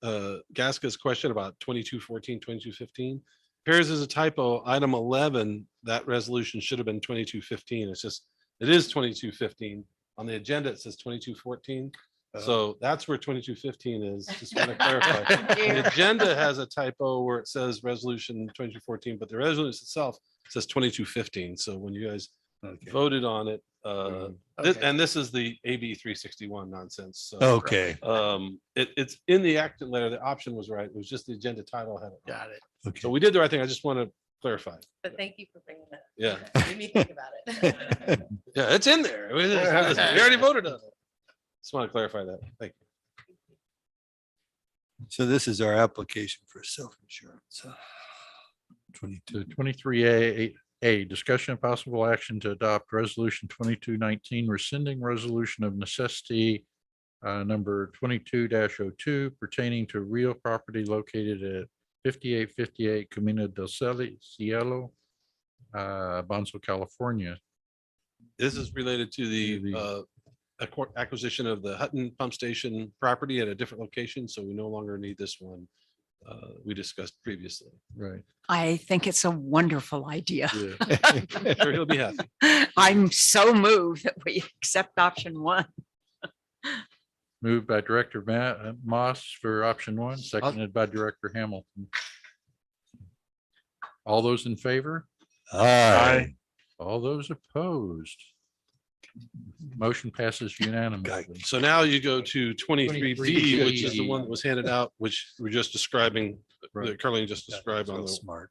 Gasca's question about 2214, 2215. Appears as a typo, item 11, that resolution should have been 2215. It is 2215. On the agenda, it says 2214. So that's where 2215 is. Just want to clarify. The agenda has a typo where it says resolution 2214, but the resolution itself says 2215. So when you guys voted on it, and this is the AB 361 nonsense. So, Okay. it's in the action letter. The option was right. It was just the agenda title had it. Got it. Okay. So we did the right thing. I just want to clarify. But thank you for bringing that. Yeah. Made me think about it. Yeah, it's in there. We already voted on it. Just want to clarify that. Thank you. So this is our application for self-insurance. 22. 23A, discussion of possible action to adopt resolution 2219, rescinding resolution of necessity number 22-02 pertaining to real property located at 5858 Camino del Cielo, Bonzo, California. This is related to the acquisition of the Hutton Pump Station property at a different location, so we no longer need this one we discussed previously. Right. I think it's a wonderful idea. Sure, he'll be happy. I'm so moved that we accept option one. Moved by Director Moss for option one, seconded by Director Hamilton. All those in favor? Aye. All those opposed? Motion passes unanimously. So now you go to 23B, 23B. which is the one that was handed out, which we're just describing, Right. that Carleen just described on the. Smart.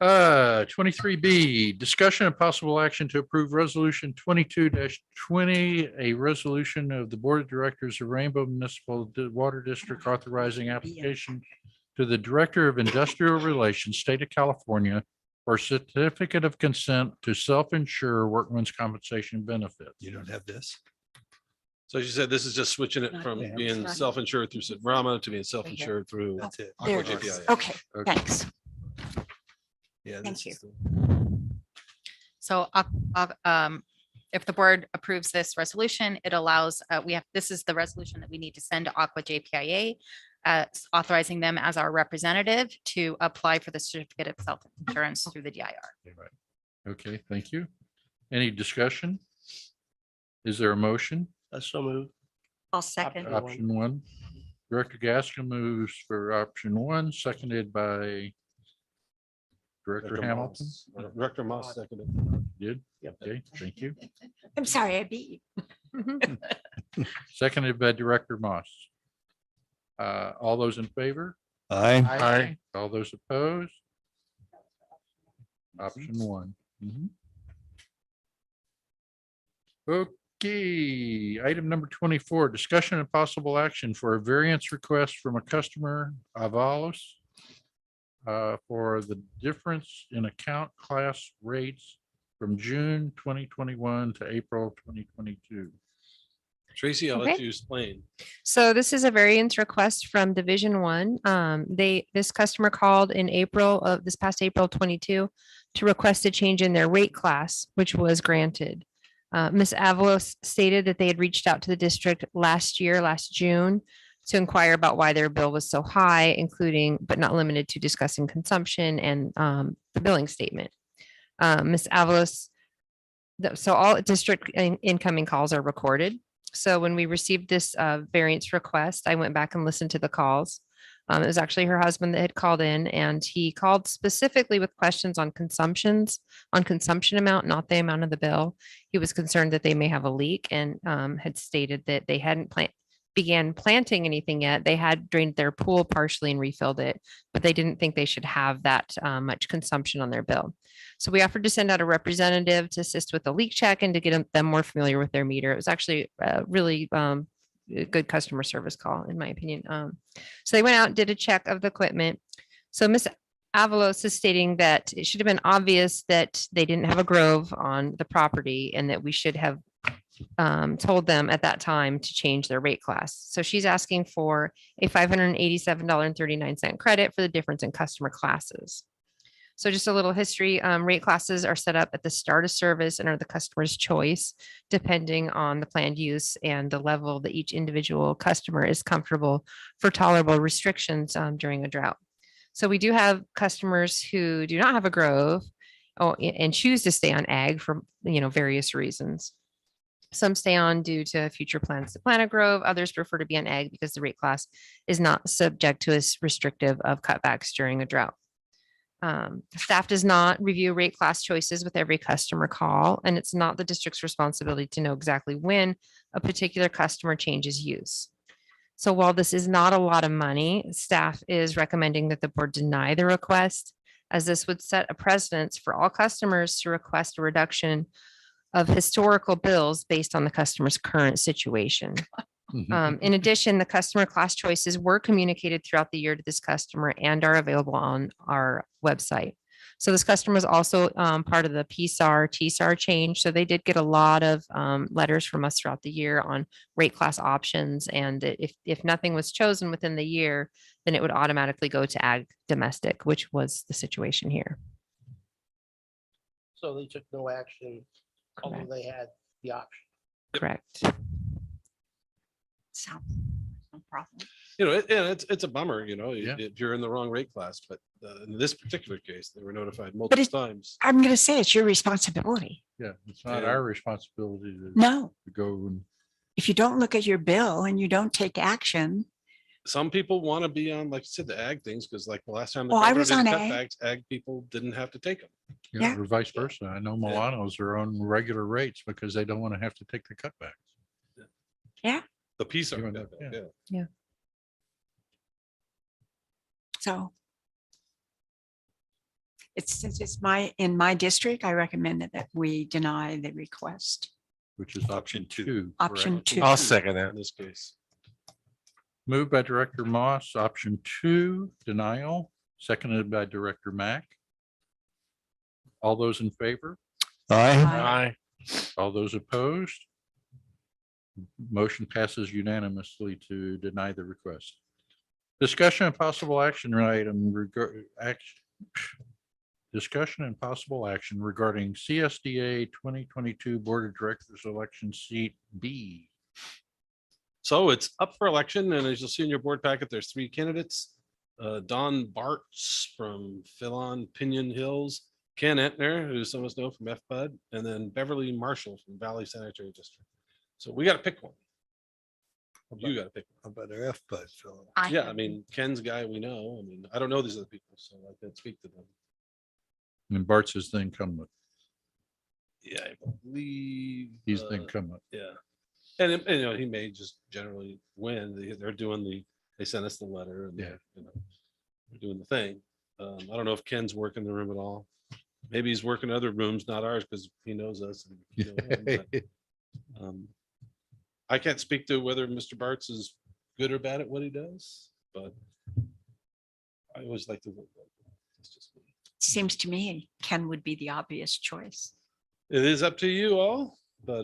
23B, discussion of possible action to approve resolution 22-20, a resolution of the Board of Directors of Rainbow Municipal Water District authorizing application to the Director of Industrial Relations, State of California, for certificate of consent to self-insure workman's compensation benefit. You don't have this? So as you said, this is just switching it Not from there. being Not self-insured through Brahma to being self-insured through. That's it. There Aqua it is. JPI. Okay, thanks. Yeah. Thank this you. is the- So if the board approves this resolution, it allows, this is the resolution that we need to send to Aqua JPIA, authorizing them as our representative to apply for the certificate of self-insurance through the DIR. Okay, thank you. Any discussion? Is there a motion? So moved. I'll second. Option one. Option one. Director Gaskin moves for option one, seconded by Director Hamilton. Director Moss seconded. Did? Yep. Okay, thank you. I'm sorry, I beat you. Seconded by Director Moss. All those in favor? Aye. All those opposed? Option one. Mhm. Okay, item number 24, discussion and possible action for a variance request from a customer, Avalos, for the difference in account class rates from June 2021 to April 2022. Tracy, I'll let Okay. you explain. So this is a variance request from Division One. This customer called in April of this past April 22 to request a change in their rate class, which was granted. Ms. Avalos stated that they had reached out to the district last June, to inquire about why their bill was so high, including but not limited to discussing consumption and the billing statement. Ms. Avalos, so all district incoming calls are recorded. So when we received this variance request, I went back and listened to the calls. It was actually her husband that had called in, and he called specifically with questions on consumption amount, not the amount of the bill. He was concerned that they may have a leak and had stated that they hadn't began planting anything yet. They had drained their pool partially and refilled it, but they didn't think they should have that much consumption on their bill. So we offered to send out a representative to assist with the leak check and to get them more familiar with their meter. It was actually really a good customer service call, in my opinion. So they went out and did a check of the equipment. So Ms. Avalos is stating that it should have been obvious that they didn't have a grove on the property and that we should have told them at that time to change their rate class. So she's asking for a $587.39 credit for the difference in customer classes. So just a little history, rate classes are set up at the start of service and are the customer's choice, depending on the planned use and the level that each individual customer is comfortable for tolerable restrictions during a drought. So we do have customers who do not have a grove and choose to stay on ag for various reasons. Some stay on due to future plans to Planet Grove. Others prefer to be on ag because the rate class is not subject to as restrictive of cutbacks during a drought. Staff does not review rate class choices with every customer call, and it's not the district's responsibility to know exactly when a particular customer changes use. So while this is not a lot of money, staff is recommending that the board deny the request, as this would set a precedence for all customers to request a reduction of historical bills based on the customer's current situation. In addition, the customer class choices were communicated throughout the year to this customer and are available on our website. So this customer was also part of the PSAR, TSAR change. So they did get a lot of letters from us throughout the year on rate class options. And if nothing was chosen within the year, then it would automatically go to ag domestic, which was the situation here. So they took no action, although Correct. they had the option. Correct. So, no problem. You know, it's a bummer, you know, Yeah. if you're in the wrong rate class, but in this particular case, they were notified But multiple it, times. I'm going to say it's your responsibility. Yeah, it's not Yeah. our responsibility to No, to go and if you don't look at your bill and you don't take action, Some people want to be on, like you said, the ag things, because like the last time the Oh, I governor was did on cutbacks, ag people didn't have to take them. yeah, Yeah. or vice versa. I know Milanos are on regular rates because they don't want to have to take the cutbacks. The piece of You it, know, yeah. yeah. so. Since it's in my district, I recommend that we deny the request. Which is option two. Option correct? two. I'll second that. In this case. Moved by Director Moss, option two, denial, seconded by Director Mack. All those in favor? Aye. All those opposed? Motion passes unanimously to deny the request. Discussion and possible action item discussion and possible action regarding CSDA 2022 Board of Directors election seat B. So it's up for election, and as you'll see in your board packet, there's three candidates. Don Bartz from Philon Pinion Hills, Ken Entner, who some of us know from FBUD, and then Beverly Marshall from Valley Sanitary District. So we got to pick one. You got to pick How about our F-Bud, Philip? one. Yeah, I mean, Ken's a guy we know. I mean, I don't know these other people, so I can speak to them. And Bart's is the incumbent. Yeah, I believe. He's the incumbent. Yeah. And you know, he may just generally win. They're doing they sent us the letter and they're doing the thing. I don't know if Ken's working the room at all. Maybe he's working other rooms, not ours, because he knows us. And we know him, but, I can't speak to whether Mr. Bartz is good or bad at what he does, but I always like to vote. It's just me. Seems to me Ken would be the obvious choice. It is up to you all, but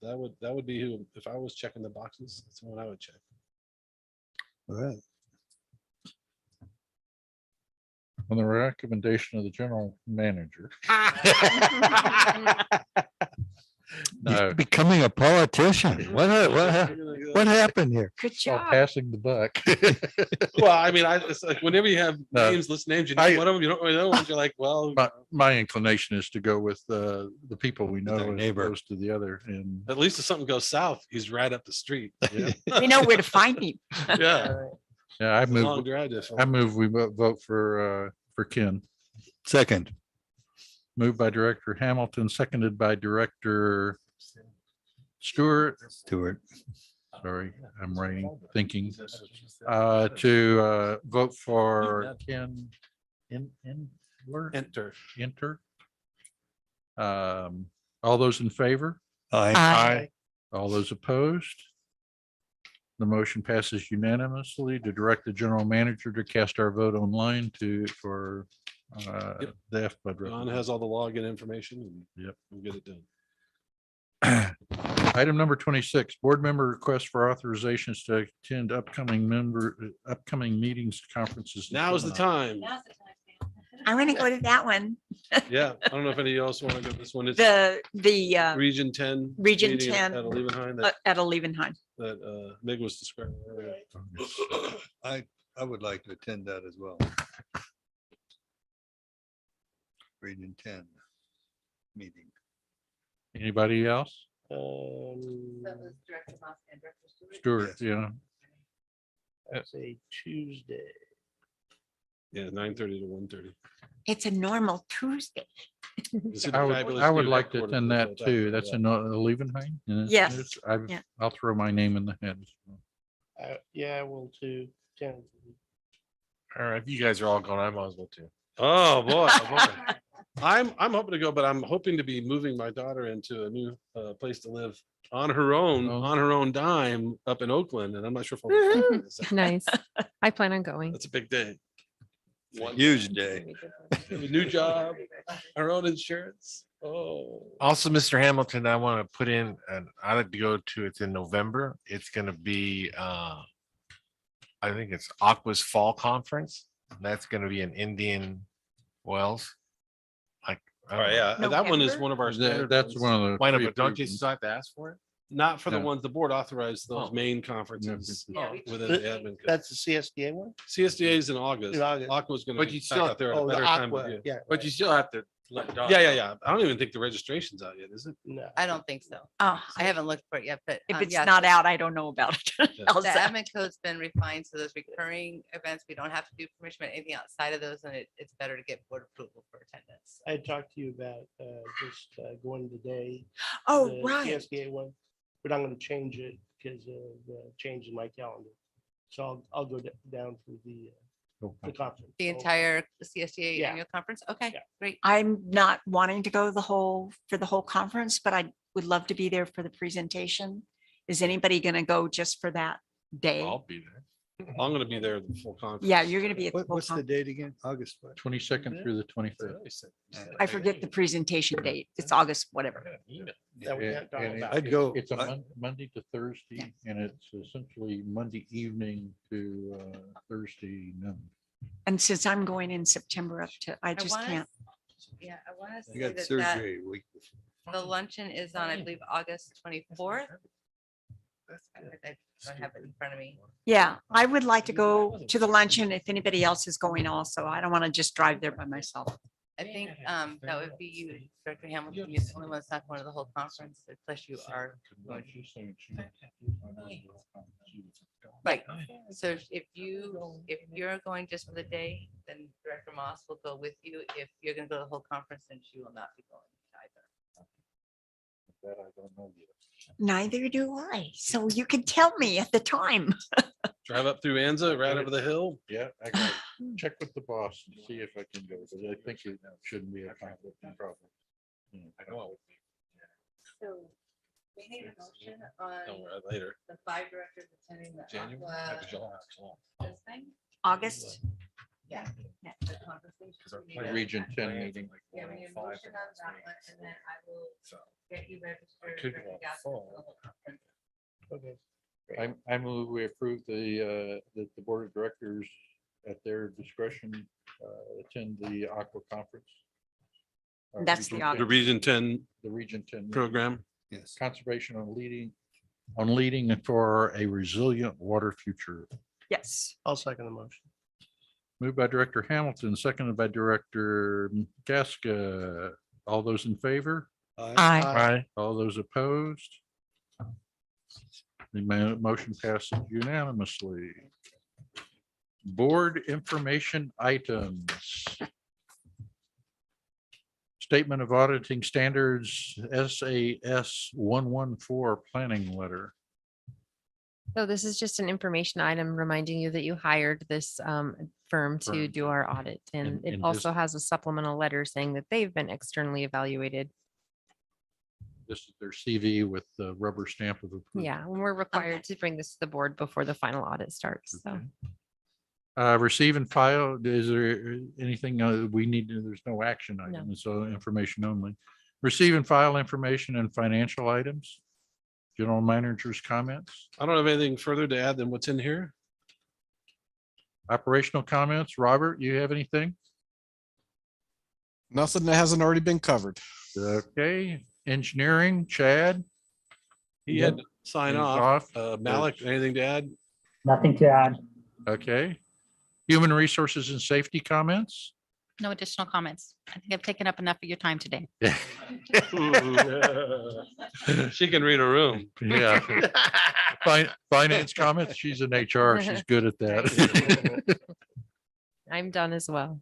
that would be who, if I was checking the boxes, that's the one I would check. All right. On the recommendation of the general manager. No. Becoming a politician. What happened here? Good Well, job. passing the buck. Well, I mean, it's like whenever you have No. names, list names, you know I- one of them, you don't really know ones. You're like, well, My inclination is to go with the people we know Their as neighbor. opposed to the other. And at least if something goes south, he's right up the street. We know where to find him. Yeah. yeah, I It's a long move, drive to I move we vote for Ken. Second. Moved by Director Hamilton, seconded by Director Stewart. Sorry, I'm writing, thinking, to vote for Ken Enter. Enter. All those in favor? Aye. All those opposed? The motion passes unanimously to direct the general manager to cast our vote online for Yep. the FBUD. Don has all the login information and Yep. we'll get it done. Item number 26, board member request for authorizations to attend upcoming meetings, conferences. and Now is the seminars. time. I want to go to that one. Yeah. I don't know if any else want to go to this one. It's The Region 10. Region meeting 10, At Levenheim at Olevenheim. that Meg was describing earlier. I would like to attend that as well. Region 10 meeting. Anybody else? That was Director Moss and Director Stewart. Stewart, yeah. That's a Tuesday. Yeah, 9:30 to 1:30. It's a normal Tuesday. I would like to attend that too. That's in Leavenhain. Yes, I've, yeah. I'll throw my name in the head. Yeah, I will too. 10. All right, if you guys are all going, I might as well too. Oh, boy. Oh, boy. I'm hoping to go, but I'm hoping to be moving my daughter into a new place to live on her own dime up in Oakland. And I'm not sure if I'll be back for this. Nice. I plan on going. That's a big day. Huge day. A new job, our own insurance. Oh. Also, Mr. Hamilton, I want to put in, and I like to go to, it's in November. It's going to be, I think it's Aqua's Fall Conference. That's going to be in Indian Wells. Like, All right, yeah, that one is one of our standard. That's one of the. Why not? pre- But don't you approved still have to ask for it? Not for the No. ones the board authorized, those Oh. main conferences Yeah, we- within the admin. code. That's the CSDA one? CSDA is in August. In August. Aqua's gonna But be you back still- out there at a Oh, the better time of Aqua, year. yeah. But you still have to let Dawn Yeah, yeah, know. yeah. I don't even think the registration's out yet, is it? No. I don't think so. Oh, I haven't looked for it yet, but. if it's yeah, not so out, I don't know about it. How's The that? admin code's been refined, so those recurring events, we don't have to do permission, but anything outside of those, and it's better to get board approval for attendance. I talked to you about just going today. Oh, the right. CSDA one, but I'm going to change it because of the change in my calendar. So I'll go down for the conference. The So- entire CSDA Yeah. annual conference? Okay, Yeah. great. I'm not wanting to go for the whole conference, but I would love to be there for the presentation. Is anybody going to go just for that day? I'll be there. I'm gonna be there the full conference. Yeah, you're going to be at the full What's the conference. date again? August what? 22nd through the 25th. I forget the presentation date. It's August, whatever. That we can't talk And about. I'd go. It's a Monday to Thursday, and it's essentially Monday evening to Thursday noon. And since I'm going in September up to, I just wanna can't. Yeah, I want to I say got that surgery a week before. the luncheon is on, I believe, August 24th. I don't have it in front of me. Yeah, I would like to go to the luncheon if anybody else is going also. I don't want to just drive there by myself. I think that would be you, Director Hamilton. You're the only one that's not going to the whole conference, plus you are going. Right. So if you're going just for the day, then Director Moss will go with you. If you're going to go to the whole conference, then she will not be going either. That I don't know yet. Neither do I. So you can tell me at the time. Drive up through Anza, right over the hill. Yeah, I got check with the boss and see if I can go, because I think it shouldn't be a conflict of problem. I know it would be. So we need a motion Oh, on right, later. the 5 directors attending the January? Aqua this thing. August. Yeah. Yeah. The conversation. We need a- Region 10 meeting. Yeah, we need a motion on that one, and then I will get you registered. could Director go Gaston, full. for the whole conference. Okay. I move we approve that the board of directors at their discretion attend the Aqua Conference. That's the Region The Region 10 10 The Region 10 program. Yes. Conservation on leading for a resilient water future. Yes. I'll second the motion. Moved by Director Hamilton, seconded by Director Gaska. All those in favor? Aye. Right. All those opposed? The motion passes unanimously. Board information items. Statement of auditing standards, SAS 114 planning letter. So this is just an information item reminding you that you hired this firm to Firm. do our audit. And And- it and also has a supplemental letter saying that they've been externally evaluated. This is their CV with the rubber stamp of approval. Yeah, and we're required to bring this to the board before the final audit starts. So Okay. Receive and file, is there anything we need to, there's no action item, so information only. Receive and file information and financial items. General manager's comments, I don't have anything further to add than what's in here. operational comments. Robert, you have anything? Nothing that hasn't already been covered. Okay, engineering, Chad? He had to sign He's off. off. Malik, anything to add? Nothing to add. Okay. Human resources and safety comments. No additional comments. I think I've taken up enough of your time today. She can read a room. Yeah. Finance comments. She's in HR. She's good at that. I'm done as well.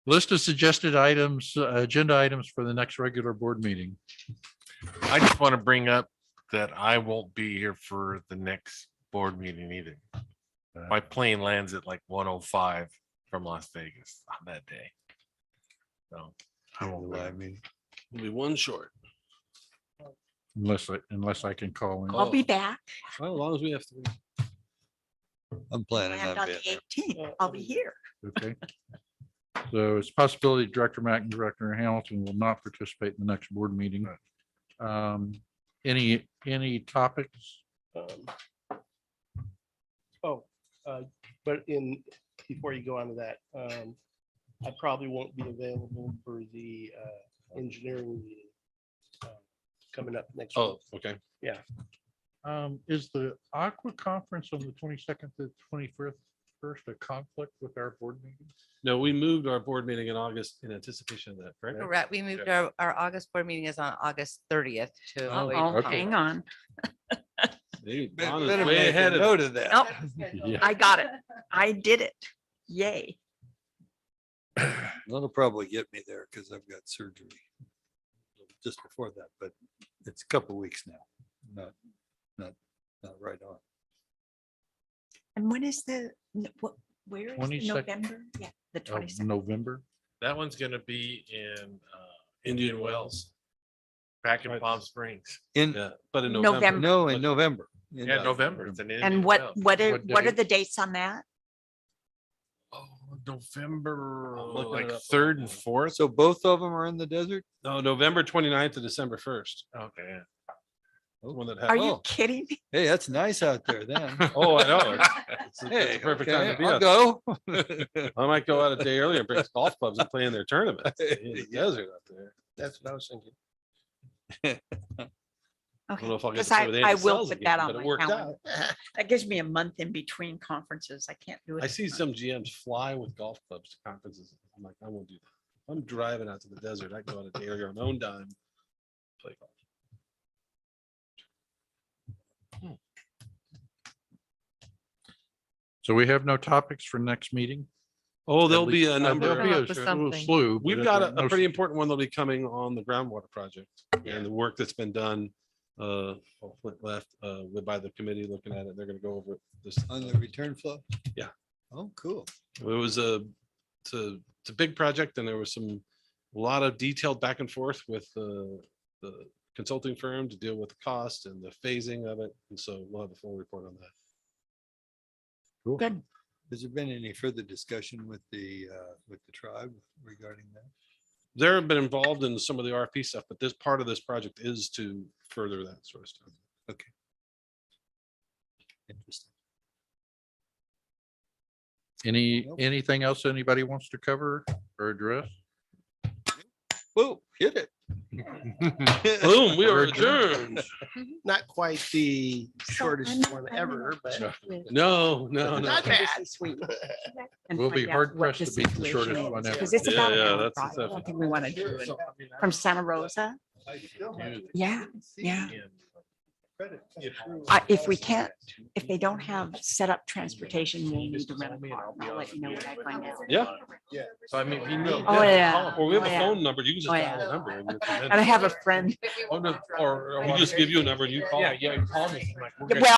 List of suggested items, agenda items for the next regular board meeting. I just want to bring up that I won't be here for the next board meeting either. My plane lands at like 1:05 from Las Vegas on that day. So I won't be. I mean, We'll be one short. Unless I can call in. I'll be back. Well, as long as we have to. I'm planning And on on being the there. 18th, I'll be here. Okay. So it's a possibility Director Mack and Director Hamilton will not participate in the next board meeting. Any topics? But before you go on to that, I probably won't be available for the engineering meeting coming up next week. Oh, okay. Yeah. Is the Aqua Conference on the 22nd to 21st a conflict with our board meeting? No, we moved our board meeting in August in anticipation of that, correct? Correct. We moved our August board meeting is on August 30th to. Oh, avoid Oh, okay. hang on. Dude, Better Don is make way a ahead of note it. of that. Nope, Yeah. I got it. I did it. Yay. That'll probably get me there because I've got surgery just before that, but it's a couple weeks now. Not right on. And when is where is the 22nd November? Yeah, the Of 22nd. November? That one's gonna be in Indian Wells. back in Palm Springs. In, Yeah, but in November. November. no, in November. Yeah, November. It's an And Indian what, Wells. what are, What what are day? the dates on that? Oh, November, looking like it up. 3rd and 4th. So both of them are in the desert? No, November 29th to December 1st. Okay. yeah. The one that Are happened. you Oh. kidding me? Hey, that's nice out there then. Oh, I know. It's Hey, a perfect okay, time to be I'll out. go. I might go out a day earlier and bring golf clubs and play in their tournaments. In the desert out there. That's what I was thinking. I don't know if I'll get to Because stay with I Andy will Sells put again, that but on it my worked calendar. out. That gives me a month in between conferences. I can't do it. I see some GMs fly with golf clubs to conferences. I'm like, I won't do that. I'm driving out to the desert. I go out a day earlier on my own dime. Play golf. So we have no topics for next meeting? Oh, there'll be a There'll number. be Come a up with little something. slew. but We've if got there's a no- pretty important one that'll be coming on the groundwater project and the work that's been done. Flint left by the committee looking at it. They're gonna go over this. On the return flow? Yeah. Oh, cool. It was it's a big project and there was a lot of detailed back and forth with the consulting firm to deal with the cost and the phasing of it. And so we'll have a full report on that. Cool. Good. Has there been any further discussion with the tribe regarding that? They've been involved in some of the RFP stuff, but this part of this project is to further that sort of stuff. Okay. Interesting. Anything else anybody wants to cover or address? Whoa, hit it. Boom, we are We're adjourned. Not quite the shortest I'm- one I'm ever, but No, no, no. not bad. We'll be hard pressed to beat the shortest one ever. Because it's Yeah, about. an yeah, hour that's drive. I tough. don't think we want to do it. From Santa Rosa. Yeah, yeah. If we can't, if they don't have set up transportation, we'll need to rent a car. I'll let you know what I find out. Yeah. So I mean, if you need. Oh, yeah. Or we have Oh, a yeah. phone number. You can just Oh, dial yeah. the number. and we'll come in. And I have a friend. Oh, no, or we just give you a number and you call. Yeah, yeah, call me. I'm like, we're gonna- Well,